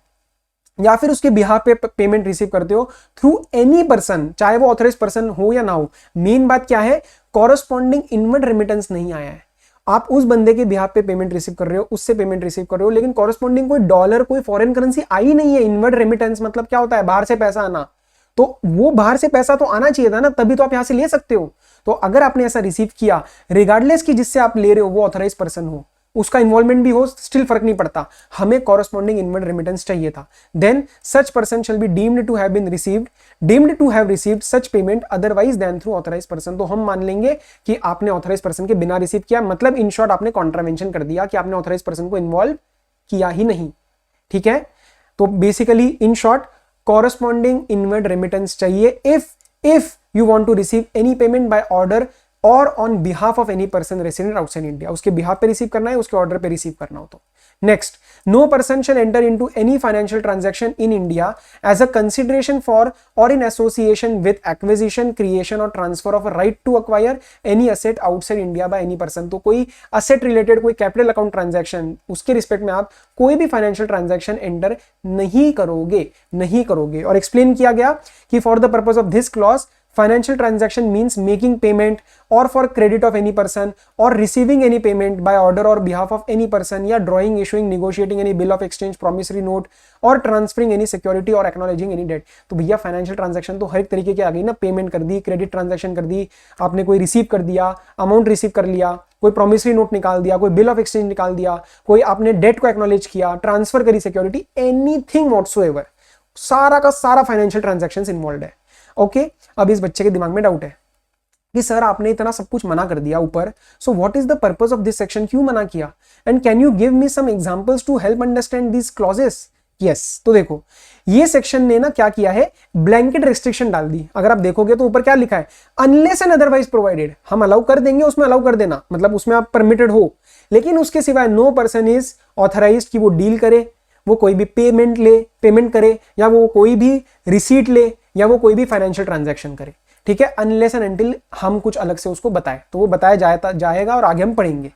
या फिर उसके बिहाफ पे पेमेंट रिसीव करते हो थ्रू एनी पर्सन, चाहे वो ऑथराइज्ड पर्सन हो या ना हो, मेन बात क्या है? कॉरस्पॉन्डिंग इनवर्ड रेमिटेंस नहीं आया है। आप उस बंदे के बिहाफ पे पेमेंट रिसीव कर रहे हो, उससे पेमेंट रिसीव कर रहे हो, लेकिन कॉरस्पॉन्डिंग कोई डॉलर, कोई फॉरेन करेंसी आई नहीं है। इनवर्ड रेमिटेंस मतलब क्या होता है? बाहर से पैसा आना। तो वो बाहर से पैसा तो आना चाहिए था ना, तभी तो आप यहां से ले सकते हो। तो अगर आपने ऐसा रिसीव किया, रिगार्डलेस कि जिससे आप ले रहे हो वो ऑथराइज्ड पर्सन हो, उसका इन्वॉल्वमेंट भी हो, स्टिल फर्क नहीं पड़ता, हमें कॉरस्पॉन्डिंग इनवर्ड रेमिटेंस चाहिए था। Then such person shall be deemed to have received such payment otherwise than through authorised person. तो हम मान लेंगे कि आपने ऑथराइज्ड पर्सन के बिना रिसीव किया, मतलब इन शॉर्ट आपने कॉन्ट्रावेंशन कर दिया कि आपने ऑथराइज्ड पर्सन को इन्वॉल्व किया ही नहीं। ठीक है, तो basically in short corresponding inward remittance चाहिए if you want to receive any payment by order और on behalf of any person resident outside India. उसके बिहाफ पे रिसीव करना है, उसके ऑर्डर पे रिसीव करना हो तो। Next, no person shall enter into any financial transaction in India as a consideration for or in association with acquisition, creation or transfer of a right to acquire any asset outside India by any person. तो कोई asset related कोई capital account transaction, उसके respect में आप कोई भी financial transaction enter नहीं करोगे। और एक्सप्लेन किया गया कि for the purpose of this clause financial transaction means making payment or for credit of any person or receiving any payment by order or behalf of any person या drawing, issuing, negotiating any bill of exchange, promissory note और transferring any security or acknowledging any debt। तो भैया financial transaction तो हर एक तरीके की आ गई ना, पेमेंट कर दी, क्रेडिट ट्रांजैक्शन कर दी, आपने कोई रिसीव कर दिया, अमाउंट रिसीव कर लिया, कोई प्रॉमिसरी नोट निकाल दिया, कोई बिल ऑफ एक्सचेंज निकाल दिया, कोई आपने डेट को एक्नॉलेज किया, ट्रांसफर करी सिक्योरिटी, एनीथिंग व्हाटसोएवर, सारा का सारा फाइनेंशियल ट्रांजैक्शंस इन्वॉल्व है। ओके, अब इस बच्चे के दिमाग में डाउट है कि सर आपने इतना सब कुछ मना कर दिया ऊपर, so what is the purpose of this section, क्यों मना किया, and can you give me some examples to help understand this clauses. Yes, तो देखो ये सेक्शन ने ना क्या किया है, ब्लैंकेट रिस्ट्रिक्शन डाल दी। अगर आप देखोगे तो ऊपर क्या लिखा है, अनलेस एंड अदरवाइज प्रोवाइडेड, हम अलाउ कर देंगे, उसमें अलाउ कर देना, मतलब उसमें आप परमिटेड हो, लेकिन उसके सिवाय नो पर्सन इज ऑथराइज्ड कि वो डील करे, वो कोई भी पेमेंट करे, या वो कोई भी रिसीट ले, या वो कोई भी फाइनेंशियल ट्रांजैक्शन करे। ठीक है, अनलेस एंड अनटिल हम कुछ अलग से उसको बताएं, तो वो बताया जाएगा और आगे हम पढ़ेंगे।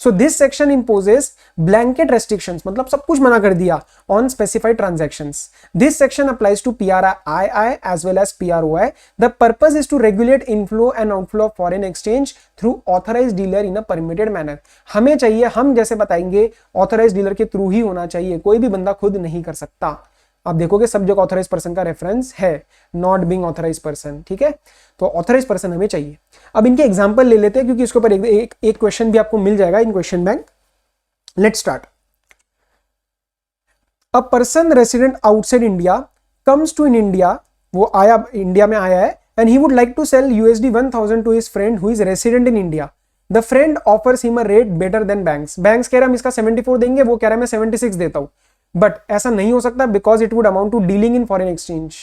So this section imposes blanket restrictions, मतलब सब कुछ मना कर दिया on specified transactions. This section applies to PRII as well as PROI. The purpose is to regulate inflow and outflow of foreign exchange through authorized dealer in a permitted manner. हमें चाहिए, हम जैसे बताएंगे, ऑथराइज डीलर के through ही होना चाहिए, कोई भी बंदा खुद नहीं कर सकता। आप देखोगे सब जगह ऑथराइज पर्सन का रेफरेंस है, नॉट बीइंग ऑथराइज पर्सन। ठीक है, तो ऑथराइज पर्सन हमें चाहिए। अब इनके एग्जांपल ले लेते हैं, क्योंकि इसके ऊपर एक क्वेश्चन भी आपको मिल जाएगा in question bank. Let's start. A person resident outside India comes to in India, वो आया, इंडिया में आया है, and he would like to sell $1000 to his friend who is resident in India. The friend offers him a rate better than banks कह रहा है हम इसका 74 देंगे, वो कह रहा है मैं 76 देता हूं। बट ऐसा नहीं हो सकता, because it would amount to dealing in foreign exchange,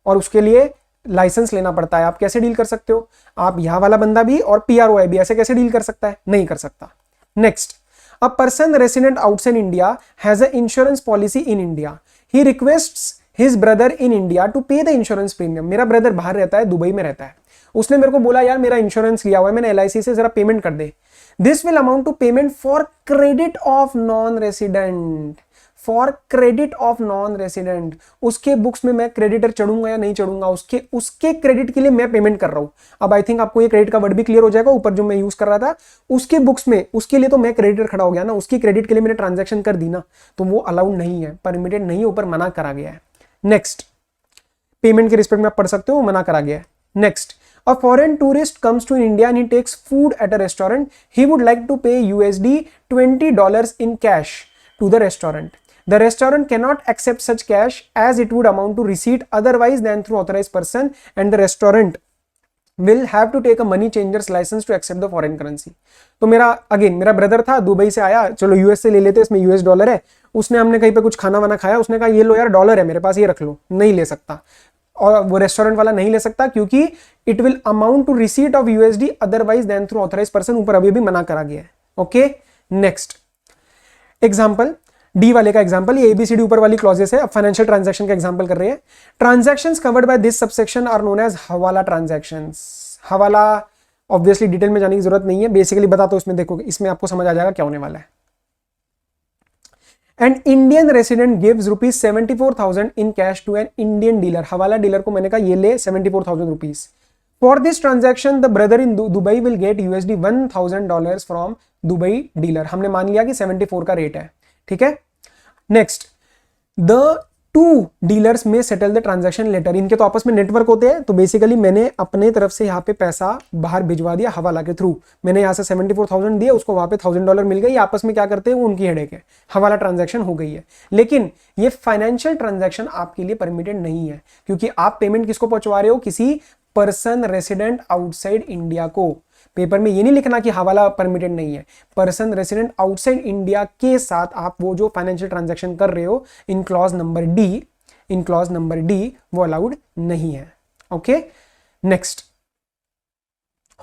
और उसके लिए लाइसेंस लेना पड़ता है। आप कैसे डील कर सकते हो, आप यहां वाला बंदा भी और PROI भी ऐसे कैसे डील कर सकता है, नहीं कर सकता। Next, a person resident outside India has a insurance policy in India, he requests his brother in India to pay the insurance premium. मेरा ब्रदर बाहर रहता है, दुबई में रहता है, उसने मेरे को बोला यार मेरा इंश्योरेंस लिया हुआ है, मैंने LIC से, जरा पेमेंट कर दे। This will amount to payment for credit of non resident, for credit of non resident. उसके बुक्स में मैं क्रेडिटर चढ़ूंगा या नहीं चढ़ूंगा, उसके क्रेडिट के लिए मैं पेमेंट कर रहा हूं। अब आई थिंक आपको ये क्रेडिट का वर्ड भी क्लियर हो जाएगा, ऊपर जो मैं यूज कर रहा था उसके बुक्स में, उसके लिए तो मैं क्रेडिटर खड़ा हो गया ना, उसकी क्रेडिट के लिए मैंने ट्रांजैक्शन कर दी ना, तो वो अलाउड नहीं है, परमिटेड नहीं है, ऊपर मना करा गया है। नेक्स्ट, पेमेंट के रिस्पेक्ट में आप पढ़ सकते हो, मना करा गया है। Next, a foreign tourist comes to India and he takes food at a restaurant, he would like to pay $20 in cash to the restaurant. The restaurant cannot accept such cash as it would amount to receipt otherwise than through authorized person, and the restaurant will have to take a money changer's license to accept the foreign currency. तो मेरा brother था, Dubai से आया, चलो US से ले लेते, इसमें US डॉलर है, उसने हमने कहीं पे कुछ खाना वाना खाया, उसने कहा ये लो यार डॉलर है मेरे पास, ये रख लो, नहीं ले सकता। और वो रेस्टोरेंट वाला नहीं ले सकता क्योंकि it will amount to receipt of USD otherwise than through authorise person, ऊपर अभी भी मना करा गया है। ओके, नेक्स्ट एग्जांपल, डी वाले का एग्जांपल, ये ABCD ऊपर वाली क्लॉजेस है, अब फाइनेंशियल ट्रांजैक्शन का एग्जांपल कर रहे हैं। Transactions covered by this subsection are known as hawala transactions. Hawala obviously detail में जाने की जरूरत नहीं है, बेसिकली बता तो इसमें देखो, इसमें आपको समझ आ जाएगा क्या होने वाला है। An Indian resident gives rupees 74,000 in cash to an Indian dealer. हवाला डीलर को मैंने कहा ये ले 74,000 rupees. For this transaction, the brother in Dubai will get $1,000 from Dubai dealer. हमने मान लिया कि 74 का रेट है, ठीक है। नेक्स्ट, द टू डीलर्स में सेटल द ट्रांजैक्शन लेटर। इनके तो आपस में नेटवर्क होते हैं, तो बेसिकली मैंने अपने तरफ से यहाँ पे पैसा बाहर भिजवा दिया हवाला के थ्रू, मैंने यहाँ से 74,000 दिए, उसको वहाँ पे $1,000 मिल गई, आपस में क्या करते हैं वो उनकी हेडेक है, हवाला ट्रांजैक्शन हो गई है। लेकिन ये फाइनेंशियल ट्रांजैक्शन आपके लिए परमिटेड नहीं है, क्योंकि आप पेमेंट किसको पहुंचवा रहे हो, किसी पर्सन रेसिडेंट आउटसाइड इंडिया को। पेपर में ये नहीं लिखना कि हवाला परमिटेड नहीं है, पर्सन रेसिडेंट आउटसाइड इंडिया के साथ आप वो जो फाइनेंशियल ट्रांजैक्शन कर रहे हो इन क्लॉज नंबर डी वो अलाउड नहीं है। Okay, next,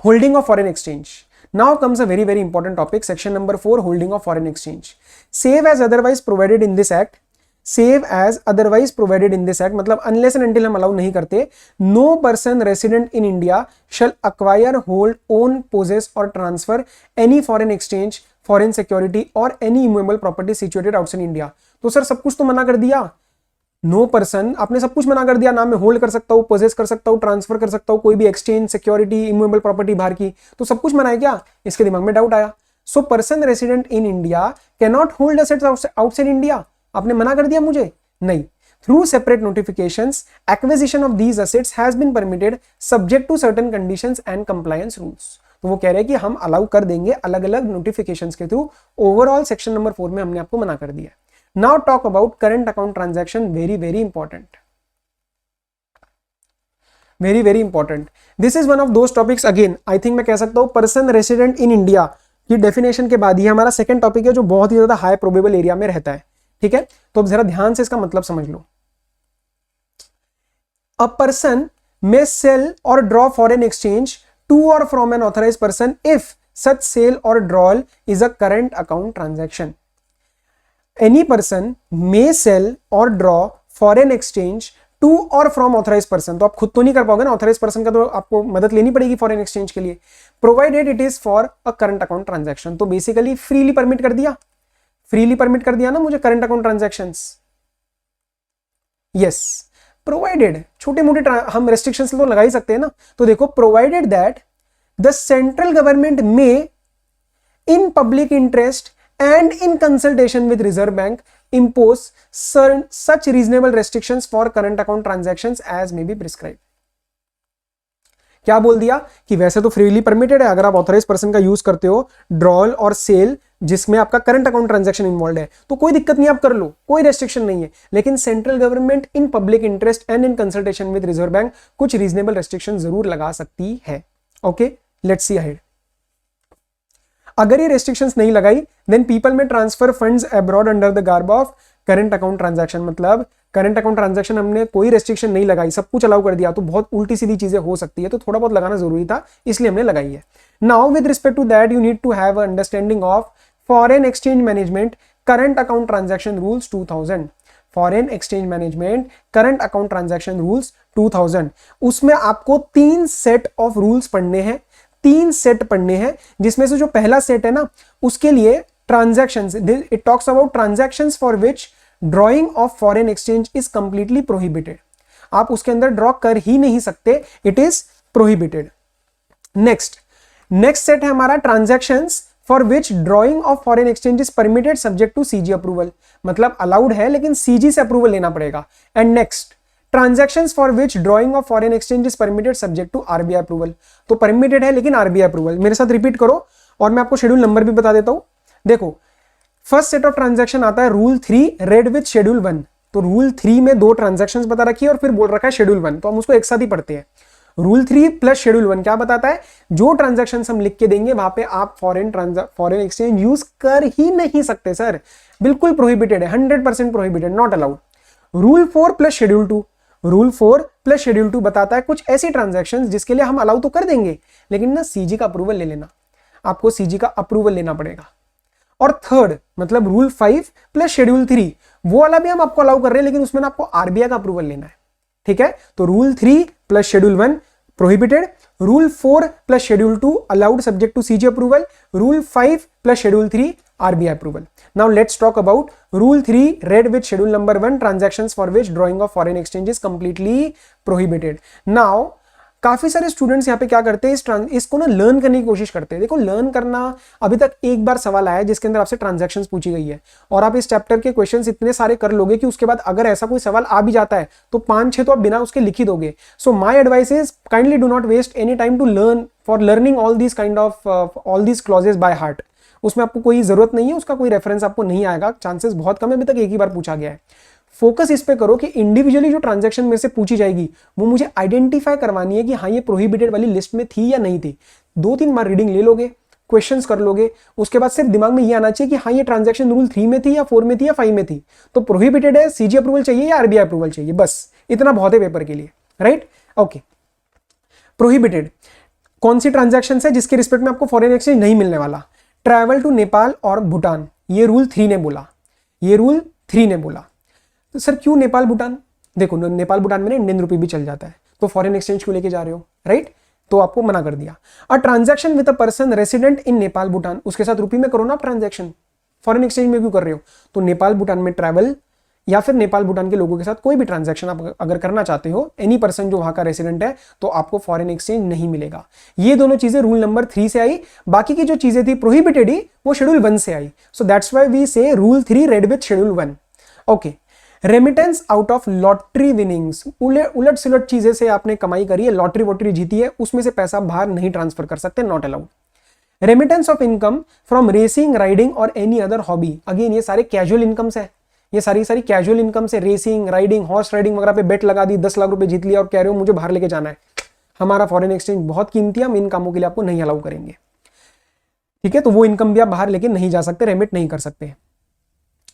holding of foreign exchange. Now comes a very important topic, section number 4, holding of foreign exchange. Save as otherwise provided in this act. Save as otherwise provided in this act मतलब unless and until हम allow नहीं करते, no person resident in India shall acquire, hold, own, possess or transfer any foreign exchange, foreign security or any immovable property situated outside India. तो sir सब कुछ तो मना कर दिया, नो पर्सन, आपने सब कुछ मना कर दिया ना, मैं होल्ड कर सकता हूँ, पोजेस कर सकता हूँ, ट्रांसफर कर सकता हूँ, कोई भी एक्सचेंज, सिक्योरिटी, इमूवेबल प्रॉपर्टी बाहर की, तो सब कुछ मना है क्या? इसके दिमाग में डाउट आया. So person resident in India can not hold assets outside India. आपने मना कर दिया मुझे? नहीं. Through separate notifications acquisition of these assets has been permitted subject to certain conditions and compliance rules. तो वो कह रहे हैं कि हम अलाउ कर देंगे अलग अलग नोटिफिकेशंस के थ्रू. ओवरऑल सेक्शन नंबर 4 में हमने आपको मना कर दिया. Now talk about current account transaction. Very important. Very important. This is one of those topics again. I think मैं कह सकता हूँ पर्सन रेसिडेंट इन इंडिया की डेफिनेशन के बाद ये हमारा सेकंड टॉपिक है जो बहुत ही ज्यादा हाई प्रोबेबल एरिया में रहता है. ठीक है, तो अब जरा ध्यान से इसका मतलब समझ लो. A person may sell or draw foreign exchange to or from an authorized person if such sale or drawal is a current account transaction. Any person may sell or draw foreign exchange to or from authorized person. तो आप खुद तो नहीं कर पाओगे ना, authorise person का तो आपको मदद लेनी पड़ेगी फॉरेन एक्सचेंज के लिए. Provided it is for a current account transaction. तो बेसिकली फ्रीली परमिट कर दिया, फ्रीली परमिट कर दिया ना मुझे current account transactions. Yes, provided. छोटे मोटे हम रेस्ट्रिक्शंस तो लगा ही सकते हैं ना. तो देखो, provided that the central government may in public interest and in consultation with Reserve Bank impose such reasonable restrictions for current account transactions as may be prescribed. क्या बोल दिया कि वैसे तो फ्रीली परमिटेड है अगर आप ऑथराइज पर्सन का यूज करते हो ड्रॉल और सेल जिसमें आपका करंट अकाउंट ट्रांजैक्शन इन्वॉल्व है, तो कोई दिक्कत नहीं, आप कर लो, कोई रेस्ट्रिक्शन नहीं है. लेकिन central government in public interest and in consultation with reserve bank कुछ रीजनेबल रेस्ट्रिक्शन जरूर लगा सकती है. Okay, let's see ahead. अगर ये रेस्ट्रिक्शंस नहीं लगाई देन पीपल में transfer funds abroad under the garb of current account transaction. मतलब करंट अकाउंट ट्रांजैक्शन हमने कोई रेस्ट्रिक्शन नहीं लगाई, सब कुछ अलाउ कर दिया, तो बहुत उल्टी सीधी चीजें हो सकती है, तो थोड़ा बहुत लगाना जरूरी था, इसलिए हमने लगाई है. Now with respect to that you need to have understanding of foreign exchange management current account transaction rules 2000. Foreign exchange management current account transaction rules 2000. उसमें आपको 3 सेट ऑफ रूल्स पढ़ने हैं, 3 सेट पढ़ने हैं, जिसमें से जो पहला सेट है ना उसके लिए transactions, it talks about transactions for which drawing of foreign exchange is completely prohibited. आप उसके अंदर ड्रॉ कर ही नहीं सकते, it is prohibited. Next set है हमारा transactions for which drawing of foreign exchange is permitted subject to CG approval. मतलब अलाउड है लेकिन सीजी से अप्रूवल लेना पड़ेगा. And next transactions for which drawing of foreign exchange is permitted subject to RBI approval. तो permitted है लेकिन RBI approval. मेरे साथ रिपीट करो और मैं आपको शेड्यूल नंबर भी बता देता हूं. देखो, फर्स्ट सेट ऑफ ट्रांजैक्शन आता है रूल 3 रेड विथ शेड्यूल 1. तो रूल 3 में 2 ट्रांजैक्शंस बता रखी है और फिर बोल रखा है शेड्यूल 1, तो हम उसको एक साथ ही पढ़ते हैं. रूल 3 प्लस शेड्यूल 1 क्या बताता है? जो ट्रांजैक्शंस हम लिख के देंगे वहां पे आप फॉरेन एक्सचेंज यूज कर ही नहीं सकते सर, बिल्कुल प्रोहिबिटेड है, 100% prohibited, not allowed. Rule 4 plus schedule 2. Rule 4 plus schedule 2 बताता है कुछ ऐसी ट्रांजैक्शंस जिसके लिए हम अलाउ तो कर देंगे लेकिन ना सीजी का अप्रूवल ले लेना, आपको सीजी का अप्रूवल लेना पड़ेगा. और थर्ड मतलब रूल 5 प्लस शेड्यूल 3, वो वाला भी हम आपको अलाउ कर रहे हैं लेकिन उसमें ना आपको आरबीआई का अप्रूवल लेना है. ठीक है, तो rule 3 plus schedule 1 prohibited, rule 4 plus schedule 2 allowed subject to CG approval, rule 5 plus schedule 3 RBI approval. Now let's talk about rule 3 read with schedule number 1 transactions for which drawing of foreign exchange is completely prohibited. Now काफी सारे students यहाँ पे क्या करते हैं, इसको ना learn करने की कोशिश करते हैं. देखो, लर्न करना, अभी तक एक बार सवाल आया है जिसके अंदर आपसे ट्रांजैक्शंस पूछी गई है और आप इस चैप्टर के क्वेश्चंस इतने सारे कर लोगे कि उसके बाद अगर ऐसा कोई सवाल आ भी जाता है तो 5-6 तो आप बिना उसके लिख ही दोगे. So my advice is kindly do not waste any time to learn for learning all these kind of all these clauses by heart. उसमें आपको कोई जरूरत नहीं है, उसका कोई रेफरेंस आपको नहीं आएगा, चांसेस बहुत कम है, अभी तक एक ही बार पूछा गया है. फोकस इस पे करो कि इंडिविजुअली जो ट्रांजैक्शन में से पूछी जाएगी वो मुझे आइडेंटिफाई करवानी है कि हाँ ये प्रोहिबिटेड वाली लिस्ट में थी या नहीं थी. 2-3 बार रीडिंग ले लोगे, क्वेश्चंस कर लोगे, उसके बाद सिर्फ दिमाग में ये आना चाहिए कि हाँ ये ट्रांजैक्शन रूल 3 में थी या 4 में थी या 5 में थी, तो प्रोहिबिटेड है, सीजी अप्रूवल चाहिए या आरबीआई अप्रूवल चाहिए, बस इतना बहुत है पेपर के लिए. Right, okay. प्रोहिबिटेड कौन सी ट्रांजैक्शन है जिसके रिस्पेक्ट में आपको फॉरेन एक्सचेंज नहीं मिलने वाला? ट्रैवल टू नेपाल और भूटान, ये रूल 3 ने बोला, ये रूल 3 ने बोला। तो सर क्यों नेपाल भूटान? देखो नेपाल भूटान में इंडियन रुपी भी चल जाता है, तो फॉरेन एक्सचेंज क्यों लेके जा रहे हो, राइट? तो आपको मना कर दिया। A transaction with a person resident इन नेपाल भूटान, उसके साथ रुपी में करो ना ट्रांजैक्शन, फॉरेन एक्सचेंज में क्यों कर रहे हो? तो नेपाल भूटान में ट्रैवल या फिर नेपाल भूटान के लोगों के साथ कोई भी ट्रांजैक्शन आप अगर करना चाहते हो, एनी पर्सन जो वहां का रेसिडेंट है, तो आपको फॉरेन एक्सचेंज नहीं मिलेगा। ये दोनों चीजें रूल नंबर 3 से आई, बाकी की जो चीजें थी प्रोहिबिटेड ही, वो शेड्यूल 1 से आई। सो दैट्स व्हाई वी से rule 3 red with schedule 1। Okay, remittance out of lottery winnings, उलट सुलट चीजें से आपने कमाई करी है, लॉटरी वॉटरी जीती है, उसमें से पैसा बाहर नहीं ट्रांसफर कर सकते, not allowed. Remittance of income from racing, riding और एनी अदर हॉबी, अगेन ये सारे कैजुअल इनकम्स है, ये सारी कैजुअल इनकम से, रेसिंग, राइडिंग, हॉर्स राइडिंग वगैरह पे बेट लगा दी, 10 लाख रुपए जीत लिया और कह रहे हो मुझे बाहर लेके जाना है, हमारा फॉरेन एक्सचेंज बहुत कीमती है, हम इन कामों के लिए आपको नहीं अलाउ करेंगे। ठीक है, तो वो इनकम भी आप बाहर लेके नहीं जा सकते, रेमिट नहीं कर सकते।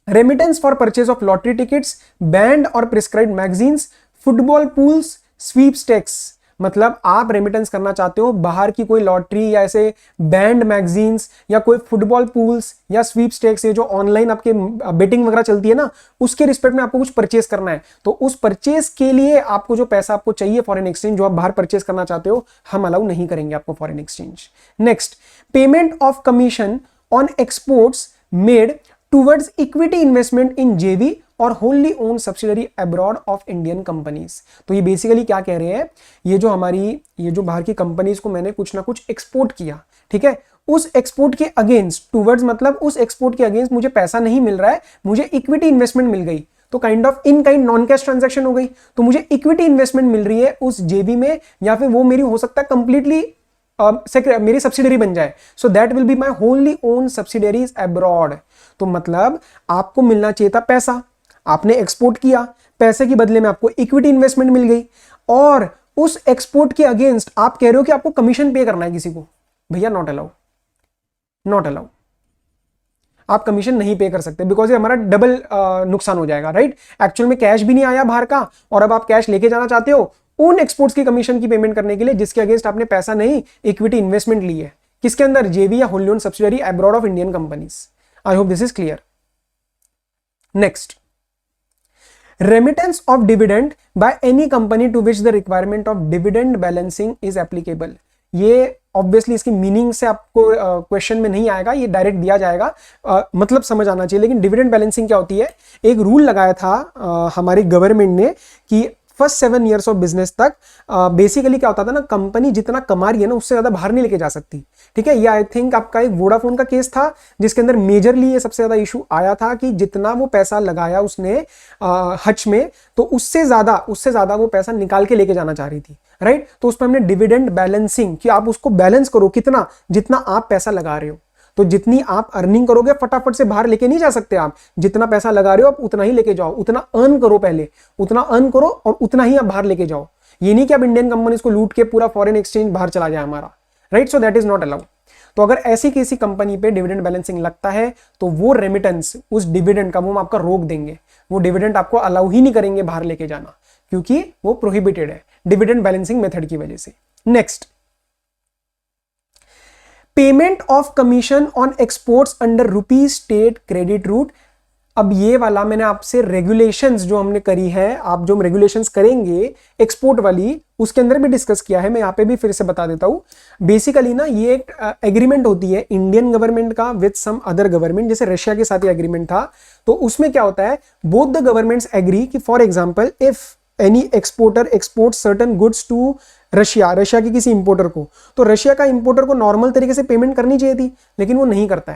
Remittance for purchase of lottery tickets, banned और prescribed magazines, football pools, sweepstakes, मतलब आप रेमिटेंस करना चाहते हो बाहर की कोई लॉटरी या ऐसे बैंड मैगजीन्स या कोई फुटबॉल पूल्स या स्वीपस्टेक्स, ये जो ऑनलाइन आपके बेटिंग वगैरह चलती है ना, उसके रिस्पेक्ट में आपको कुछ परचेस करना है, तो उस परचेस के लिए आपको जो पैसा आपको चाहिए फॉरेन एक्सचेंज, जो आप बाहर परचेस करना चाहते हो, हम अलाउ नहीं करेंगे आपको foreign exchange. Next, payment of commission on exports made towards equity investment इन जेवी और होनली own subsidiary abroad of Indian companies. तो ये बेसिकली क्या कह रहे हैं, ये जो बाहर की कंपनीज को मैंने कुछ ना कुछ एक्सपोर्ट किया, ठीक है, उस एक्सपोर्ट के अगेंस्ट, टूवर्ड्स मतलब उस एक्सपोर्ट के अगेंस्ट मुझे पैसा नहीं मिल रहा है, मुझे इक्विटी इन्वेस्टमेंट मिल गई, तो kind of in kind non cash transaction हो गई, तो मुझे इक्विटी इन्वेस्टमेंट मिल रही है उस जेबी में, या फिर वो मेरी हो सकता है कंप्लीटली मेरी सब्सिडरी बन जाए, so that will be my होनली own subsidiaries abroad. तो मतलब आपको मिलना चाहिए था पैसा, आपने एक्सपोर्ट किया, पैसे के बदले में आपको इक्विटी इन्वेस्टमेंट मिल गई, और उस एक्सपोर्ट के अगेंस्ट आप कह रहे हो कि आपको कमीशन पे करना है किसी को, भैया नॉट अलाउ, नॉट अलाउ, आप कमीशन नहीं पे कर सकते, बिकॉज ये हमारा डबल नुकसान हो जाएगा, राइट? एक्चुअल में कैश भी नहीं आया बाहर का, और अब आप कैश लेके जाना चाहते हो उन एक्सपोर्ट्स की कमीशन की पेमेंट करने के लिए जिसके अगेंस्ट आपने पैसा नहीं, इक्विटी इन्वेस्टमेंट ली है, किसके अंदर? जेवी या wholly owned subsidiary abroad of Indian companies. I hope this is clear. Next, remittance of dividend by any company to which the requirement of dividend balancing is applicable. ये obviously इसकी meaning से आपको question में नहीं आएगा, ये direct दिया जाएगा, मतलब समझ आना चाहिए। लेकिन डिविडेंड बैलेंसिंग क्या होती है? एक रूल लगाया था हमारी गवर्नमेंट ने कि फर्स्ट 7 ईयर्स ऑफ बिजनेस तक बेसिकली क्या होता था ना, कंपनी जितना कमा रही है ना उससे ज्यादा बाहर नहीं लेके जा सकती, ठीक है। ये आई थिंक आपका एक वोडाफोन का केस था जिसके अंदर मेजरली ये सबसे ज्यादा इशू आया था कि जितना वो पैसा लगाया उसने हज में, तो उससे ज्यादा वो पैसा निकाल के लेके जाना चाह रही थी, राइट। तो उसमें हमने डिविडेंड बैलेंसिंग कि आप उसको बैलेंस करो, कितना, जितना आप पैसा लगा रहे हो, तो जितनी आप अर्निंग करोगे फटाफट से बाहर लेके नहीं जा सकते आप, जितना पैसा लगा रहे हो आप उतना ही लेके जाओ, उतना अर्न करो, पहले उतना अर्न करो और उतना ही आप बाहर लेके जाओ। ये नहीं कि आप इंडियन कंपनीज को लूट के पूरा फॉरेन एक्सचेंज बाहर चला जाए हमारा, right. So that is not allowed. तो अगर ऐसी किसी कंपनी पे डिविडेंड बैलेंसिंग लगता है तो वो रेमिटेंस, उस डिविडेंड का वो आपका रोक देंगे, वो डिविडेंड आपको अलाउ ही नहीं करेंगे बाहर लेके जाना, क्योंकि वो प्रोहिबिटेड है डिविडेंड बैलेंसिंग मेथड की वजह से। Next, payment of commission on exports under rupee state credit route. अब ये वाला मैंने आपसे रेगुलेशंस जो हमने करी है, आप जो हम रेगुलेशंस करेंगे एक्सपोर्ट वाली, उसके अंदर भी डिस्कस किया है, मैं यहाँ पे भी फिर से बता देता हूँ। बेसिकली ना ये एक एग्रीमेंट होती है इंडियन गवर्नमेंट का विद सम अदर गवर्नमेंट, जैसे रशिया के साथ ये एग्रीमेंट था। तो उसमें क्या होता है, बोथ द गवर्नमेंट्स एग्री कि for example if any exporter export certain goods to Russia के किसी इंपोर्टर को, तो रशिया का इंपोर्टर को नॉर्मल तरीके से पेमेंट करनी चाहिए थी, लेकिन वो नहीं करता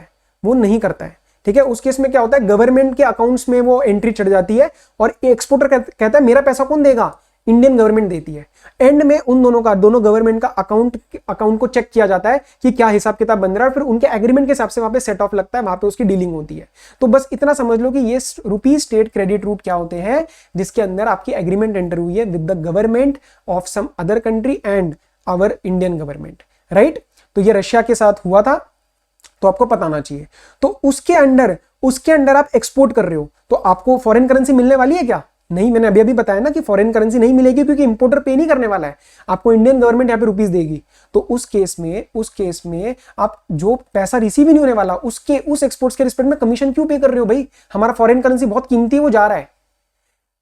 है, ठीक है। उस केस में क्या होता है, गवर्नमेंट के अकाउंट्स में वो एंट्री चढ़ जाती है और एक्सपोर्टर कहता है मेरा पैसा कौन देगा, इंडियन गवर्नमेंट देती है। एंड में उन दोनों गवर्नमेंट का अकाउंट को चेक किया जाता है कि क्या हिसाब किताब बन रहा है, फिर उनके एग्रीमेंट के हिसाब से वहां पे सेट ऑफ लगता है, वहां पे उसकी डीलिंग होती है। तो बस इतना समझ लो कि ये रुपी स्टेट क्रेडिट रूट क्या होते हैं, जिसके अंदर आपकी एग्रीमेंट एंटर हुई है with the government of some other country and our Indian government, right. तो ये रशिया के साथ हुआ था, तो आपको पता होना चाहिए। तो उसके अंडर आप एक्सपोर्ट कर रहे हो, तो आपको फॉरेन करेंसी मिलने वाली है क्या? नहीं, मैंने अभी अभी बताया ना कि फॉरेन करेंसी नहीं मिलेगी क्योंकि इंपोर्टर पे नहीं करने वाला है, आपको इंडियन गवर्नमेंट यहाँ पे रुपीस देगी। तो उस केस में आप जो पैसा रिसीव ही नहीं होने वाला उसके उस एक्सपोर्ट्स के रिस्पेक्ट में कमीशन क्यों पे कर रहे हो भाई? हमारा फॉरेन करेंसी बहुत कीमती है, वो जा रहा है,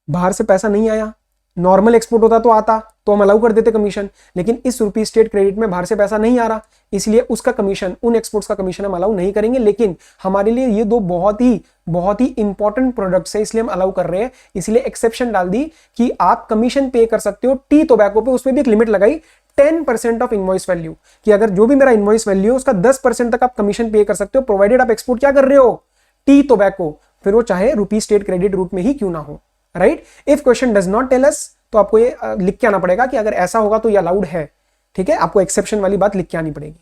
बाहर से पैसा नहीं आया, नॉर्मल एक्सपोर्ट होता तो आता तो हम अलाउ कर देते कमीशन, लेकिन इस रुपी स्टेट क्रेडिट में बाहर से पैसा नहीं आ रहा, इसलिए उसका कमीशन, उन एक्सपोर्ट्स का कमीशन हम अलाउ नहीं करेंगे। लेकिन हमारे लिए ये दो बहुत ही इंपॉर्टेंट प्रोडक्ट्स है, इसलिए हम अलाउ कर रहे हैं, इसलिए एक्सेप्शन डाल दी कि आप कमीशन पे कर सकते हो टी टोबैको पे। उसमें भी एक लिमिट लगाई 10% ऑफ इनवॉइस वैल्यू, कि अगर जो भी मेरा इनवॉइस वैल्यू है उसका 10% तक आप कमीशन पे कर सकते हो, प्रोवाइडेड आप एक्सपोर्ट क्या कर रहे हो? टी टोबैको, फिर वो चाहे रुपी स्टेट क्रेडिट रूट में ही क्यों ना हो, right. If question does not tell us, तो आपको ये लिख के आना पड़ेगा कि अगर ऐसा होगा तो ये अलाउड है, ठीक है, आपको एक्सेप्शन वाली बात लिख के आनी पड़ेगी।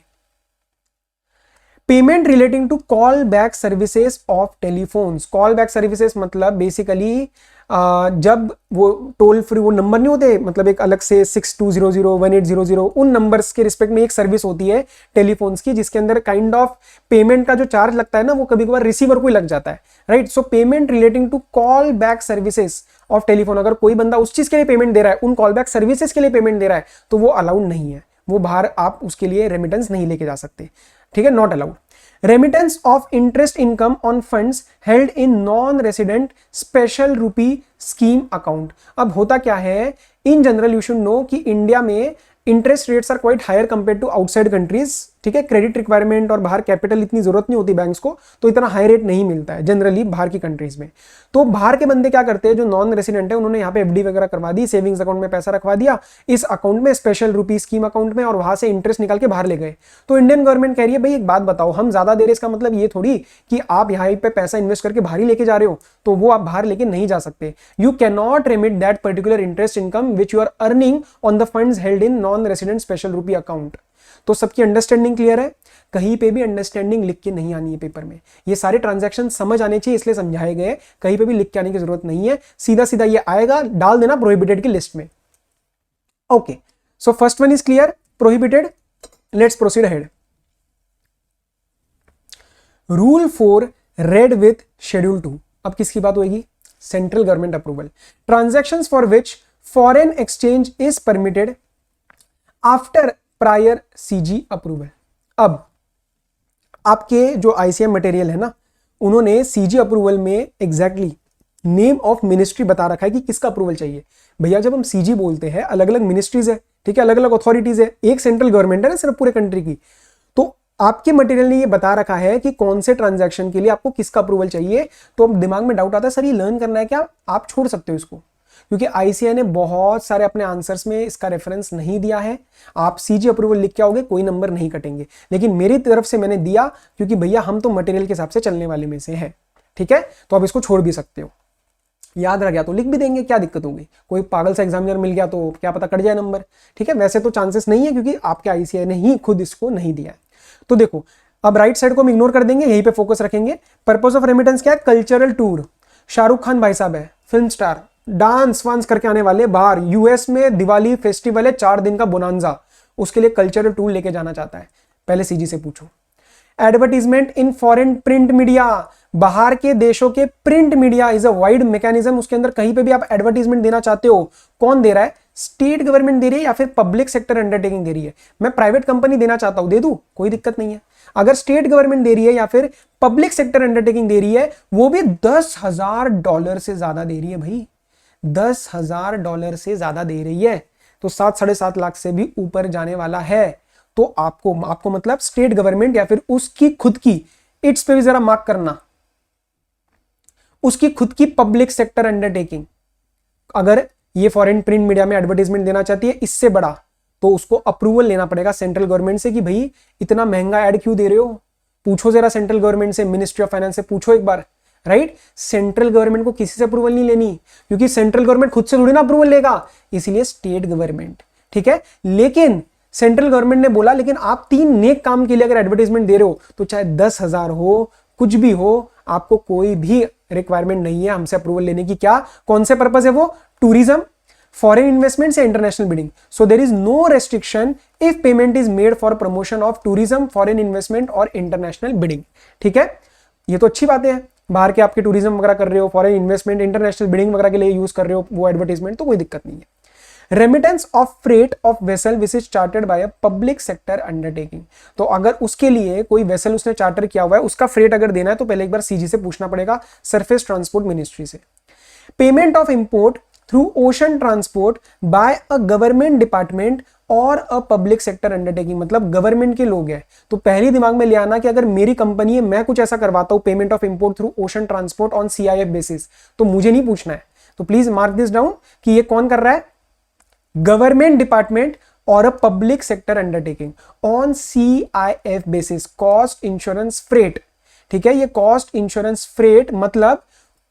Payment relating to call back services of telephones. Call back services मतलब बेसिकली जब वो टोल फ्री वो नंबर नहीं होते, मतलब एक अलग से 6200 1800 उन नंबर्स के रिस्पेक्ट में एक सर्विस होती है टेलीफोन्स की, जिसके अंदर काइंड ऑफ पेमेंट का जो चार्ज लगता है ना वो कभी कभार रिसीवर को ही लग जाता है, right. So payment relating to call back services of telephone, अगर कोई बंदा उस चीज के लिए पेमेंट दे रहा है, उन कॉल बैक सर्विसेज के लिए पेमेंट दे रहा है, तो वो अलाउड नहीं है, वो बाहर आप उसके लिए रेमिटेंस नहीं लेके जा सकते, ठीक है, not allowed. Remittance of interest income on funds held in non resident special rupee scheme account. अब होता क्या है, in general you should know कि इंडिया में interest rates are quite higher compare to outside countries, ठीक है। Credit requirement और बाहर कैपिटल इतनी जरूरत नहीं होती बैंक्स को, तो इतना हाई रेट नहीं मिलता है जनरली बाहर की कंट्रीज में। तो बाहर के बंदे क्या करते हैं, जो नॉन रेसिडेंट है, उन्होंने यहाँ पे एफडी वगैरह करवा दी, सेविंग्स अकाउंट में पैसा रखवा दिया, इस अकाउंट में स्पेशल रूपी स्कीम अकाउंट में, और वहां से इंटरेस्ट निकाल के बाहर ले गए। तो इंडियन गवर्नमेंट कह रही है भाई एक बात बताओ, हम ज्यादा दे रहे, इसका मतलब ये थोड़ी कि आप यहाँ पे पैसा इन्वेस्ट करके बाहर ही लेके जा रहे हो, तो वो आप बाहर लेके नहीं जा सकते। You can not remit that particular interest income which you are earning on the funds held in non resident special rupee account. तो सबकी अंडरस्टैंडिंग क्लियर है? कहीं पे भी अंडरस्टैंडिंग लिख के नहीं आनी है पेपर में, ये सारे ट्रांजैक्शन समझ आने चाहिए इसलिए समझाए गए, कहीं पे भी लिख के आने की जरूरत नहीं है, सीधा सीधा ये आएगा, डाल देना प्रोहिबिटेड की लिस्ट में। Okay, so first one is clear, prohibited. Let's proceed ahead. Rule 4 red with schedule 2। अब किसकी बात होगी? Central government approval. Transactions for which foreign exchange is permitted after prior CG approval. अब आपके जो आईसीएम मटेरियल है ना, उन्होंने सीजी अप्रूवल में एग्जैक्टली नेम ऑफ मिनिस्ट्री बता रखा है कि किसका अप्रूवल चाहिए। भैया जब हम सीजी बोलते हैं, अलग अलग मिनिस्ट्रीज है, ठीक है, अलग अलग अथॉरिटीज है, एक सेंट्रल गवर्नमेंट है ना सिर्फ पूरे कंट्री की। तो आपके मटेरियल ने ये बता रखा है कि कौन से ट्रांजैक्शन के लिए आपको किसका अप्रूवल चाहिए। तो अब दिमाग में डाउट आता है, सर ये लर्न करना है क्या? आप छोड़ सकते हो इसको, क्योंकि आईसीआई ने बहुत सारे अपने आंसर्स में इसका रेफरेंस नहीं दिया है। आप सीजी अप्रूवल लिख के आओगे, कोई नंबर नहीं कटेंगे, लेकिन मेरी तरफ से मैंने दिया, क्योंकि भैया हम तो मटेरियल के हिसाब से चलने वाले में से हैं, ठीक है। तो आप इसको छोड़ भी सकते हो, याद रह गया तो लिख भी देंगे, क्या दिक्कत होगी। कोई पागल सा एग्जामिनर मिल गया तो क्या पता कट जाए नंबर, ठीक है। वैसे तो चांसेस नहीं है, क्योंकि आपके आईसीआई ने ही खुद इसको नहीं दिया है। तो देखो, अब राइट साइड को हम इग्नोर कर देंगे, यहीं पे फोकस रखेंगे। पर्पस ऑफ रेमिटेंस क्या है? Cultural tour. शाहरुख खान भाई साहब है, फिल्म स्टार, डांस वांस करके आने वाले बाहर, यूएस में दिवाली फेस्टिवल है, 4 दिन का बोनांजा, उसके लिए कल्चरल टूर लेके जाना चाहता है, पहले सीजी से पूछो। Advertisement in foreign print media, बाहर के देशों के print media is a wide mechanism, उसके अंदर कहीं पे भी आप एडवर्टीजमेंट देना चाहते हो, कौन दे रहा है? स्टेट गवर्नमेंट दे रही है या फिर पब्लिक सेक्टर अंडरटेकिंग दे रही है? मैं प्राइवेट कंपनी देना चाहता हूं, दे दूं, कोई दिक्कत नहीं है। अगर स्टेट गवर्नमेंट दे रही है या फिर पब्लिक सेक्टर अंडरटेकिंग दे रही है, वो भी $10,000 से ज्यादा दे रही है भाई, $10,000 से ज्यादा दे रही है, तो 7-7.5 लाख से भी ऊपर जाने वाला है। तो आपको मतलब स्टेट गवर्नमेंट या फिर उसकी खुद की, इट्स पे भी जरा मार्क करना, उसकी खुद की पब्लिक सेक्टर अंडरटेकिंग अगर ये फॉरेन प्रिंट मीडिया में एडवर्टाइजमेंट देना चाहती है इससे बड़ा, तो उसको अप्रूवल लेना पड़ेगा सेंट्रल गवर्नमेंट से कि भाई इतना महंगा ऐड क्यों दे रहे हो। पूछो जरा सेंट्रल गवर्नमेंट से, मिनिस्ट्री ऑफ फाइनेंस से पूछो एक बार, राइट। सेंट्रल गवर्नमेंट को किसी से अप्रूवल नहीं लेनी, क्योंकि सेंट्रल गवर्नमेंट खुद से थोड़ी ना अप्रूवल लेगा, इसीलिए स्टेट गवर्नमेंट, ठीक है। लेकिन सेंट्रल गवर्नमेंट ने बोला, लेकिन आप 3 नेक काम के लिए अगर एडवर्टाइजमेंट दे रहे हो, तो चाहे 10,000 हो, कुछ भी हो, आपको कोई भी रिक्वायरमेंट नहीं है हमसे अप्रूवल लेने की। क्या, कौन से पर्पस है वो? टूरिज्म, फॉरेन इन्वेस्टमेंट से international bidding. So there is no restriction if payment is made for promotion of tourism, foreign investment और इंटरनेशनल बिडिंग, ठीक है। ये तो अच्छी बातें हैं। बाहर के आपके टूरिज्म वगैरह कर रहे हो, फॉरेन इन्वेस्टमेंट, इंटरनेशनल बिडिंग वगैरह के लिए यूज कर रहे हो वो एडवर्टीजमेंट, तो कोई दिक्कत नहीं है। Remittance of freight of vessel which is chartered by a public sector undertaking, तो अगर उसके लिए कोई वेसल उसने चार्टर किया हुआ है, उसका फ्रेट अगर देना है तो पहले एक बार सीजी से पूछना पड़ेगा, सरफेस ट्रांसपोर्ट मिनिस्ट्री से। Payment of import through ocean transport bye a government department और अ पब्लिक सेक्टर अंडरटेकिंग, मतलब गवर्नमेंट के लोग हैं, तो पहले दिमाग में ले आना कि अगर मेरी कंपनी है, मैं कुछ ऐसा करवाता हूं payment of import through ocean transport on CIF basis, तो मुझे नहीं पूछना है। तो प्लीज मार्क दिस डाउन कि ये कौन कर रहा है, गवर्नमेंट डिपार्टमेंट और अ public sector undertaking on CIF basis, cost insurance freight. ठीक है, ये कॉस्ट इंश्योरेंस फ्रेट मतलब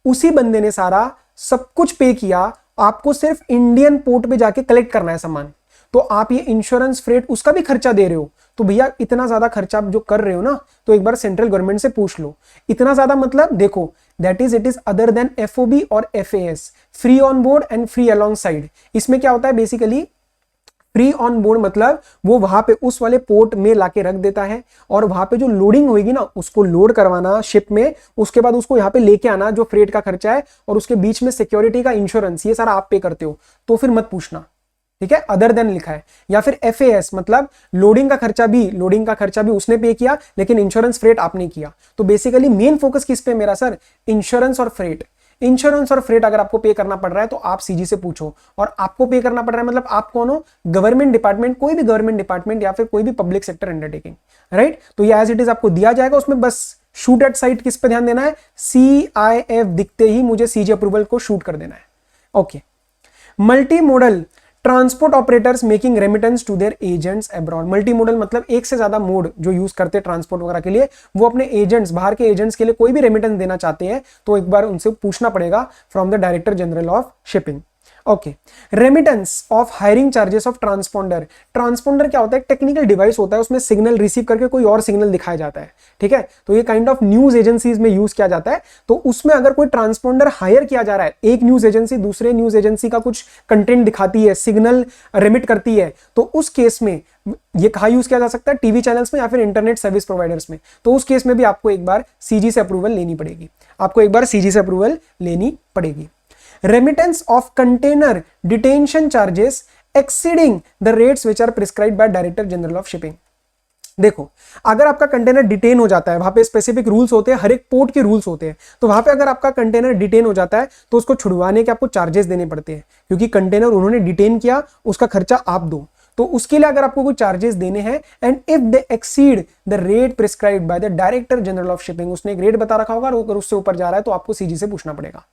उसी बंदे ने सारा सब कुछ पे किया, आपको सिर्फ इंडियन पोर्ट पे जाके कलेक्ट करना है सामान, तो आप ये इंश्योरेंस फ्रेट उसका भी खर्चा दे रहे हो। तो भैया इतना ज्यादा खर्चा आप जो कर रहे हो ना, तो एक बार सेंट्रल गवर्नमेंट से पूछ लो। इतना ज्यादा मतलब देखो, that is it is other than FOB और FAS, free on board and free alongside. इसमें क्या होता है बेसिकली, फ्री ऑन बोर्ड मतलब वो वहां पे उस वाले पोर्ट में लाके रख देता है, और वहां पे जो लोडिंग होगी ना उसको लोड करवाना शिप में, उसके बाद उसको यहाँ पे लेके आना, जो फ्रेट का खर्चा है, और उसके बीच में सिक्योरिटी का इंश्योरेंस, ये सारा आप पे करते हो, तो फिर मत पूछना। ठीक है, अदर देन लिखा है। या फिर एफएएस मतलब लोडिंग का खर्चा भी उसने पे किया, लेकिन इंश्योरेंस फ्रेट आपने किया। तो बेसिकली मेन फोकस किस पे मेरा सर, इंश्योरेंस और फ्रेट। इंश्योरेंस और फ्रेट अगर आपको पे करना पड़ रहा है तो आप सीजी से पूछो, और आपको पे करना पड़ रहा है मतलब आप कौन हो, गवर्नमेंट डिपार्टमेंट, कोई भी गवर्नमेंट डिपार्टमेंट या फिर कोई भी पब्लिक सेक्टर अंडरटेकिंग, राइट। तो ये एज इट इज आपको दिया जाएगा, उसमें बस शूट एट साइट किस पे ध्यान देना है, सीआईएफ दिखते ही मुझे सीजी अप्रूवल को शूट कर देना है। Okay, multi modal transport operators making remittance to their agents abroad. Multi modal मतलब एक से ज्यादा मोड जो यूज करते हैं ट्रांसपोर्ट वगैरह के लिए, वो अपने एजेंट्स, बाहर के एजेंट्स के लिए कोई भी रेमिटेंस देना चाहते हैं तो एक बार उनसे पूछना पड़ेगा from the director general of shipping. Okay, remittance of hiring charges of transponder. Transponder क्या होता है, टेक्निकल डिवाइस होता है, उसमें सिग्नल रिसीव करके कोई और सिग्नल दिखाया जाता है। ठीक है, तो ये काइंड ऑफ न्यूज एजेंसीज में यूज किया जाता है। तो उसमें अगर कोई ट्रांसपोंडर हायर किया जा रहा है, एक न्यूज एजेंसी दूसरे न्यूज एजेंसी का कुछ कंटेंट दिखाती है, सिग्नल रिमिट करती है, तो उस केस में ये कहाँ यूज किया जा सकता है, टीवी चैनल्स में या फिर इंटरनेट सर्विस प्रोवाइडर्स में। तो उस केस में भी आपको एक बार सीजी से अप्रूवल लेनी पड़ेगी, remittance of container detention charges exceeding the rates which are prescribed by director general of shipping. देखो, अगर आपका कंटेनर डिटेन हो जाता है, वहां पे स्पेसिफिक रूल्स होते हैं, हर एक पोर्ट के रूल्स होते हैं, तो वहां पे अगर आपका कंटेनर डिटेन हो जाता है तो उसको छुड़वाने के आपको चार्जेस देने पड़ते हैं, क्योंकि कंटेनर उन्होंने डिटेन किया, उसका खर्चा आप दो। तो उसके लिए अगर आपको कोई चार्जेस देने हैं, and if they exceed the rate prescribed by the director general of shipping, उसने एक रेट बता रखा होगा, अगर उससे ऊपर जा रहा है तो आपको सीजी से पूछना पड़ेगा।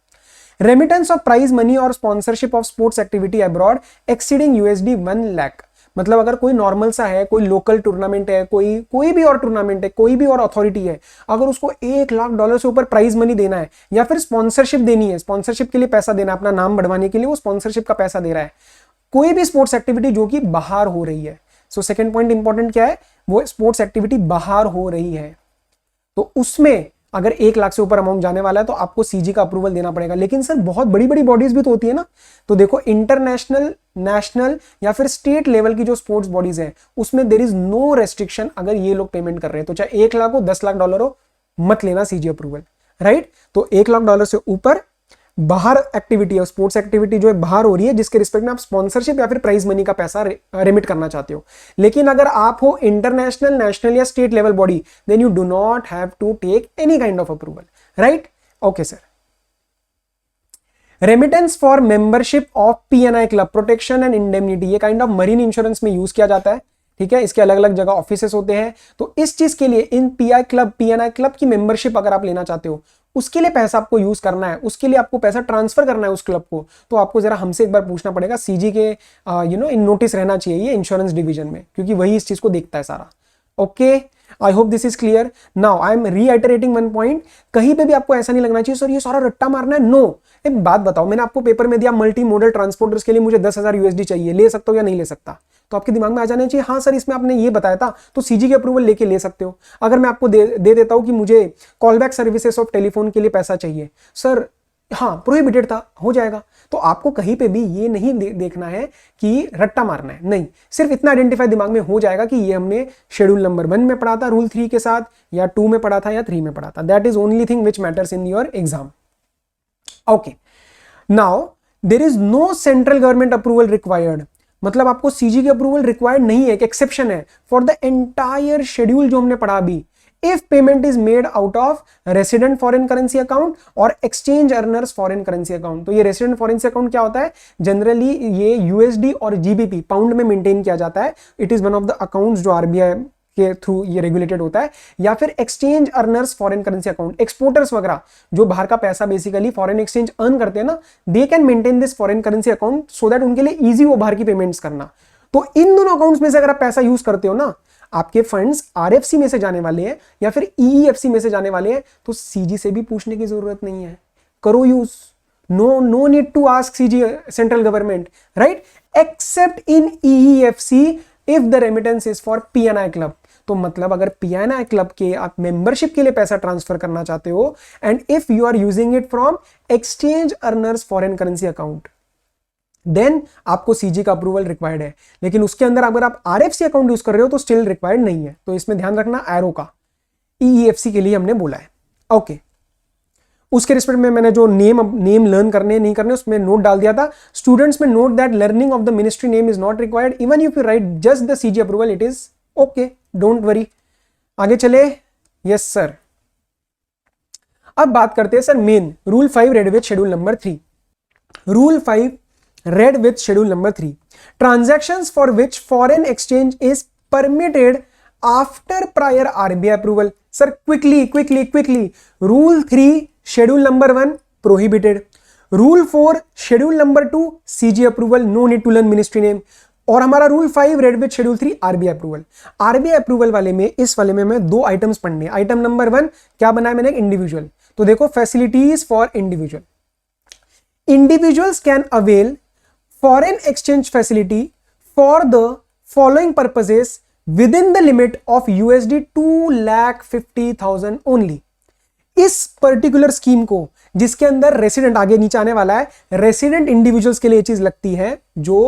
रेमिटेंस ऑफ प्राइज मनी और sponsorship of sports activity abroad exceeding USD 1 lakh. मतलब अगर कोई नॉर्मल सा है, कोई लोकल टूर्नामेंट है, कोई भी और टूर्नामेंट है, कोई भी और अथॉरिटी है, अगर उसको $1 लाख से ऊपर प्राइज मनी देना है या फिर स्पॉन्सरशिप देनी है, स्पॉन्सरशिप के लिए पैसा देना, अपना नाम बढ़वाने के लिए वो स्पॉन्सरशिप का पैसा दे रहा है, कोई भी स्पोर्ट्स एक्टिविटी जो कि बाहर हो रही है। सो सेकंड पॉइंट इंपॉर्टेंट क्या है, वो स्पोर्ट्स एक्टिविटी बाहर हो रही है, तो उसमें अगर 1 लाख से ऊपर अमाउंट जाने वाला है तो आपको सीजी का अप्रूवल देना पड़ेगा। लेकिन सर बहुत बड़ी बड़ी बॉडीज भी तो होती है ना, तो देखो इंटरनेशनल, नेशनल या फिर स्टेट लेवल की जो स्पोर्ट्स बॉडीज है उसमें देयर इज नो रेस्ट्रिक्शन, अगर ये लोग पेमेंट कर रहे हैं तो चाहे 1 लाख हो, $10 लाख हो, मत लेना सीजी अप्रूवल, राइट। तो $1 लाख से ऊपर बाहर एक्टिविटी है, स्पोर्ट्स एक्टिविटी जो है बाहर हो रही है, जिसके रिस्पेक्ट में आप स्पॉन्सरशिप या फिर प्राइज मनी का पैसा रिमिट करना चाहते हो। लेकिन अगर आप हो इंटरनेशनल, नेशनल या state level body, then you do not have to take any kind of approval, right. Okay sir, remittance for membership of PNI club, protection and indemnity, ये काइंड ऑफ मरीन इंश्योरेंस में use किया जाता है। ठीक है, इसके अलग अलग जगह ऑफिसेस होते हैं, तो इस चीज के लिए इन पीएनआई क्लब की मेंबरशिप अगर आप लेना चाहते हो, उसके लिए पैसा आपको यूज करना है, उसके लिए आपको पैसा ट्रांसफर करना है उस क्लब को, तो आपको जरा हमसे एक बार पूछना पड़ेगा। सीजी के इन नोटिस रहना चाहिए ये इंश्योरेंस डिवीजन में, क्योंकि वही इस चीज को देखता है सारा। Okay, I hope this is clear. Now I am reiterating one point, कहीं पे भी आपको ऐसा नहीं लगना चाहिए सर ये सारा रट्टा मारना है, नो। एक बात बताओ, मैंने आपको पेपर में दिया मल्टी मोडल ट्रांसपोर्टर्स के लिए मुझे 10,000 USD चाहिए, ले सकता हूं या नहीं ले सकता, तो आपके दिमाग में आ जाना चाहिए हाँ सर इसमें आपने ये बताया था, तो सीजी के अप्रूवल लेके ले सकते हो। अगर मैं आपको दे देता हूं कि मुझे कॉलबैक सर्विसेज ऑफ टेलीफोन के लिए पैसा चाहिए, सर हाँ प्रोहिबिटेड था, हो जाएगा। तो आपको कहीं पे भी ये नहीं देखना है कि रट्टा मारना है, नहीं, सिर्फ इतना आइडेंटिफाई दिमाग में हो जाएगा कि ये हमने शेड्यूल नंबर 1 में पढ़ा था रूल 3 के साथ, या 2 में पढ़ा था, या 3 में पढ़ा था। That is only thing which matters in your exam. Okay, now there is no central government approval required, मतलब आपको सीजी की अप्रूवल रिक्वायर्ड नहीं है, एक एक्सेप्शन है फॉर द एंटायर शेड्यूल जो हमने पढ़ा अभी। If payment is made out of resident foreign currency account और exchange earners foreign currency account. तो ये रेसिडेंट फॉरेन अकाउंट क्या होता है, जनरली ये यूएसडी और जीबीपी पाउंड में मेंटेन किया जाता है। It is one of the accounts जो आरबीआई के थ्रू ये रेगुलेटेड होता है। या फिर exchange earners foreign currency account, exporters वगैरह जो बाहर का पैसा बेसिकली फॉरेन एक्सचेंज अर्न करते हैं ना, they can maintain this foreign currency account so that उनके लिए इजी हो बाहर की पेमेंट्स करना। तो इन दोनों अकाउंट्स में से अगर आप पैसा यूज करते हो ना, आपके फंड्स आरएफसी में से जाने वाले हैं या फिर ईईएफसी में से जाने वाले हैं, तो सीजी से भी पूछने की जरूरत नहीं है, करो use. No need to ask CG central government, right, except in EEFC if the remittance is for PNI club. तो मतलब अगर पीएनआई क्लब के आप मेंबरशिप के लिए पैसा ट्रांसफर करना चाहते हो and if you are using it from exchange earners foreign currency account, then आपको सीजी का अप्रूवल रिक्वायर्ड है। लेकिन उसके अंदर अगर आप आरएफसी अकाउंट यूज कर रहे हो तो स्टिल रिक्वायर्ड नहीं है। तो इसमें ध्यान रखना एरो का, ईईएफसी के लिए हमने बोला है। ओके, उसके रिस्पेक्ट में मैंने जो नेम लर्न करने नहीं करने उसमें नोट डाल दिया था। स्टूडेंट्स में note that learning of the ministry name is not required even if you right just the CG approval, it is okay, don't worry. आगे चले, यस सर। अब बात करते हैं sir main rule 5 red with schedule number 3। Rule 5 read with schedule number 3, transactions for which foreign exchange is permitted after prior RBI approval. Sir, quickly, rule 3 schedule number 1 prohibited, rule 4 schedule number 2 CG approval, no need to learn ministry name, और हमारा rule 5 red with schedule 3 RBI approval. RBI approval वाले में, इस वाले में मैं 2 items पढ़ने। Item number 1 क्या बनाया मैंने, इंडिविजुअल। तो देखो, facilities for individual, individuals can avail foreign exchange facility for the following purposes within the limit of USD 2,50,000 only। इस पर्टिकुलर स्कीम को, जिसके अंदर रेसिडेंट, आगे नीचे आने वाला है, रेसिडेंट इंडिविजुअल्स के लिए चीज लगती है जो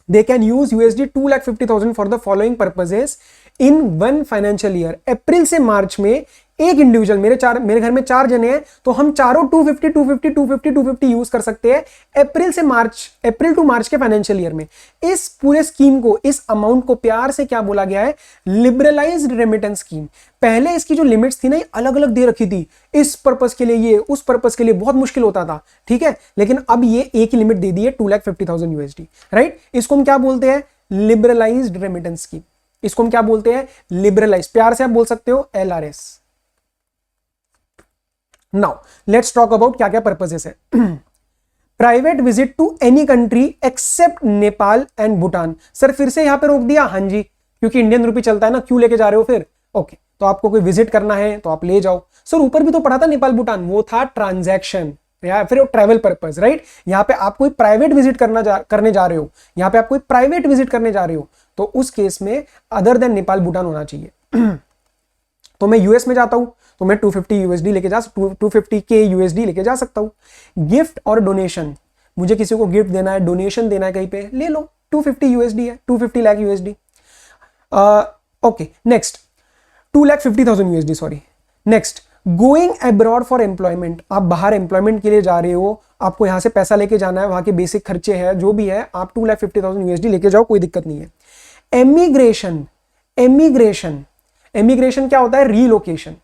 they can use USD 2,50,000 for the following purposes in one financial year। अप्रैल से मार्च में एक इंडिविजुअल, मेरे घर में 4 जने हैं, तो हम चारों 250 यूज कर सकते हैं अप्रैल टू मार्च के फाइनेंशियल ईयर में। इस पूरे स्कीम को, इस अमाउंट को प्यार से क्या बोला गया है, लिबरलाइज्ड रेमिटेंस स्कीम। पहले इसकी जो लिमिट्स थी ना, अलग अलग दे रखी थी, इस पर्पस के लिए ये, उस पर्पस के लिए, बहुत मुश्किल होता था, ठीक है। लेकिन अब ये एक ही लिमिट दे दी है, 2,50,000 USD, राइट। इसको हम क्या बोलते हैं, लिबरलाइज्ड रेमिटेंस स्कीम। इसको हम क्या बोलते हैं, लिबरलाइज, प्यार से आप बोल सकते हो LRS। Now let's talk about क्या क्या पर्पसेस है। Private visit to any country except Nepal and Bhutan. Sir फिर से यहां पे रोक दिया, हाँ जी, क्योंकि इंडियन रुपी चलता है ना, क्यों लेके जा रहे हो फिर। ओके, तो आपको कोई विजिट करना है तो आप ले जाओ। सर ऊपर भी तो पढ़ा था नेपाल भूटान, वो था ट्रांजैक्शन या फिर ट्रैवल पर्पस, राइट। यहाँ पे आप कोई प्राइवेट विजिट करने जा रहे हो, यहाँ पे आप कोई प्राइवेट विजिट करने जा रहे हो, तो उस केस में अदर देन नेपाल भूटान होना चाहिए। तो मैं यूएस में जाता हूं तो मैं 250 USD लेके जा 250K USD लेके जा सकता हूं। गिफ्ट और डोनेशन, मुझे किसी को गिफ्ट देना है, डोनेशन देना है कहीं पे, ले लो, 250 USD है, 250 lakh USD। Okay, next 2,50,000 USD, sorry. Next, going abroad for employment, आप बाहर एम्प्लॉयमेंट के लिए जा रहे हो, आपको यहां से पैसा लेके जाना है, वहां के बेसिक खर्चे हैं, जो भी है, आप 2,50,000 USD लेके जाओ, कोई दिक्कत नहीं है। एमिग्रेशन क्या होता है, रीलोकेशन।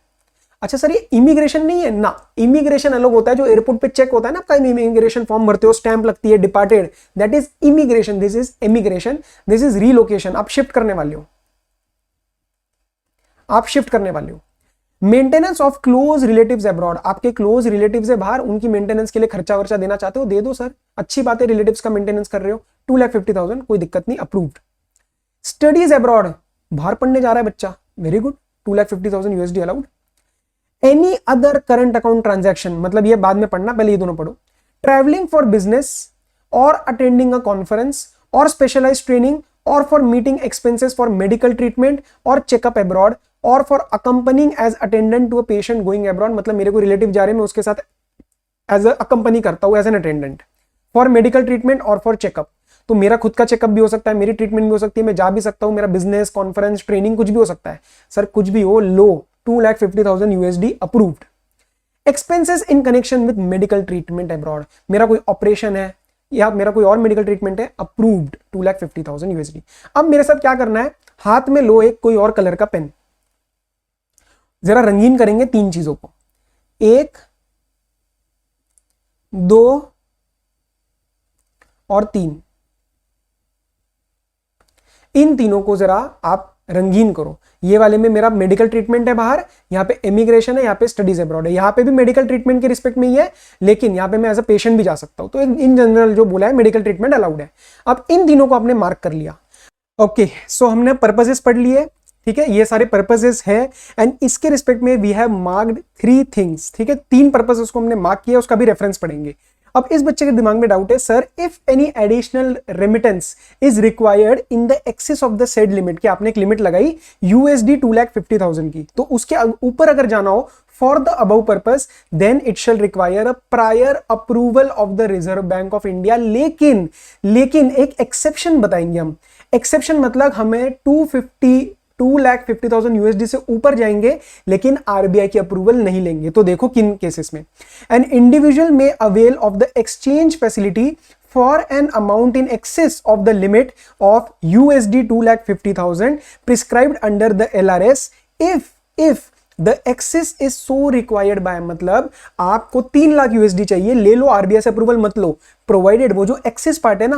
अच्छा सर, ये इमिग्रेशन नहीं है ना, इमिग्रेशन अलग होता है, जो एयरपोर्ट पे चेक होता है ना आपका, इमिग्रेशन फॉर्म भरते हो, स्टैंप लगती है, departed, that is immigration. This is immigration, this is relocation. आप शिफ्ट करने वाले हो, maintenance of close relatives abroad, आपके क्लोज रिलेटिव्स है बाहर, उनकी मेंटेनेंस के लिए खर्चा वर्चा देना चाहते हो, दे दो सर, अच्छी बात है, रिलेटिव्स का मेंटेनेंस कर रहे हो, 2,50,000, कोई दिक्कत नहीं, अप्रूव्ड। स्टडीज अब्रॉड, बाहर पढ़ने जा रहा है बच्चा, very good, 2,50,000 USD allowed. Any other current account transaction, मतलब ये बाद में पढ़ना, पहले ये दोनों पढ़ो। ट्रैवलिंग फॉर बिजनेस और अटेंडिंग अ कॉन्फ्रेंस और स्पेशलाइज्ड ट्रेनिंग और for meeting expenses for medical treatment और चेकअप अब्रॉड और for accompanying as attendant to a patient going abroad, मतलब मेरे को रिलेटिव जा रहे हैं, मैं उसके साथ एज अ कंपनी करता हूँ as an attendant for medical treatment और फॉर चेकअप। तो मेरा खुद का चेकअप भी हो सकता है, मेरी ट्रीटमेंट भी हो सकती है, मैं जा भी सकता हूँ, मेरा बिजनेस, कॉन्फ्रेंस, ट्रेनिंग कुछ भी हो सकता है। सर कुछ भी हो, लो 2,50,000 USD approved. Expenses in connection with medical treatment abroad, मेरा कोई ऑपरेशन है या मेरा कोई और मेडिकल ट्रीटमेंट है, अप्रूव्ड 2,50,000 USD। अब मेरे साथ क्या करना है, हाथ में लो एक कोई और कलर का पेन, जरा रंगीन करेंगे 3 चीजों को, 1 2 और 3, इन तीनों को जरा आप रंगीन करो। ये वाले में मेरा मेडिकल ट्रीटमेंट है बाहर, यहाँ पे इमिग्रेशन है, यहाँ पे स्टडीज अब्रॉड है, यहाँ पे भी मेडिकल ट्रीटमेंट के रिस्पेक्ट में ही है, लेकिन यहाँ पे मैं एज अ पेशेंट भी जा सकता हूं। तो इन जनरल जो बोला है मेडिकल ट्रीटमेंट अलाउड है। अब इन तीनों को आपने मार्क कर लिया। ओके, सो हमने पर्पसेस पढ़ लिए, ठीक है, ये सारे पर्पसेस है एंड इसके रिस्पेक्ट में वी हैव मार्क्ड 3 थिंग्स, ठीक है, 3 पर्पसेस को हमने मार्क किया, उसका भी रेफरेंस पढ़ेंगे। अब इस बच्चे के दिमाग में डाउट है, sir if any additional remittance is required in the excess of the said limit, कि आपने एक लिमिट लगाई USD 2,50,000 की, तो उसके ऊपर अगर जाना हो for the above purpose then it shall require a prior approval of the reserve bank of India. लेकिन एक एक्सेप्शन बताएंगे हम। एक्सेप्शन मतलब हमें 2,50,000 USD से ऊपर जाएंगे लेकिन RBI की अप्रूवल नहीं लेंगे। तो देखो किन केसेस में, एन इंडिविजुअल में avail of the exchange facility for an amount in excess of the limit of USD 2,50,000 prescribed under the LRS if the excess is so required by, मतलब आपको 3 लाख USD चाहिए, ले लो, RBI से approval मत लो, provided वो जो access part है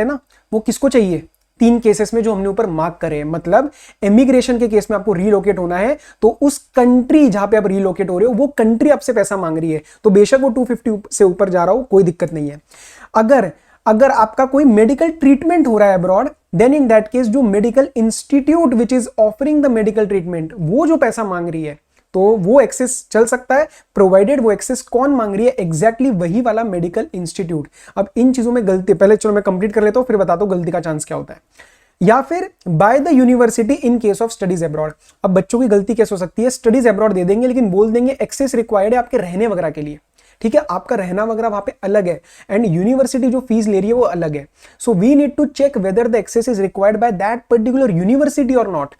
ना, वो किसको चाहिए, 3 केसेस में जो हमने ऊपर मार्क करे हैं। मतलब इमिग्रेशन के केस में आपको रीलोकेट होना है, तो उस कंट्री जहां पे आप रीलोकेट हो रहे हो वो कंट्री आपसे पैसा मांग रही है, तो बेशक वो 250 से ऊपर जा रहा हो, कोई दिक्कत नहीं है। अगर आपका कोई मेडिकल ट्रीटमेंट हो रहा है abroad, then in that case जो medical institute which is offering the medical treatment वो जो पैसा मांग रही है, तो वो एक्सेस चल सकता है, प्रोवाइडेड वो एक्सेस कौन मांग रही है, एग्जैक्टली वही वाला मेडिकल इंस्टीट्यूट। अब इन चीजों में गलती, पहले चलो मैं कंप्लीट कर लेता हूं फिर बताता हूं गलती का चांस क्या होता है। या फिर by the university in case of studies abroad. अब बच्चों की गलती कैसे हो सकती है, स्टडीज अब्रॉड दे देंगे लेकिन बोल देंगे एक्सेस रिक्वायर्ड है आपके रहने वगैरह के लिए, ठीक है, आपका रहना वगैरह वहां पे अलग है एंड यूनिवर्सिटी जो फीस ले रही है वो अलग है। So we need to check whether the excess is required by that particular university और not,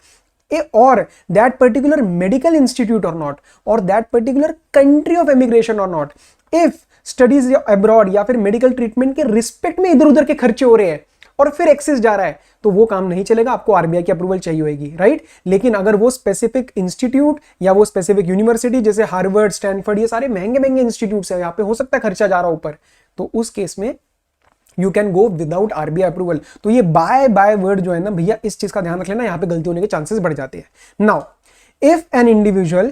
or that particular medical institute or not, or that particular country of immigration or not। if studies abroad या फिर medical treatment के respect में इधर उधर के खर्चे हो रहे हैं और फिर एक्सेस जा रहा है, तो वो काम नहीं चलेगा, आपको RBI की अप्रूवल चाहिए होगी, राइट। लेकिन अगर वो स्पेसिफिक इंस्टीट्यूट या वो स्पेसिफिक यूनिवर्सिटी जैसे हार्वर्ड, स्टैनफोर्ड, ये सारे महंगे महंगे इंस्टीट्यूट्स है, यहाँ पे हो सकता है खर्चा जा रहा ऊपर, तो उस केस में you can go without RBI approval. तो ये बाय वर्ड जो है ना भैया, इस चीज का ध्यान रख लेना, यहां पे गलती होने के चांसेस बढ़ जाते हैं। Now if an individual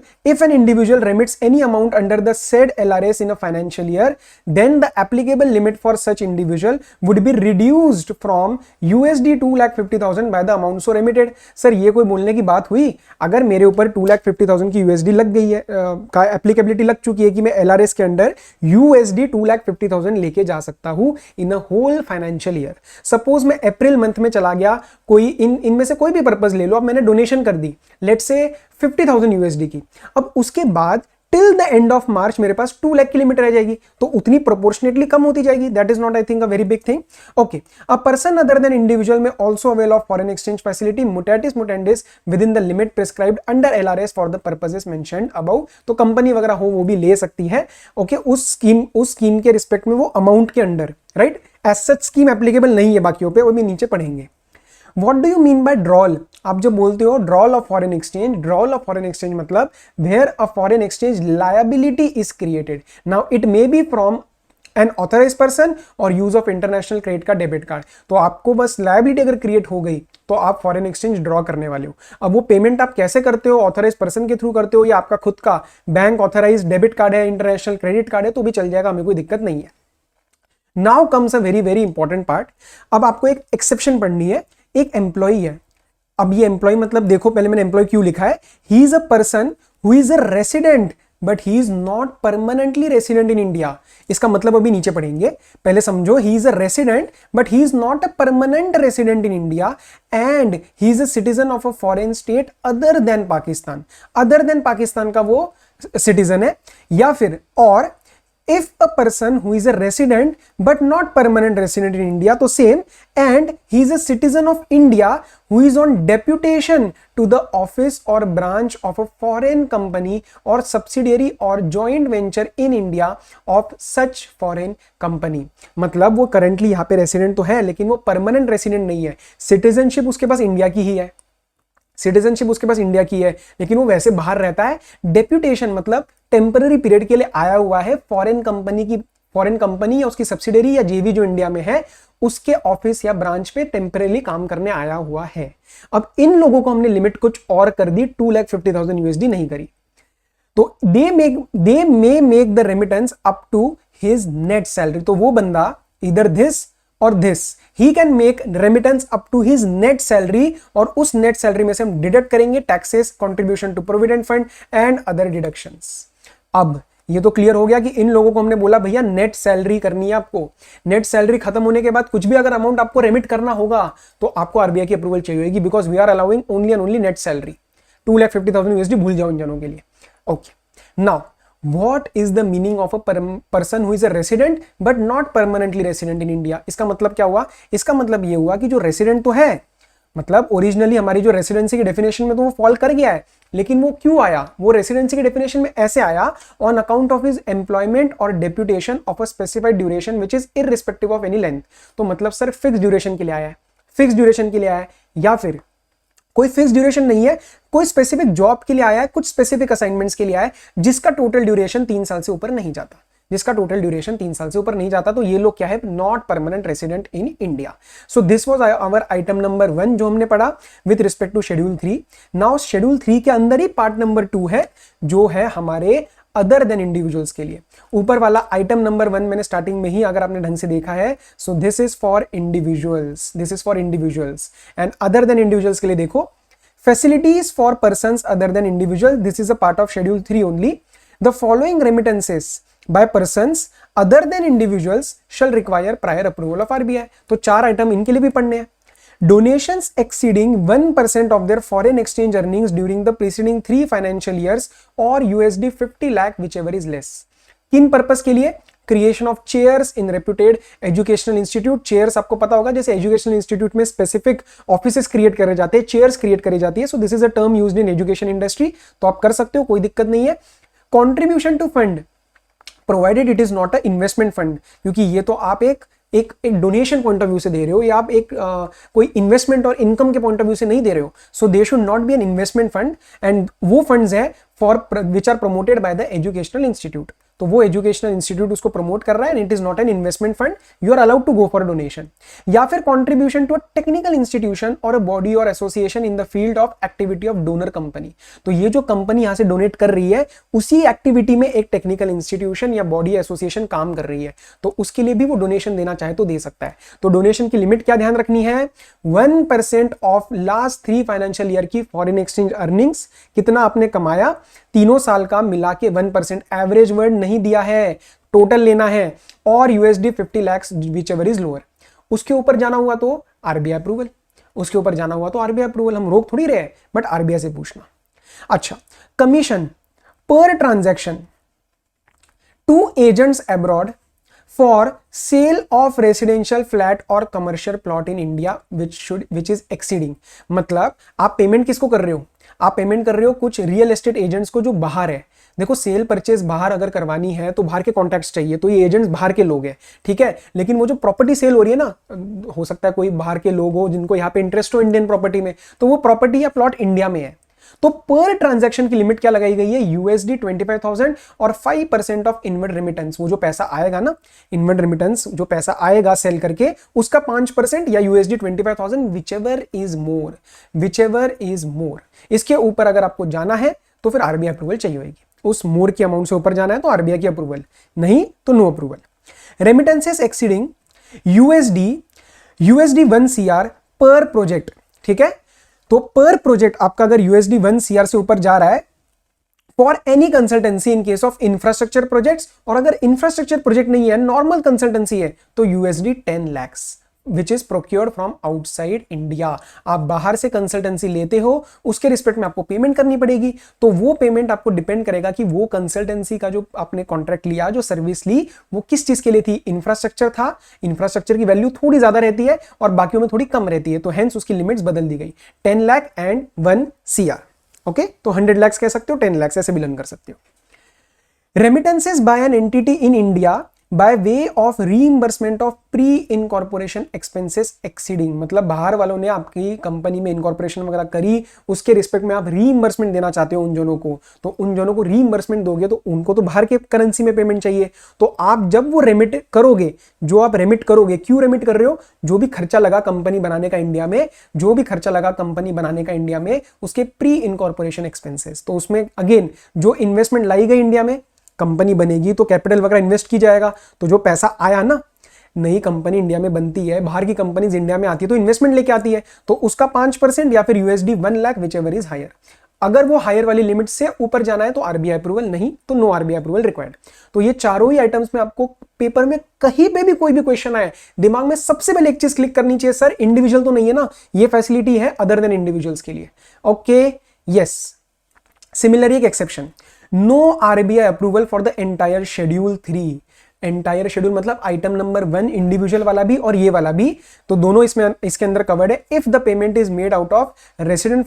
remits any amount under the said LRS in a financial year, then the applicable limit for such individual would be reduced from USD 2,50,000 by the amount so remitted। Sir ये कोई बोलने की बात हुई, अगर मेरे ऊपर 2,50,000 की USD लग गई है, का एप्लीकेबिलिटी लग चुकी है कि मैं LRS के अंडर USD 2,50,000 लेके जा सकता हूं in a whole financial year. Suppose मैं अप्रैल मंथ में चला गया, कोई इनमें से कोई भी पर्पस ले लो, अब मैंने डोनेशन कर दी लेट्स से 50,000 USD की, अब उसके बाद till the end of March मेरे पास 2 लाख की लिमिट रह जाएगी, तो उतनी प्रोपोर्शनेटली कम होती जाएगी। That is not I think a very big thing. Okay, a person other than individual में also avail of foreign exchange facility mutatis mutandis within the limit prescribed under LRS for the purposes mentioned above. तो company वगैरह हो वो भी ले सकती है, okay, उस स्कीम के रिस्पेक्ट में वो अमाउंट के under, right. As such scheme applicable नहीं है बाकियों पे, वो भी नीचे पढ़ेंगे। What do you mean by drawal? आप जो बोलते हो ड्रॉल ऑफ फॉरेन एक्सचेंज मतलब where a foreign exchange liability is created. Now it may be from an authorized person or use of international credit card, debit card. तो आपको बस liability अगर create हो गई तो आप फॉरेन एक्सचेंज ड्रॉ करने वाले हो। अब वो पेमेंट आप कैसे करते हो, ऑथराइज पर्सन के थ्रू करते हो या आपका खुद का बैंक ऑथराइज डेबिट कार्ड है, इंटरनेशनल क्रेडिट कार्ड है, तो भी चल जाएगा, हमें कोई दिक्कत नहीं है। Now comes a very very important part. अब आपको एक एक्सेप्शन पढ़नी है। एक एम्प्लॉई है, अब ये एम्प्लॉय मतलब देखो पहले मैंने एम्प्लॉय क्यों लिखा है, ही is a person who is a resident but he is not permanently resident in India. इसका मतलब अभी नीचे पढ़ेंगे, पहले समझो, ही is a resident but he is not a permanent resident in India and he is a citizen of a foreign state other than Pakistan. Other than Pakistan का वो citizen है, या फिर और if a person who is a resident but not permanent resident in India, तो same, and he is a citizen of India who is on deputation to the office or branch of a foreign company or subsidiary or joint venture in India of such foreign company। मतलब वो currently यहाँ पे resident तो है लेकिन वो permanent resident नहीं है, citizenship उसके पास इंडिया की ही है, सिटीजनशिप उसके पास इंडिया की है, लेकिन वो वैसे बाहर रहता है। डेप्यूटेशन मतलब टेम्पररी पीरियड के लिए आया हुआ है फॉरेन कंपनी या उसकी सब्सिडरी या जेवी जो इंडिया में है उसके ऑफिस या ब्रांच पे टेम्पररी काम करने आया हुआ है। अब इन लोगों को हमने लिमिट कुछ और कर दी, 2,50,000 USD नहीं करी, तो they may make the remittance up to his net salary. तो वो बंदा इधर दिस और this, he can make remittance up to his net salary, और उस नेट सैलरी में से हम डिडक्ट करेंगे taxes, contribution to provident fund and other deductions. अब ये तो क्लियर हो गया कि इन लोगों को हमने बोला भैया नेट सैलरी करनी है आपको, नेट सैलरी खत्म होने के बाद कुछ भी अगर अमाउंट आपको रेमिट करना होगा तो आपको आरबीआई की अप्रूवल चाहिए होगी, because we are allowing only and only net salary. 2,50,000 USD भूल जाओ इन जनों के लिए। Okay, now What is the meaning of a person who is a resident but not permanently resident in India? इसका मतलब क्या हुआ? इसका मतलब ये हुआ कि जो रेसिडेंट तो है, मतलब ओरिजिनली हमारी जो रेसिडेंसी की डेफिनेशन में तो वो फॉल कर गया है, लेकिन वो क्यों आया? वो रेसिडेंसी की डेफिनेशन में ऐसे आया, on account of his employment और deputation of a specified duration which is irrespective of any length. तो मतलब सर फिक्स ड्यूरेशन के लिए आया है, फिक्स ड्यूरेशन के लिए आया है, या फिर कोई फिक्स ड्यूरेशन नहीं है, कोई स्पेसिफिक जॉब के लिए आया है, कुछ स्पेसिफिक असाइनमेंट्स के लिए आया है जिसका टोटल ड्यूरेशन 3 साल से ऊपर नहीं जाता, जिसका टोटल ड्यूरेशन 3 साल से ऊपर नहीं जाता, तो ये लोग क्या है? Not permanent resident in India. So this was our item number 1 जो हमने पढ़ा with respect to schedule 3। Now schedule 3 के अंदर ही पार्ट नंबर 2 है जो है हमारे अदर देन इंडिविजुअल्स के लिए। ऊपर वाला आइटम नंबर 1 मैंने स्टार्टिंग में ही अगर आपने ढंग से देखा है, so this is for individuals, this is for individuals, and other than individuals के लिए देखो facilities for persons other than individual, this is a part of schedule 3 only. The following remittances by persons other than individuals shall require prior approval of RBI। तो 4 item इनके लिए भी पढ़ने हैं। Donations exceeding 1% of their foreign exchange earnings during the preceding 3 financial years or USD 50 lakh whichever is less। किन purpose के लिए? Creation of chairs in reputed educational institute. Chairs आपको पता होगा जैसे एजुकेशनल इंस्टीट्यूट में स्पेसिफिक ऑफिसेस क्रिएट करे जाते हैं, चेयर्स क्रिएट करी जाती है। So this is a term used in education industry, तो आप कर सकते हो, कोई दिक्कत नहीं है। Contribution to fund provided it is not a investment fund, क्योंकि ये तो आप एक डोनेशन पॉइंट ऑफ व्यू से दे रहे हो, या आप एक कोई इन्वेस्टमेंट और इनकम के पॉइंट ऑफ व्यू से नहीं दे रहे हो। So they should not be an investment fund, and वो फंड्स है for which are promoted by the educational institute. तो वो एजुकेशनल इंस्टीट्यूट उसको प्रमोट कर रहा है, and it is not an investment fund, you are allowed to go for donation. या फिर contribution to a technical institution और अ बॉडी और association in the field of activity of donor company. तो ये जो कंपनी यहां से donate कर रही है उसी एक्टिविटी में एक टेक्निकल इंस्टीट्यूशन या बॉडी एसोसिएशन काम कर रही है, तो उसके लिए भी वो डोनेशन देना चाहे तो दे सकता है। तो डोनेशन की लिमिट क्या ध्यान रखनी है? 1% ऑफ लास्ट 3 फाइनेंशियल ईयर की फॉरेन एक्सचेंज अर्निंग्स, कितना आपने कमाया तीनों साल का मिला के 1%, एवरेज वर्ड नहीं दिया है, टोटल लेना है, और USD 50 lakhs which ever is lower. उसके ऊपर जाना हुआ तो आरबीआई अप्रूवल, उसके ऊपर जाना हुआ तो आरबीआई अप्रूवल, हम रोक थोड़ी रहे, बट आरबीआई से पूछना। अच्छा, कमीशन पर transaction to agents abroad for sale of residential flat और commercial plot in India which is exceeding. मतलब आप पेमेंट किसको कर रहे हो? आप पेमेंट कर रहे हो कुछ रियल एस्टेट एजेंट्स को जो बाहर है। देखो सेल परचेज बाहर अगर करवानी है तो बाहर के कॉन्टैक्ट्स चाहिए, तो ये एजेंट्स बाहर के लोग हैं, ठीक है। लेकिन वो जो प्रॉपर्टी सेल हो रही है ना, हो सकता है कोई बाहर के लोग हो जिनको यहाँ पे इंटरेस्ट हो इंडियन प्रॉपर्टी में, तो वो प्रॉपर्टी या प्लॉट इंडिया में है। तो पर ट्रांजैक्शन की लिमिट क्या लगाई गई है? USD 25,000 और 5% ऑफ इनवर्ड रेमिटेंस। वो जो पैसा आएगा ना, इनवर्ड रेमिटेंस जो पैसा आएगा सेल करके, उसका 5% या USD 25,000 whichever is more, whichever is more. इसके ऊपर अगर आपको जाना है तो फिर आरबीआई अप्रूवल चाहिए होगी। उस मोर की अमाउंट से ऊपर जाना है तो आरबीआई की अप्रूवल, नहीं तो no approval. Remittances exceeding USD 1 CR per project, ठीक है। तो पर प्रोजेक्ट आपका अगर USD 1 CR से ऊपर जा रहा है for any consultancy in case of infrastructure projects, और अगर इंफ्रास्ट्रक्चर प्रोजेक्ट नहीं है, नॉर्मल कंसल्टेंसी है, तो USD 10 lakhs which is procured from outside India. आप बाहर से कंसल्टेंसी लेते हो, उसके रिस्पेक्ट में आपको पेमेंट करनी पड़ेगी। तो वो पेमेंट आपको डिपेंड करेगा कि वो कंसल्टेंसी का जो आपने कॉन्ट्रैक्ट लिया, जो सर्विस ली, वो किस चीज के लिए थी। इंफ्रास्ट्रक्चर था, इंफ्रास्ट्रक्चर की वैल्यू थोड़ी ज्यादा रहती है और बाकियों में थोड़ी कम रहती है, तो हेंस उसकी लिमिट्स बदल दी गई, 10 लाख एंड 1 CR। ओके, तो 100 लाख कह सकते हो, 10 लाख ऐसे भी लर्न कर सकते हो। Remittances by an entity in India by way of reimbursement of pre incorporation expenses exceeding, मतलब बाहर वालों ने आपकी कंपनी में इनकॉर्पोरेशन वगैरह करी, उसके रिस्पेक्ट में आप रीइंबर्समेंट देना चाहते हो उन जनों को, तो उन जनों को रीइंबर्समेंट दोगे तो उनको तो बाहर के करेंसी में पेमेंट चाहिए। तो आप जब वो रेमिट करोगे, जो आप रेमिट करोगे, क्यों रेमिट कर रहे हो, जो भी खर्चा लगा कंपनी बनाने का इंडिया में, जो भी खर्चा लगा कंपनी बनाने का इंडिया में, उसके प्री इनकॉर्पोरेशन एक्सपेंसेस। तो उसमें अगेन जो इन्वेस्टमेंट लाई गई इंडिया में, कंपनी बनेगी तो कैपिटल वगैरह इन्वेस्ट की जाएगा, तो जो पैसा आया ना, नई कंपनी इंडिया में बनती है, बाहर की कंपनीज इंडिया में आती है तो इन्वेस्टमेंट लेके आती है, तो उसका 5% या फिर USD 1 lakh whichever is higher. अगर वो हायर वाली लिमिट से ऊपर जाना है तो RBI अप्रूवल, नहीं तो नो RBI अप्रूवल रिक्वायर्ड। तो ये चारों ही आइटम्स में आपको पेपर में कहीं पे भी कोई भी क्वेश्चन आए, दिमाग में सबसे पहले एक चीज क्लिक करनी चाहिए, सर इंडिविजुअल तो नहीं है ना, ये फैसिलिटी है अदर देन इंडिविजुअल्स के लिए। Okay, yes. सिमिलरली एक exception, no RBI approval for the entire schedule 3। Entire schedule मतलब आइटम नंबर 1 इंडिविजुअल वाला भी और ये वाला भी, तो दोनों इसमें इसके अंदर कवर्ड है। If the payment is made out of resident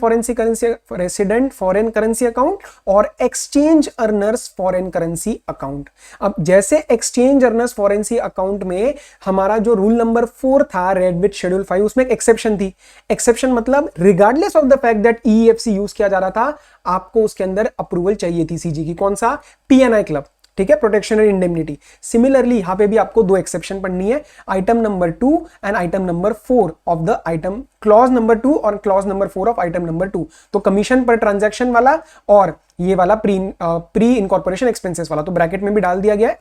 foreign currency account और exchange earners foreign currency account. अब जैसे एक्सचेंज अर्नर्स फॉरेन अकाउंट में हमारा जो रूल नंबर 4 था रेड विथ शेड्यूल 5, उसमें एक एक्सेप्शन थी। एक्सेप्शन मतलब regardless of the fact that EEFC use किया जा रहा था, आपको उसके अंदर अप्रूवल चाहिए थी CG की। कौन सा? PNI क्लब, ठीक है, प्रोटेक्शन एंड इंडेमनिटी। सिमिलरली यहां पे भी आपको 2 एक्सेप्शन पढ़नी है, item number 2 and item number 4 of the item, clause number 2 और clause number 4 of item number 2। तो कमीशन पर ट्रांजैक्शन वाला और ये वाला प्री इनकॉर्पोरेशन एक्सपेंसेस वाला, तो ब्रैकेट में भी डाल दिया गया है,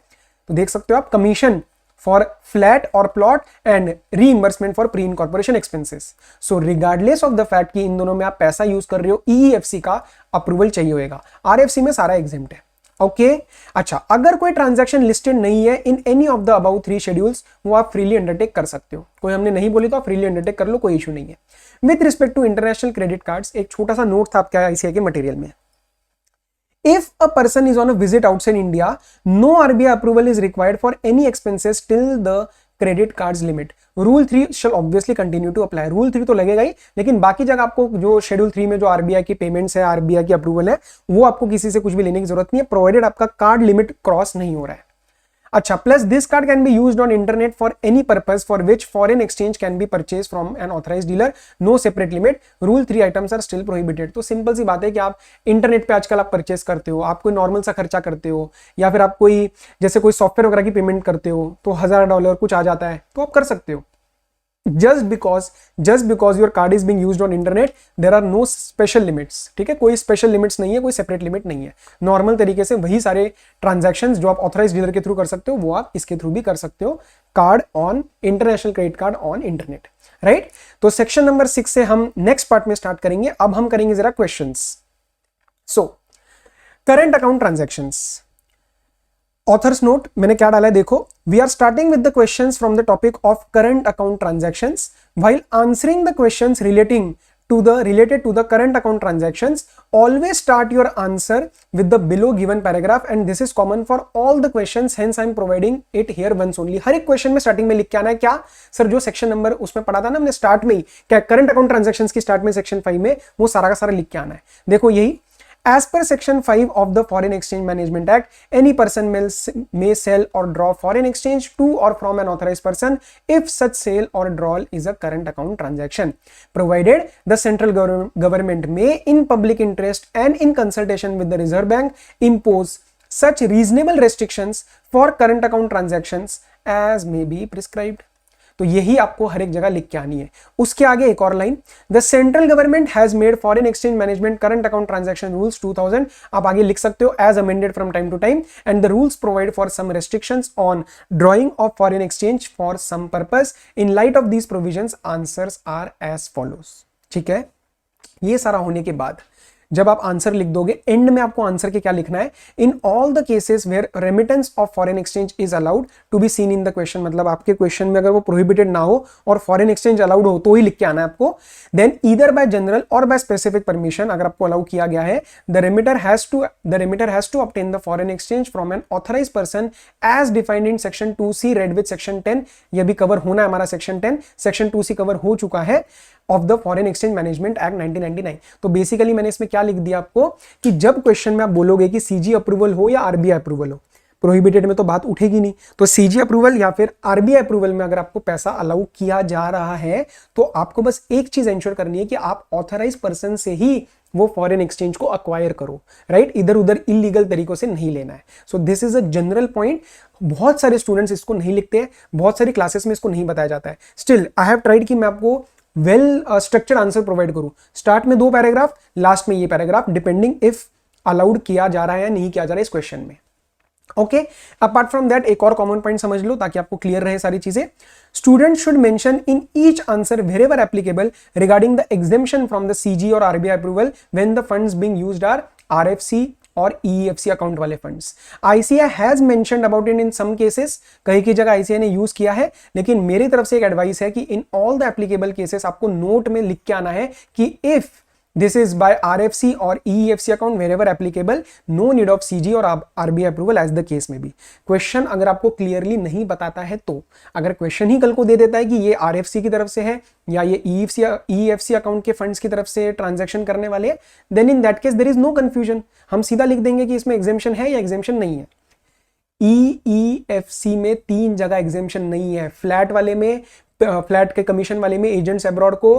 तो देख सकते हो आप, कमीशन फॉर फ्लैट और plot and reimbursement for pre incorporation expenses. So regardless of the fact कि इन दोनों में आप पैसा यूज कर रहे हो, EEFC का अप्रूवल चाहिए होगा। RFC में सारा एग्जेम्प्ट है। ओके, अच्छा, अगर कोई ट्रांजैक्शन लिस्टेड नहीं है in any of the above 3 schedules, वो आप फ्रीली अंडरटेक कर सकते हो। कोई हमने नहीं बोली तो आप फ्रीली अंडरटेक कर लो, कोई इशू नहीं है। With respect to international credit cards, एक छोटा सा नोट था आपके ICAI के मटेरियल में। If a person is on a visit outside India, no RBI approval is required for any expenses till the credit cards limit. Rule 3 shall obviously continue to apply. Rule 3 तो लगेगा ही, लेकिन बाकी जगह आपको जो schedule 3 में जो RBI की पेमेंट्स है, RBI की अप्रूवल है, वो आपको किसी से कुछ भी लेने की जरूरत नहीं है, प्रोवाइडेड आपका कार्ड लिमिट क्रॉस नहीं हो रहा है। अच्छा, plus this card can be used on internet for any purpose for which foreign exchange can be purchase from an authorised dealer, no separate limit. Rule 3 items are still prohibited. तो simple सी बात है कि आप internet पे आजकल आप purchase करते हो, आप कोई नॉर्मल सा खर्चा करते हो, या फिर आप कोई जैसे कोई सॉफ्टवेयर वगैरह की पेमेंट करते हो, तो $1000 कुछ आ जाता है, तो आप कर सकते हो। just because your card is being used on internet, there are no special limits, ठीक है, कोई स्पेशल लिमिट्स नहीं है, कोई सेपरेट लिमिट नहीं है। नॉर्मल तरीके से वही सारे ट्रांजैक्शंस जो आप ऑथराइज्ड डीलर के थ्रू कर सकते हो, वो आप इसके थ्रू भी कर सकते हो, card on international credit card on internet, right. तो सेक्शन नंबर 6 से हम नेक्स्ट पार्ट में स्टार्ट करेंगे। अब हम करेंगे जरा questions. So current account transactions, authors note मैंने क्या डाला है देखो, we are starting with the questions from the topic of current account transactions while answering the questions related to the current account transactions. Always start your answer with the below given paragraph and this is common for all the questions, hence I am providing it here once only. हर एक question में starting में लिख के आना है क्या sir, जो section number उसमें पढ़ा था ना हमने स्टार्ट में ही, क्या करंट अकाउंट ट्रांजैक्शंस की स्टार्ट में सेक्शन 5 में, वो सारा का सारा लिख के आना है। देखो यही, as per section 5 of the Foreign Exchange Management Act, any person may sell or draw foreign exchange to or from an authorized person if such sale or drawal is a current account transaction, provided the central government may in public interest and in consultation with the Reserve Bank impose such reasonable restrictions for current account transactions as may be prescribed. तो यही आपको हर एक जगह लिख के आनी है। उसके आगे एक और line, the central government has made foreign exchange management current account transaction rules 2000, आप आगे लिख सकते हो as amended from time to time, and the rules provide for some restrictions on drawing of foreign exchange for some purpose. In light of these provisions answers are as follows. ठीक है, ये सारा होने के बाद जब आप आंसर लिख दोगे एंड में आपको आंसर के क्या लिखना है, in all the cases where remittance of foreign exchange is allowed to be seen in the question, मतलब आपके क्वेश्चन में अगर वो प्रोहिबिटेड ना हो और फॉरेन एक्सचेंज अलाउड हो तो ही लिख के आना है आपको। देन ईदर बाय जनरल और बाय स्पेसिफिक परमिशन, अगर आपको अलाउ किया गया है, the remitter has to obtain the foreign exchange from an authorised person as defined in section 2C read with section 10। ये भी कवर होना है हमारा सेक्शन 10, सेक्शन 2C कवर हो चुका है of the foreign exchange management act 1999। तो basically मैंने इसमें क्या लिख दिया आपको कि जब क्वेश्चन में आप बोलोगे कि सीजी अप्रूवल हो या आरबीआई अप्रूवल हो, प्रोहिबिटेड में तो बात उठेगी नहीं, तो सीजी अप्रूवल या फिर आरबीआई अप्रूवल में अगर आपको पैसा अलाउ किया जा रहा है तो आपको बस एक चीज एंश्योर करनी है कि आप ऑथराइज पर्सन से ही वो फॉरेन एक्सचेंज को अक्वायर करो, राइट, इधर उधर इलीगल तरीकों से नहीं लेना है। So this is a general point. बहुत सारे स्टूडेंट्स इसको नहीं लिखते हैं, बहुत सारी क्लासेस में इसको नहीं बताया जाता है। स्टिल आई हैव ट्राइड कि मैं आपको वेल स्ट्रक्चर्ड आंसर प्रोवाइड करूं, स्टार्ट में 2 पैराग्राफ, लास्ट में ये पैराग्राफ, डिपेंडिंग इफ अलाउड किया जा रहा है या नहीं किया जा रहा है इस क्वेश्चन में। ओके, अपार्ट फ्रॉम दैट एक और कॉमन पॉइंट समझ लो ताकि आपको क्लियर रहे सारी चीजें। Student should mention in each answer wherever applicable regarding the exemption from the CG और RBI approval when the funds being used are RFC और ईएफसी अकाउंट वाले funds. ICI has mentioned about it in some cases, कहीं की जगह ICI ने use किया है, लेकिन मेरी तरफ से एक एडवाइस है कि in all the applicable cases आपको नोट में लिख के आना है कि if this is by RFC और EFC account wherever applicable, no need of CG और RBI approval as the case में भी। क्वेश्चन अगर आपको क्लियरली नहीं बताता है तो, अगर क्वेश्चन ही कल को दे देता है कि ये आरएफसी की तरफ से है या ये ईएफसी अकाउंट के फंड्स की तरफ से ट्रांजैक्शन करने वाले हैं, then in that case there is no confusion, हम सीधा लिख देंगे कि इसमें एग्जेम्पशन है या एग्जेम्पशन नहीं है। ईईएफसी में 3 जगह एग्जेम्पशन नहीं है, फ्लैट वाले में, फ्लैट के कमीशन वाले में एजेंट्स अब्रॉड को,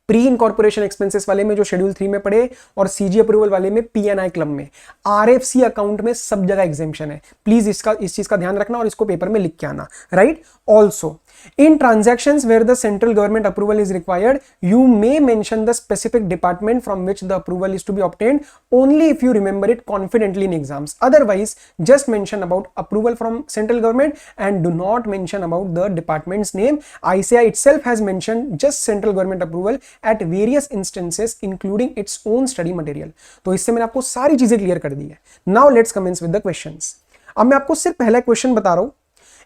प्री इनकॉर्पोरेशन एक्सपेंसेस वाले में जो शेड्यूल 3 में पड़े, और सीजी अप्रूवल वाले में पीएनआई क्लब में। आरएफसी अकाउंट में सब जगह एग्जेम्पशन है, प्लीज इस चीज का ध्यान रखना और इसको पेपर में लिख के आना, right. Also in transactions where the central government approval is required, you may mention the specific department from which the approval is to be obtained only if you remember it confidently in exams. Otherwise, just mention about approval from central government and do not mention about the department's name. ICAI itself has mentioned just central government approval at various instances including its own study material. तो इससे मैंने आपको सारी चीजें clear कर दी है। Now let's commence with the questions. अब मैं आपको सिर्फ पहला क्वेश्चन बता रहा हूं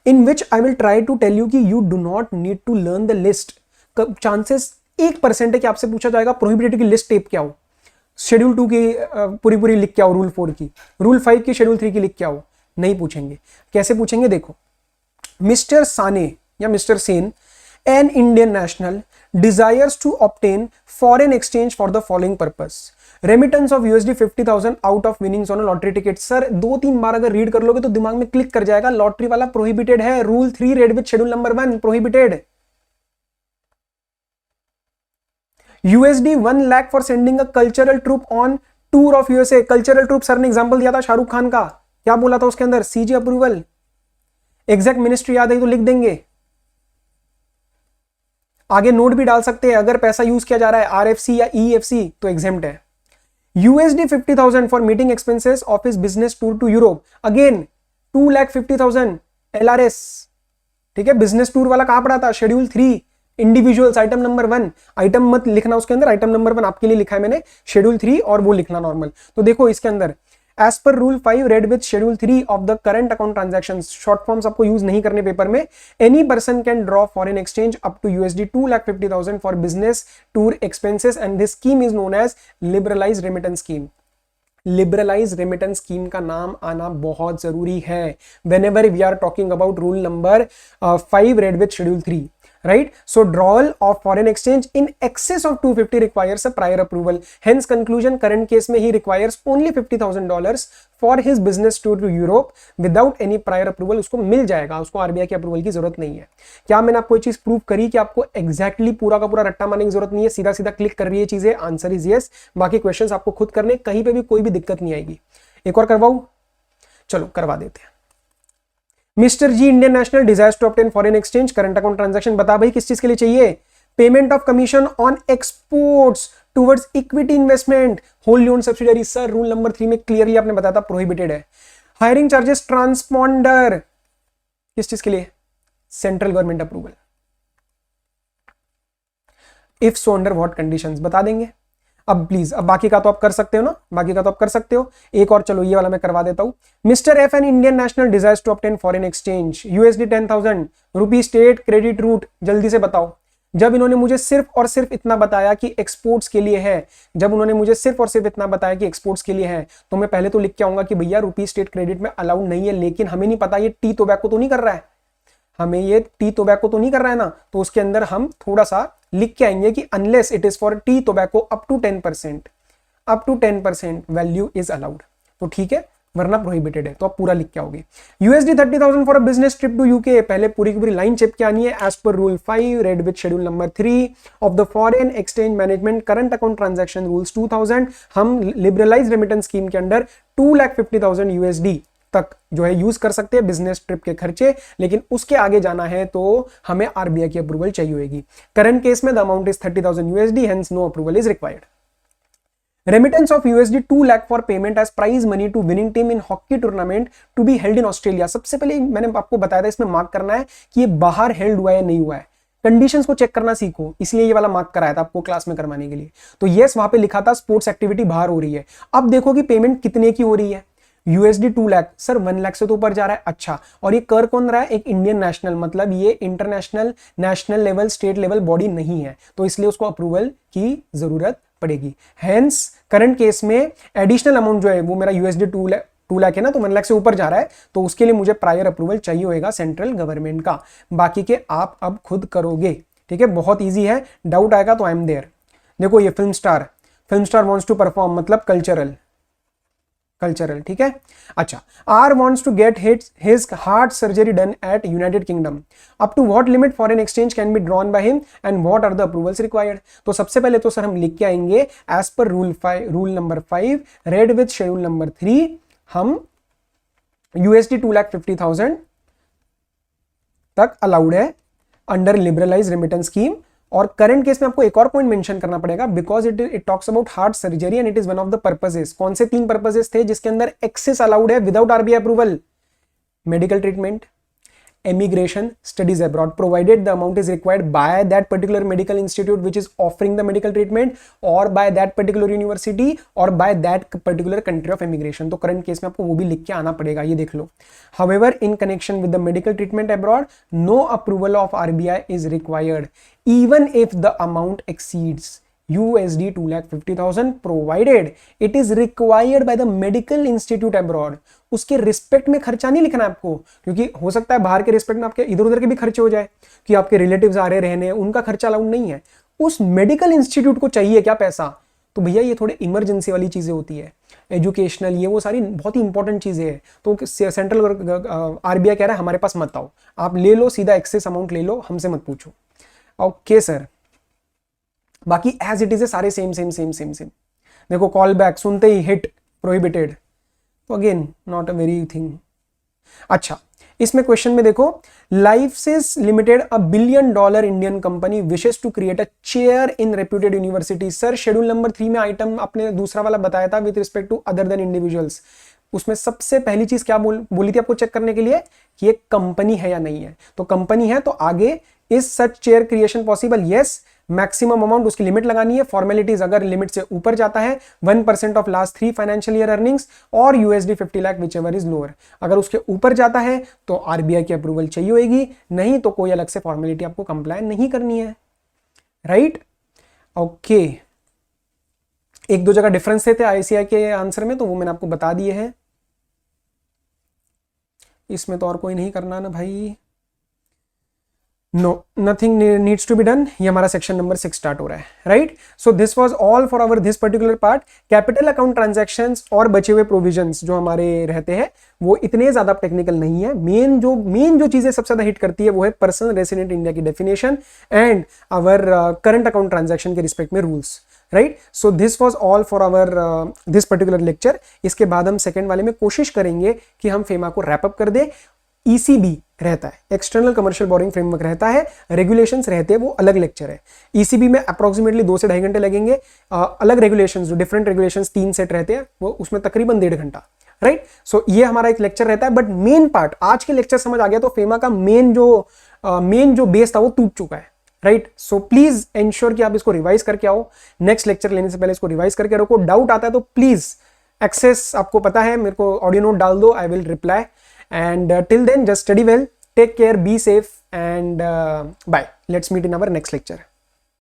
in which I will try to tell you कि you do not need to learn the list. Chances 1% है कि आपसे पूछा जाएगा प्रोहिबिटेड की लिस्ट टेप क्या हो, शेड्यूल 2 की पूरी लिख के आओ, रूल 4 की, रूल 5 की, शेड्यूल 3 की लिख के आओ, नहीं पूछेंगे। कैसे पूछेंगे देखो, मिस्टर साने या mister Sen, an Indian national desires to obtain foreign exchange for the following purpose. Remittance of USD 50,000 out of winnings on a lottery ticket. Sir 2-3 बार अगर रीड कर लोगे तो दिमाग में क्लिक कर जाएगा, लॉटरी वाला प्रोहिबिटेड है, rule 3 read with schedule number 1 prohibited. USD 1 lakh for sending a cultural troupe on tour of USA. Cultural troupe sir ने एग्जांपल दिया था शाहरुख खान का, क्या बोला था उसके अंदर, सीजी अप्रूवल। एग्जैक्ट मिनिस्ट्री याद है तो लिख देंगे, आगे नोट भी डाल सकते हैं। अगर पैसा यूज किया जा रहा है आरएफसी या ईएफसी तो एग्जेम्प्ट है। USD 50,000 for meeting expenses of his business tour to Europe, again 2,50,000 LRS, ठीक है। बिजनेस टूर वाला कहां पड़ा था, schedule 3, individuals item number 1, item मत लिखना उसके अंदर, आइटम नंबर 1 आपके लिए लिखा है मैंने, शेड्यूल 3 और वो लिखना नॉर्मल। तो देखो इसके अंदर as per rule 5 read with schedule 3 of the current account transaction, short forms आपको यूज नहीं करने पेपर में। Any person can draw foreign exchange up to USD 2,50,000 for business tour expenses and this scheme is known as liberalise remittance scheme. Liberalise remittance scheme का नाम आना बहुत जरूरी है whenever we are talking about rule number 5 read with schedule 3, right? So drawal of foreign exchange in excess of 250 requires a prior approval. Hence conclusion, current case में he requires only $50,000 for his business tour to Europe without any prior approval. उसको मिल जाएगा, उसको RBI के approval की जरूरत नहीं है। क्या मैंने आपको ये चीज प्रूव करी कि आपको एग्जैक्टली पूरा का पूरा रट्टा मारने की जरूरत नहीं है, सीधा सीधा क्लिक कर रही है चीजें? Answer is yes. बाकी क्वेश्चंस आपको खुद करने, कहीं पे भी कोई भी दिक्कत नहीं आएगी। एक और करवाऊं, चलो करवा देते हैं। Mister G Indian national desires to obtain foreign exchange current account transaction, बता भाई किस चीज के लिए चाहिए? Payment of commission on exports towards equity investment, whole owned subsidiary. Sir rule number 3 में क्लियरली आपने बताया था प्रोहिबिटेड है। हायरिंग चार्जेस ट्रांसपॉन्डर, किस चीज के लिए? Central government approval. If so under what conditions बता देंगे। अब प्लीज, अब बाकी का तो आप कर सकते हो ना, बाकी का तो आप कर सकते हो। एक और चलो ये वाला मैं करवा देता हूं। Mister F an Indian national desires to obtain foreign exchange USD 10,000 rupee state credit route, जल्दी से बताओ। जब इन्होंने मुझे सिर्फ और सिर्फ इतना बताया कि एक्सपोर्ट्स के लिए है, जब उन्होंने मुझे सिर्फ और सिर्फ इतना बताया कि एक्सपोर्ट्स के लिए है, तो मैं पहले तो लिख के आऊंगा कि भैया रुपी स्टेट क्रेडिट में अलाउड नहीं है, लेकिन हमें नहीं पता ये टी टोबैको तो नहीं कर रहा है, हमें ये टी टोबैको तो नहीं कर रहा है ना, तो उसके अंदर हम थोड़ा सा लिख के आएंगे कि unless it is for tea tobacco up to 10% value is allowed, तो ठीक है, वरना प्रोहिबिटेड है, तो आप पूरा लिख के आओगे। USD 30,000 for a business trip to UK, पहले पूरी की पूरी लाइन चिप के आनी है। As per rule 5 read with schedule number 3 of the foreign exchange management current account transaction rules 2000, हम लिबरलाइज रेमिटेंस स्कीम के अंडर 2,50,000 यूएसडी तक जो है यूज कर सकते हैं बिजनेस ट्रिप के खर्चे, लेकिन उसके आगे जाना है तो हमें आरबीआई की अप्रूवल चाहिए होगी। करंट केस में the amount is 30,000 USD, hence no approval is required. Remittance of USD 2 lakh for payment as prize money to winning team in hockey tournament to be held in Australia। सबसे पहले मैंने आपको बताया था इसमें mark करना है कि ये बाहर हेल्ड हुआ है या नहीं हुआ है, कंडीशंस को चेक करना सीखो, इसलिए ये वाला मार्क कराया था आपको क्लास में करवाने के लिए। तो यस वहां पे लिखा था स्पोर्ट्स एक्टिविटी बाहर हो रही है। अब देखो कि पेमेंट कितने की हो रही है, यूएसडी 2 लाख, सर 1 लाख से तो ऊपर जा रहा है। अच्छा, और ये कर कौन रहा है, एक इंडियन नेशनल, मतलब ये international national level state level body नहीं है, तो इसलिए उसको अप्रूवल की जरूरत पड़ेगी। हेंस करंट केस में एडिशनल अमाउंट जो है वो मेरा यूएसडी 2 लाख है ना, तो 1 लाख से ऊपर जा रहा है, तो उसके लिए मुझे प्रायर अप्रूवल चाहिए होगा सेंट्रल गवर्नमेंट का। बाकी के आप अब खुद करोगे, ठीक है, बहुत इजी है, डाउट आएगा तो आई एम देयर। देखो ये film star wants to perform, मतलब कल्चरल, ठीक है। अच्छा, are wants to get his heart surgery done at United Kingdom, up to what limit foreign exchange can be drawn by him and what are the approvals required. तो सबसे पहले तो sir हम लिख के आएंगे as per rule number 5 read with schedule number 3, हम USD 2,50,000 तक अलाउड है अंडर लिबरलाइज रेमिटेंस स्कीम। और करंट केस में आपको एक और पॉइंट मेंशन करना पड़ेगा, because it talks about heart surgery and it is one of the purposes. कौन से 3 पर्पसेस थे जिसके अंदर एक्सेस अलाउड है without RBI approval? Medical treatment, emigration, studies abroad, provided the amount is required by that particular medical institute which is offering the medical treatment, or by that particular university, or by that particular country of immigration। तो current case में आपको वो भी लिख के आना पड़ेगा, ये देख लो। However, in connection with the medical treatment abroad, no approval of RBI is required, even if the amount exceeds USD 2,50,000 provided it is required by the medical institute abroad। उसके रिस्पेक्ट में खर्चा नहीं लिखना है आपको, क्योंकि हो सकता है बाहर के रिस्पेक्ट में आपके इधर उधर के भी खर्चे हो जाए, कि आपके रिलेटिव्स आ रहे रहने, उनका खर्चा अलाउड नहीं है। उस मेडिकल इंस्टीट्यूट को चाहिए क्या पैसा, तो भैया ये थोड़े इमरजेंसी वाली चीजें होती है, एजुकेशनल, ये वो सारी बहुत ही इंपॉर्टेंट चीजें हैं। तो सेंट्रल आरबीआई कह रहा है हमारे पास मत आओ, आप ले लो सीधा एक्सेस अमाउंट ले लो, हमसे मत पूछो। ओके सर, बाकी एज इट इज है सारे same same same same same. देखो कॉल बैक सुनते ही हिट प्रोहिबिटेड, तो again not a very thing. अच्छा, इसमें क्वेश्चन में देखो, Lifesys limited a $1 billion Indian company wishes to create a chair in reputed university. Sir schedule number 3 में item आपने दूसरा वाला बताया था with respect to other than individuals, उसमें सबसे पहली चीज क्या बोली थी आपको चेक करने के लिए कि एक कंपनी है या नहीं है। तो कंपनी है तो आगे is such chair creation possible, yes. Maximum amount उसकी लिमिट लगानी है, फॉर्मेलिटीज अगर लिमिट से ऊपर जाता है 1% of last 3 financial year earnings और USD 50 lakh whichever is lower. अगर उसके ऊपर जाता है तो आरबीआई की अप्रूवल चाहिए होगी, नहीं तो कोई अलग से फॉर्मेलिटी आपको कंप्लाई नहीं करनी है, राइट। ओके, एक दो जगह डिफरेंस थे आईसीआई के आंसर में, तो वो मैंने आपको बता दिए हैं। इसमें तो और कोई नहीं करना ना भाई, no nothing needs to be done. ये हमारा सेक्शन नंबर 6 स्टार्ट हो रहा है, right. So this was all for our this particular part. Capital account transactions और बचे हुए प्रोविजंस जो हमारे रहते हैं वो इतने ज्यादा टेक्निकल नहीं है। मेन जो चीजें सबसे ज्यादा हिट करती है वो है पर्सन रेसिडेंट इंडिया की definition and our current account transaction के रिस्पेक्ट में rules, right. So this was all for our this particular lecture. इसके बाद हम सेकंड वाले में कोशिश करेंगे कि हम फेमा को रैप अप कर दे। ईसीबी रहता है, एक्सटर्नल कमर्शियल बोरिंग फ्रेमवर्क रहता है, रेगुलेशंस रहते हैं, वो अलग लेक्चर है। ईसीबी में अप्रोक्सीमेटली 2 से 2.5 घंटे लगेंगे। अलग रेगुलेशंस जो डिफरेंट रेगुलेशंस 3 सेट रहते हैं वो उसमें तकरीबन 1.5 घंटा, राइट। सो ये हमारा एक लेक्चर रहता है। बट मेन पार्ट आज के लेक्चर समझ आ गया तो फेमा का मेन जो बेस था वो टूट चुका है, राइट। सो प्लीज इंश्योर कि आप इसको रिवाइज करके आओ, नेक्स्ट लेक्चर लेने से पहले इसको रिवाइज करके रखो। डाउट आता है तो प्लीज एक्सेस आपको पता है, मेरे को ऑडियो नोट डाल दो, I will reply. And till then just study well, take care, be safe and bye. Let's meet in our next lecture.